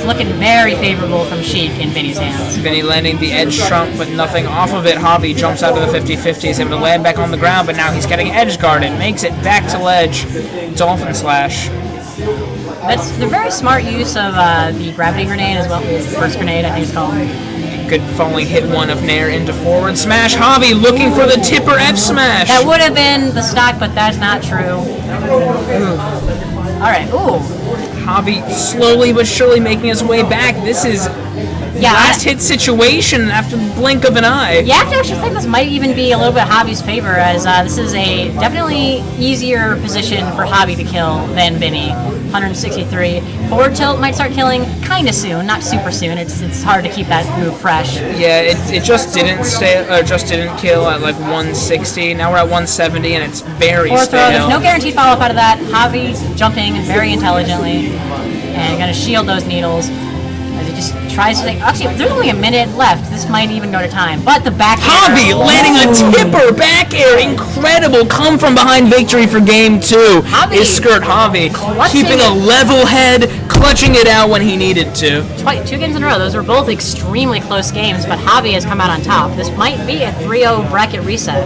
looking very favorable from Sheik in Vinny's hands. Vinny landing the edge trump, but nothing off of it. Javi jumps out of the 50-50, he's able to land back on the ground, but now he's getting edge guarded, makes it back to ledge. Dolphin slash. That's the very smart use of the gravity grenade as well. Burst grenade, I think it's called. Could finally hit one of Nair into forward smash. Javi looking for the tipper F smash. That would have been the stock, but that's not true. Alright, ooh. Javi slowly but surely making his way back. This is last hit situation after the blink of an eye. You have to actually think this might even be a little bit Javi's favor, as this is a definitely easier position for Javi to kill than Vinny. 163. Forward tilt might start killing kind of soon, not super soon. It's hard to keep that move fresh. Yeah, it just didn't didn't kill at like 160. Now we're at 170 and it's very Forward throw, stale. there's no guaranteed follow-up out of that. Javi jumping very intelligently and gonna shield those needles. As he just tries to actually, there's only a minute left. This might even go to time. But the back air. Javi landing a tipper back air. Incredible. Come from behind victory for game 2. Javi. Is Skirt Javi. Keeping a level head, clutching it out when he needed to. 2 games in a row. Those were both extremely close games, but Javi has come out on top. This might be a 3-0 bracket reset.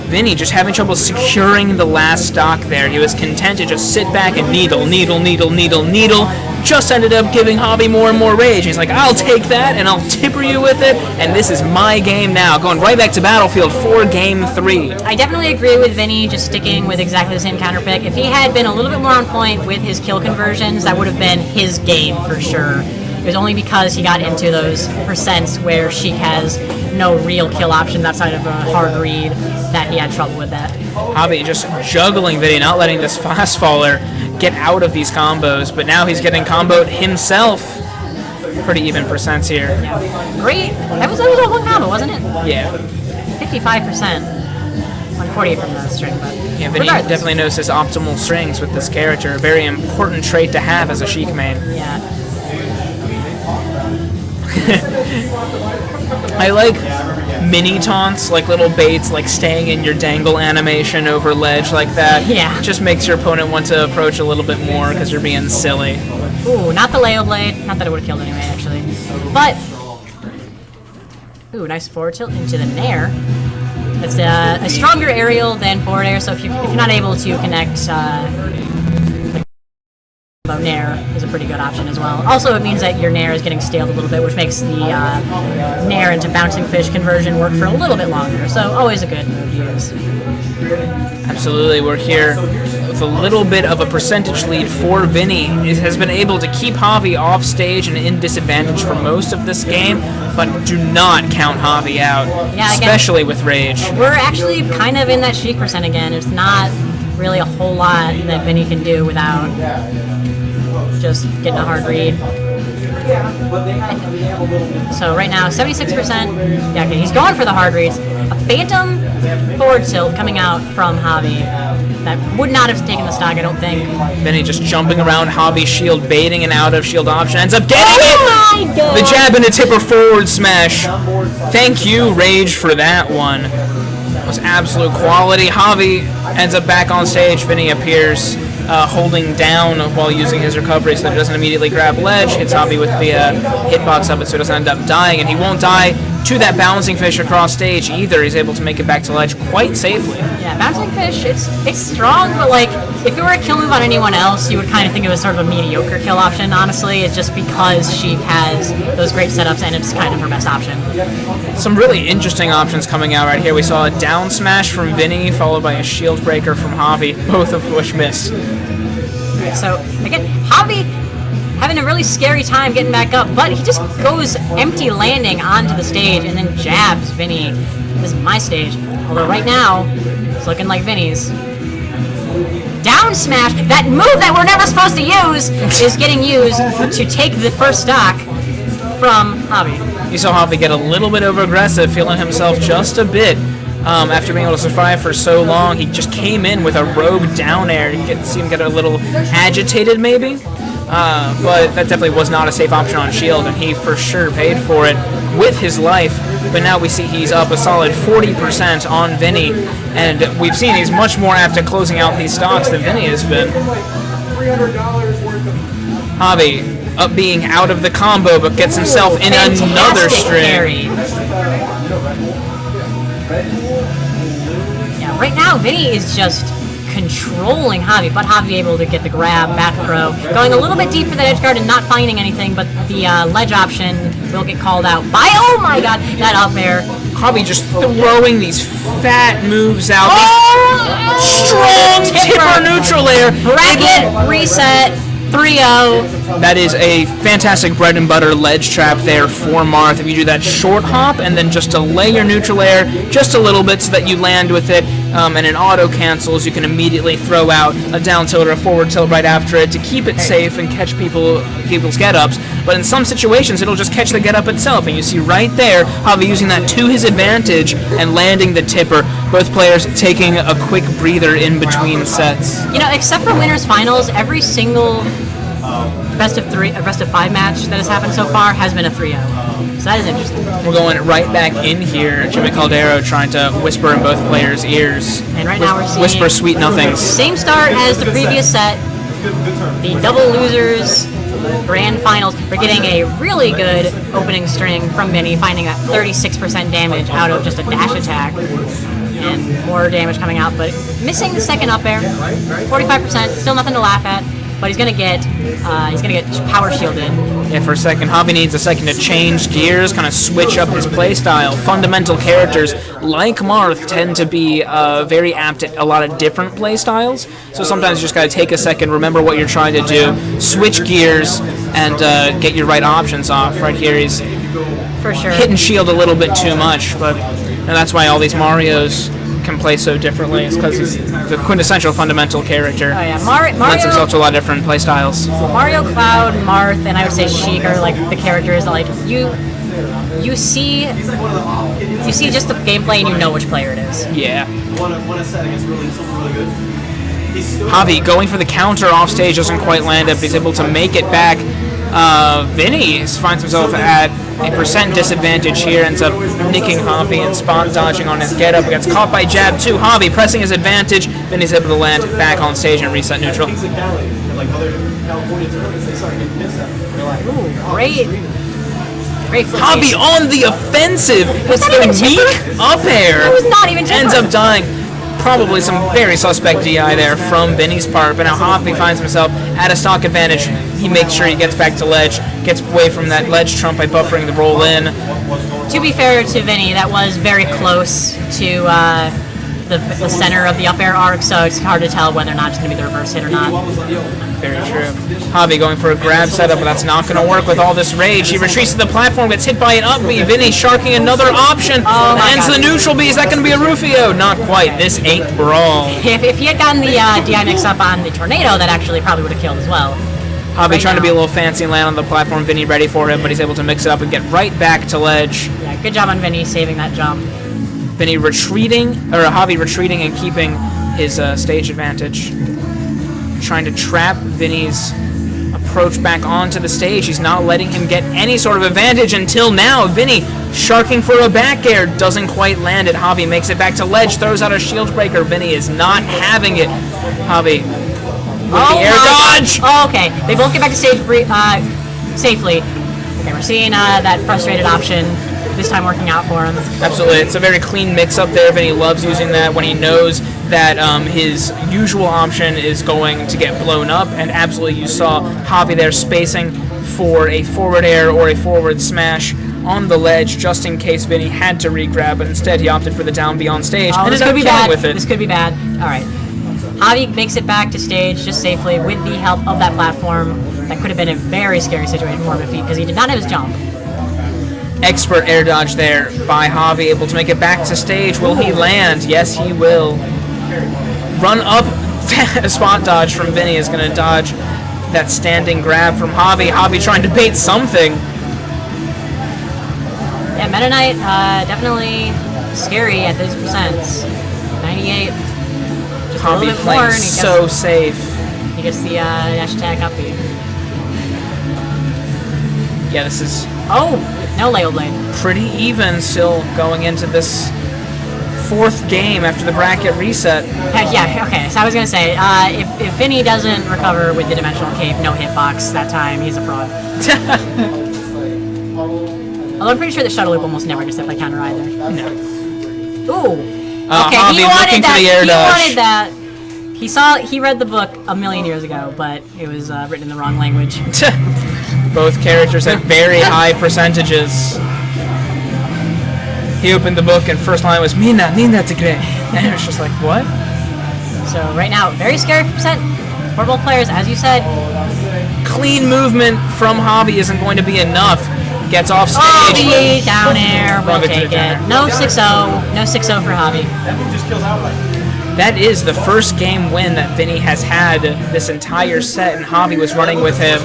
Vinnie just having trouble securing the last stock there. He was content to just sit back and needle. Just ended up giving Javi more and more rage. He's like, I'll take that and I'll tipper you with it, and this is my game now. Going right back to Battlefield for game 3. I definitely agree with Vinnie just sticking with exactly the same counter pick. If he had been a little bit more on point with his kill conversions, that would have been his game for sure. It was only because he got into those percents where Sheik has no real kill options outside of a hard read that he had trouble with that. Javi just juggling Vinnie, not letting this fast faller get out of these combos, but now he's getting comboed himself. Pretty even percents here. Yeah. Great. That was a one combo, wasn't it? Yeah. 55%. 148 from the string, but yeah, Vinnie definitely knows his optimal strings with this character. A very important trait to have as a Sheik main. Yeah. I like mini taunts, like little baits, like staying in your dangle animation over ledge like that. Yeah. Just makes your opponent want to approach a little bit more because you're being silly. Ooh, not the Leo Blade. Not that it would have killed anyway, actually. But, ooh, nice forward tilt into the Nair. It's a stronger aerial than forward air, so if you're not able to connect Nair is a pretty good option as well. Also, it means that your Nair is getting staled a little bit, which makes the Nair into bouncing fish conversion work for a little bit longer. So, always a good move to use. Absolutely, we're here with a little bit of a percentage lead for Vinnie. He has been able to keep Javi off stage and in disadvantage for most of this game, but do not count Javi out, Yeah, especially with rage. We're actually kind of in that Sheik percent again. It's not really a whole lot that Vinnie can do without just getting a hard read. So right now, 76%. Yeah, okay, he's going for the hard reads. A phantom forward tilt coming out from Javi. That would not have taken the stock, I don't think. Vinnie just jumping around Javi's shield, baiting an out of shield option, ends up getting it! My God. The jab and a tipper forward smash. Thank you, Rage, for that one. It was absolute quality. Javi ends up back on stage. Vinnie appears holding down while using his recovery so that he doesn't immediately grab ledge. Hits Javi with the hitbox of it so he doesn't end up dying, and he won't die to that bouncing fish across stage either. He's able to make it back to ledge quite safely. Yeah, bouncing fish, it's strong, but like, if it were a kill move on anyone else, you would kind of think it was sort of a mediocre kill option, honestly. It's just because she has those great setups and it's kind of her best option. Some really interesting options coming out right here. We saw a down smash from Vinnie, followed by a shield breaker from Javi, both of which missed. So, again, Javi having a really scary time getting back up, but he just goes empty landing onto the stage and then jabs Vinnie. This is my stage. Although right now, it's looking like Vinnie's. Down smash, that move that we're never supposed to use, is getting used to take the first stock from Javi. You saw Javi get a little bit over aggressive, feeling himself just a bit. After being able to survive for so long, he just came in with a rogue down air. You see him get a little agitated maybe, but that definitely was not a safe option on shield, and he for sure paid for it with his life. But now we see he's up a solid 40% on Vinnie, and we've seen he's much more apt at closing out these stocks than Vinnie has been. Javi up being out of the combo, but gets himself in another string. Carry. Yeah, right now Vinnie is just controlling Javi, but Javi able to get the grab, back throw, going a little bit deep for that edge guard and not finding anything, but the ledge option will get called out by, oh my god, that up air. Javi just throwing these fat moves out. Strong tipper neutral air. Bracket reset. 3-0. That is a fantastic bread and butter ledge trap there for Marth. If you do that short hop and then just delay your neutral air just a little bit so that you land with it, and it auto cancels, you can immediately throw out a down tilt or a forward tilt right after it to keep it safe and catch people's get-ups. But in some situations, it'll just catch the get-up itself, and you see right there Javi using that to his advantage and landing the tipper. Both players taking a quick breather in between sets. You know, except for winners finals, every single best of 5 match that has happened so far has been a 3-0. So that is interesting. We're going right back in here. Jimmy Caldero trying to whisper in both players' ears. And right now we're seeing whisper sweet nothings. Same start as the previous set. The double losers grand finals. We're getting a really good opening string from Vinnie, finding that 36% damage out of just a dash attack. And more damage coming out, but missing the second up air. 45%, still nothing to laugh at. But he's gonna get power shielded. Yeah, for a second, Javi needs a second to change gears, kind of switch up his playstyle. Fundamental characters like Marth tend to be very apt at a lot of different playstyles. So sometimes you just gotta take a second, remember what you're trying to do, switch gears, and get your right options off. Right here, he's for sure hit and shield a little bit too much, and that's why all these Marios can play so differently. It's because he's the quintessential fundamental character. Oh yeah, Mario lends himself to a lot of different play styles. Mario, Cloud, Marth, and I would say Sheik are like the characters that, like you see just the gameplay and you know which player it is. Yeah. Javi going for the counter off stage, doesn't quite land it, but he's able to make it back. Vinnie finds himself at a percent disadvantage here, ends up nicking Javi and spot dodging on his getup. Gets caught by jab 2. Javi pressing his advantage. Vinnie's able to land back on stage and reset neutral. Ooh, great. Javi on the offensive. It's the meek up air. It was not even ends up dying. Probably some very suspect DI there from Vinnie's part, but now Javi finds himself at a stock advantage. He makes sure he gets back to ledge, gets away from that ledge trump by buffering the roll in. To be fair to Vinnie, that was very close to the center of the up air arc, so it's hard to tell whether or not it's going to be the reverse hit or not. Very true. Javi going for a grab setup, but that's not going to work with all this rage. He retreats to the platform, gets hit by an up B. Vinnie sharking another option. Ends the neutral B. Is that going to be a Rufio? Not quite. This ain't brawl. If he had gotten the DI mix up on the Tornado, that actually probably would have killed as well. Javi trying to be a little fancy and land on the platform. Vinnie ready for him, but he's able to mix it up and get right back to ledge. Yeah, good job on Vinnie saving that jump. Vinnie Javi retreating and keeping his stage advantage. Trying to trap Vinnie's approach back onto the stage. He's not letting him get any sort of advantage until now. Vinnie sharking for a back air, doesn't quite land it. Javi makes it back to ledge, throws out a shield breaker. Vinnie is not having it. Javi with the air dodge. Oh, okay. They both get back to stage safely. Okay, we're seeing that frustrated option this time working out for him. Absolutely. It's a very clean mix-up there. Vinnie loves using that when he knows that his usual option is going to get blown up, and absolutely you saw Javi there spacing for a forward air or a forward smash on the ledge just in case Vinnie had to re-grab, but instead he opted for the down B on stage. Oh, and this could be bad. This could be bad. All right. Javi makes it back to stage just safely with the help of that platform. That could have been a very scary situation for him because he did not have his jump. Expert air dodge there by Javi, able to make it back to stage. Will he land? Yes, he will. Run up spot dodge from Vinnie is going to dodge that standing grab from Javi. Javi trying to bait something. Yeah, Meta Knight definitely scary at those percents. 98. Just Javi a little bit playing more, and so safe. He gets the dash attack up B. Yeah, this is no Leo Blade. Pretty even still going into this fourth game after the bracket reset. Yeah, okay, so I was going to say, if Vinnie doesn't recover with the Dimensional Cape, no hitbox that time, he's a fraud. Although I'm pretty sure the Shuttle Loop almost never gets hit by counter either. No. Ooh. Okay, Javi he wanted that. For the air dodge. He wanted that. He read the book a million years ago, but it was written in the wrong language. Both characters at very high percentages. He opened the book and first line was Mina tigre. And it was just like, what? So right now, very scary percent for both players, as you said. Clean movement from Javi isn't going to be enough. Gets off stage. Oh, the down air, we'll take it. No 6-0. No 6-0 for Javi. That is the first game win that Vinnie has had this entire set, and Javi was running with him.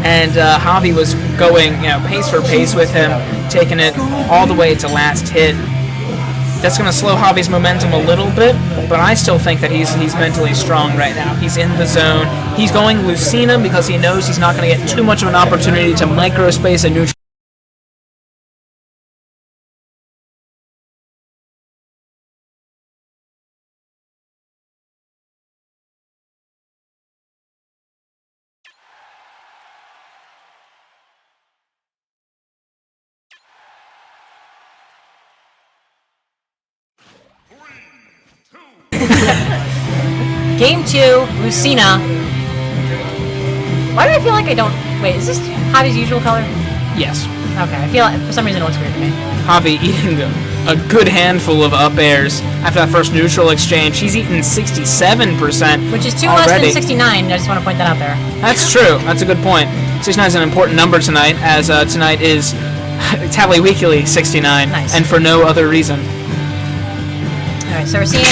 And Javi was going, pace for pace with him, taking it all the way to last hit. That's going to slow Javi's momentum a little bit, but I still think that he's mentally strong right now. He's in the zone. He's going Lucina because he knows he's not going to get too much of an opportunity to microspace a neutral. Game 2, Lucina. Why do I feel like I don't... Wait, is this Javi's usual color? Yes. Okay, I feel like for some reason it looks weird to me. Javi eating a good handful of up airs after that first neutral exchange. He's eaten 67%. Which is 2 already. less than 69. I just want to point that out there. That's true. That's a good point. 69 is an important number tonight, as tonight is Tally Weekly 69, nice. And for no other reason. Alright, so we're seeing...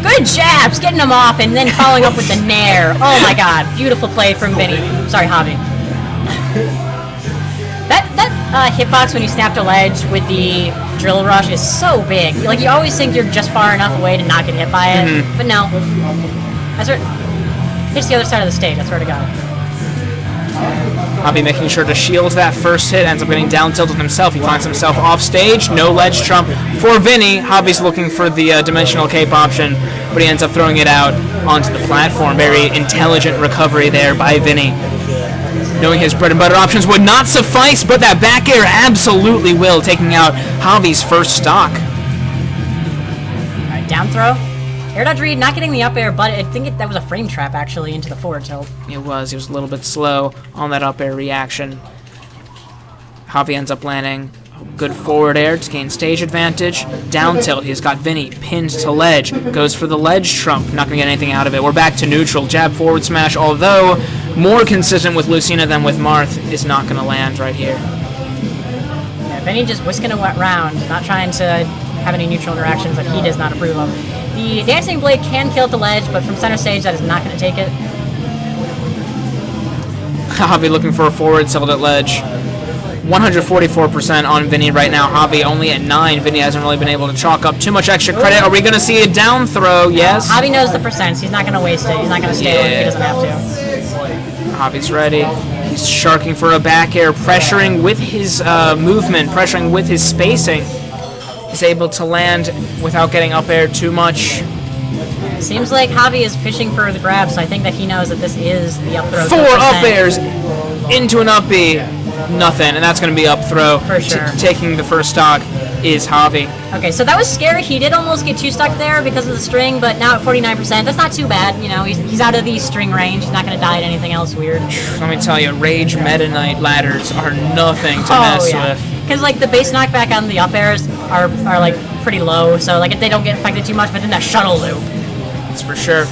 good jabs, getting them off, and then following up with the nair. Oh my god, beautiful play from Vinnie. Sorry, Javi. That hitbox when you snap to ledge with the drill rush is so big. Like, you always think you're just far enough away to not get hit by it, but no. Hits the other side of the stage, I swear to God. Javi making sure to shield that first hit, ends up getting down tilted himself. He finds himself off stage, no ledge trump for Vinnie. Javi's looking for the dimensional cape option, but he ends up throwing it out onto the platform. Very intelligent recovery there by Vinnie. Knowing his bread and butter options would not suffice, but that back air absolutely will, taking out Javi's first stock. Alright, down throw. Air dodge read, not getting the up air, but I think that was a frame trap actually into the forward tilt. It was. He was a little bit slow on that up air reaction. Javi ends up landing a good forward air to gain stage advantage. Down tilt. He's got Vinnie pinned to ledge. Goes for the ledge trump. Not going to get anything out of it. We're back to neutral. Jab forward smash, although more consistent with Lucina than with Marth, is not going to land right here. Yeah, Vinnie just whisking it around, not trying to have any neutral interactions that he does not approve of. The Dancing Blade can kill at the ledge, but from center stage, that is not going to take it. Javi looking for a forward tilt at ledge. 144% on Vinnie right now. Javi only at 9. Vinnie hasn't really been able to chalk up too much extra credit. Are we going to see a down throw? Yes. Javi knows the percents. He's not going to waste it. He's not going to stay if he doesn't have to. Javi's ready. He's sharking for a back air, pressuring with his movement, pressuring with his spacing. He's able to land without getting up air too much. Seems like Javi is fishing for the grab, so I think that he knows that this is the up throw. 4 up airs into an up B. Nothing, and that's going to be up throw. For sure. Taking the first stock is Javi. Okay, so that was scary. He did almost get 2 stuck there because of the string, but now at 49%, that's not too bad. You know, he's out of the string range. He's not going to die at anything else weird. Let me tell you, Rage Meta Knight ladders are nothing to mess with. Because, like, the base knockback on the up airs are like, pretty low, so, like, if they don't get affected too much, but then that shuttle loop. That's for sure.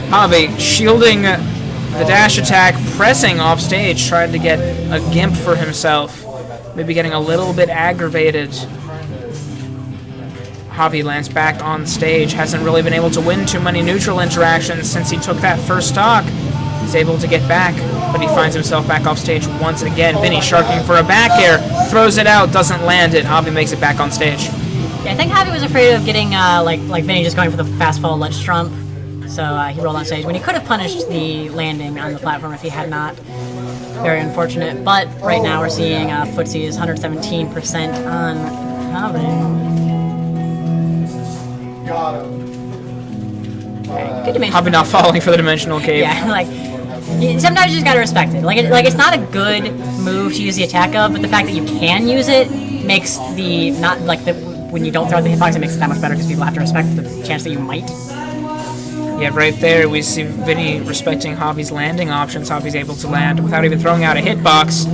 Javi shielding the dash attack, pressing off stage, trying to get a gimp for himself. Maybe getting a little bit aggravated. Javi lands back on stage. Hasn't really been able to win too many neutral interactions since he took that first stock. He's able to get back, but he finds himself back off stage once again. Vinnie sharking for a back air, throws it out, doesn't land it. Javi makes it back on stage. Yeah, I think Javi was afraid of getting, like Vinnie just going for the fast fall ledge trump. So he rolled on stage when he could have punished the landing on the platform if he had not. Very unfortunate. But right now we're seeing footsie is 117% on Javi. Got him. Good dimension. Javi not falling for the dimensional cave. Yeah, like sometimes you just gotta respect it. Like it's not a good move to use the attack of, but the fact that you can use it makes the not like the when you don't throw the hitbox, it makes it that much better because people have to respect the chance that you might. Yeah, right there we see Vinnie respecting Javi's landing options. Javi's able to land without even throwing out a hitbox.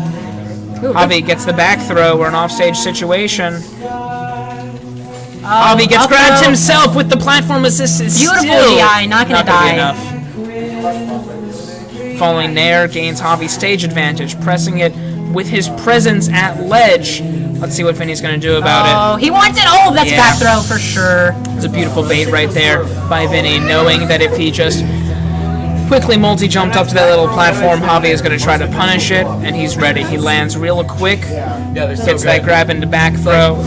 Javi gets the back throw. We're an offstage situation. Javi gets grabbed himself with the platform assist. Beautiful DI, not gonna die. Enough. Falling Nair gains Javi's stage advantage, pressing it with his presence at ledge. Let's see what Vinnie's going to do about it. Oh, he wants it. Oh, that's back throw for sure. It's a beautiful bait right there by Vinnie, knowing that if he just quickly multi-jumped up to that little platform, Javi is going to try to punish it, and he's ready. He lands real quick, gets that grab into back throw.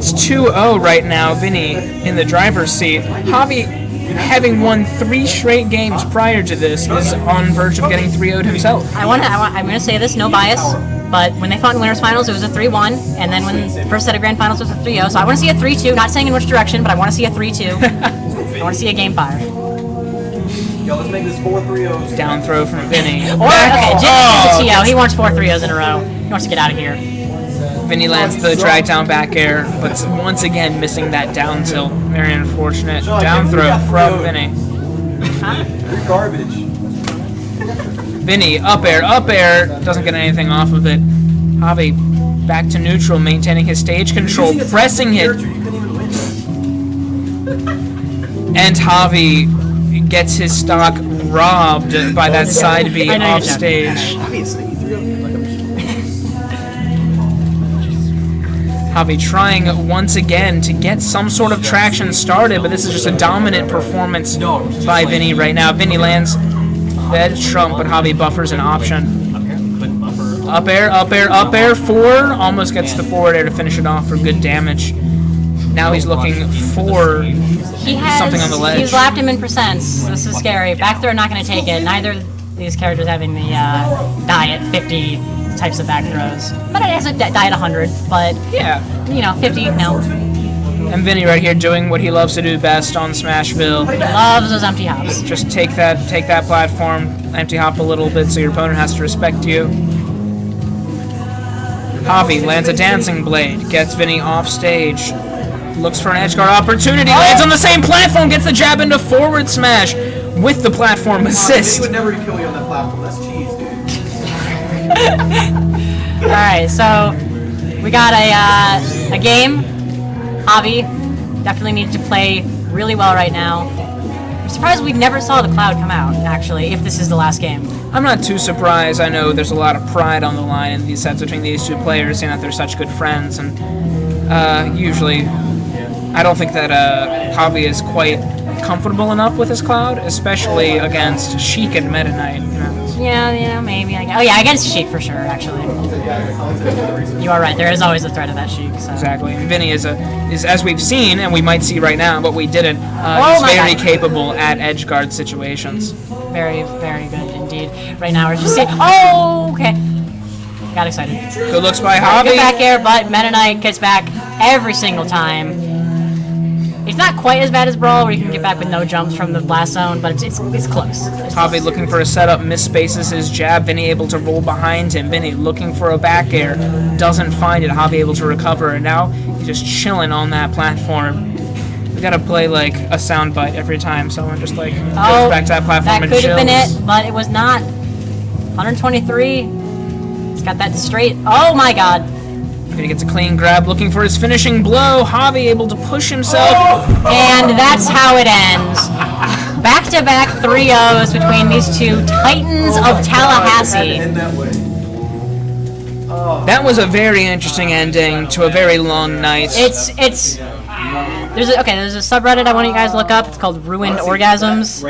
It's 2-0 right now. Vinny in the driver's seat. Javi, having won 3 straight games prior to this, is on verge of getting 3-0'd himself. I'm going to say this, no bias, but when they fought in winners finals, it was a 3-1, and then when the first set of grand finals was a 3-0. So I want to see a 3-2. Not saying in which direction, but I want to see a 3-2. I want to see a game 5. Yo, let's make this 4 3-0s. Down throw from Vinny. Or, okay, Jimmy's a TO. He wants 4 3-0s in a row. He wants to get out of here. Vinny lands the drag down back air, but once again missing that down tilt. Very unfortunate. Down throw from Vinny. You're garbage. Vinny, up air, doesn't get anything off of it. Javi back to neutral, maintaining his stage control, pressing it. And Javi gets his stock robbed by that side B off stage. Javi trying once again to get some sort of traction started, but this is just a dominant performance by Vinny right now. Vinny lands the edge trump, but Javi buffers an option. Up air, forward, almost gets the forward air to finish it off for good damage. Now he's looking for something on the ledge. He's lapped him in percents. This is scary. Back throw, not going to take it. Neither of these characters having the die at 50 types of back throws. But it has a die at 100. But, yeah, 50, no. And Vinny right here doing what he loves to do best on Smashville. He loves those empty hops. Just take that platform, empty hop a little bit so your opponent has to respect you. Javi lands a dancing blade, gets Vinny off stage. Looks for an edge guard opportunity, lands on the same platform, gets the jab into forward smash with the platform assist. He would never kill you on that platform. That's cheese, dude. Alright, so we got a game. Javi definitely needs to play really well right now. I'm surprised we never saw the cloud come out, actually, if this is the last game. I'm not too surprised. I know there's a lot of pride on the line in these sets between these two players, seeing that they're such good friends, and usually I don't think that Javi is quite comfortable enough with his cloud, especially against Sheik and Meta Knight. Yeah, maybe. Against Sheik for sure, actually. You are right, there is always a threat of that Sheik. So. Exactly, and Vinny is, as we've seen, and we might see right now, but we didn't, is very capable at edge guard situations. Very, very good indeed. Right now we're just saying, okay. Got excited. Good looks by Javi. Good back air, but Meta Knight gets back every single time. It's not quite as bad as Brawl, where you can get back with no jumps from the blast zone, but it's close. Javi looking for a setup, misspaces his jab. Vinny able to roll behind him. Vinny looking for a back air, doesn't find it. Javi able to recover, and now he's just chilling on that platform. We gotta play like a soundbite every time someone just like goes back to that platform and chills. That could have been it, but it was not. 123. He's got that straight. Oh my god. He gets a clean grab, looking for his finishing blow. Javi able to push himself. And that's how it ends. Back-to-back 3-0s between these two titans of Tallahassee. That was a very interesting ending to a very long night. There's a subreddit I want you guys to look up. It's called Ruined Orgasms.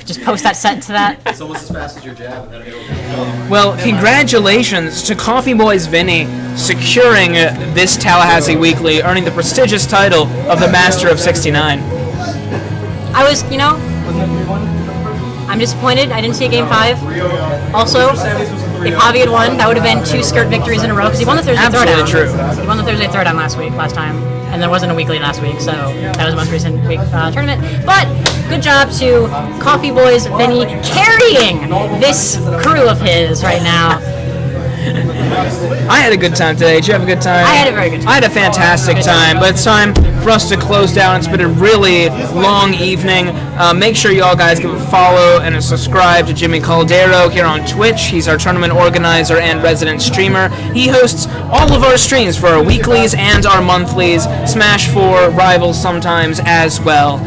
Just post that set to that. It's almost as fast as your jab. Well, congratulations to Coffee Boys Vinny securing this Tallahassee Weekly, earning the prestigious title of the Master of 69. I was, I'm disappointed. I didn't see a Game 5. Also, if Javi had won, that would have been 2 skirt victories in a row, because he won the Thursday Throwdown. True. He won the Thursday Throwdown last time, and there wasn't a weekly last week, so that was the most recent week tournament. But good job to Coffee Boys Vinny carrying this crew of his right now. I had a good time today. Did you have a good time? I had a very good time. I had a fantastic time, but it's time for us to close down. It's been a really long evening. Make sure you all guys give a follow and a subscribe to Jimmy Caldero here on Twitch. He's our tournament organizer and resident streamer. He hosts all of our streams for our weeklies and our monthlies, Smash 4, Rivals sometimes as well.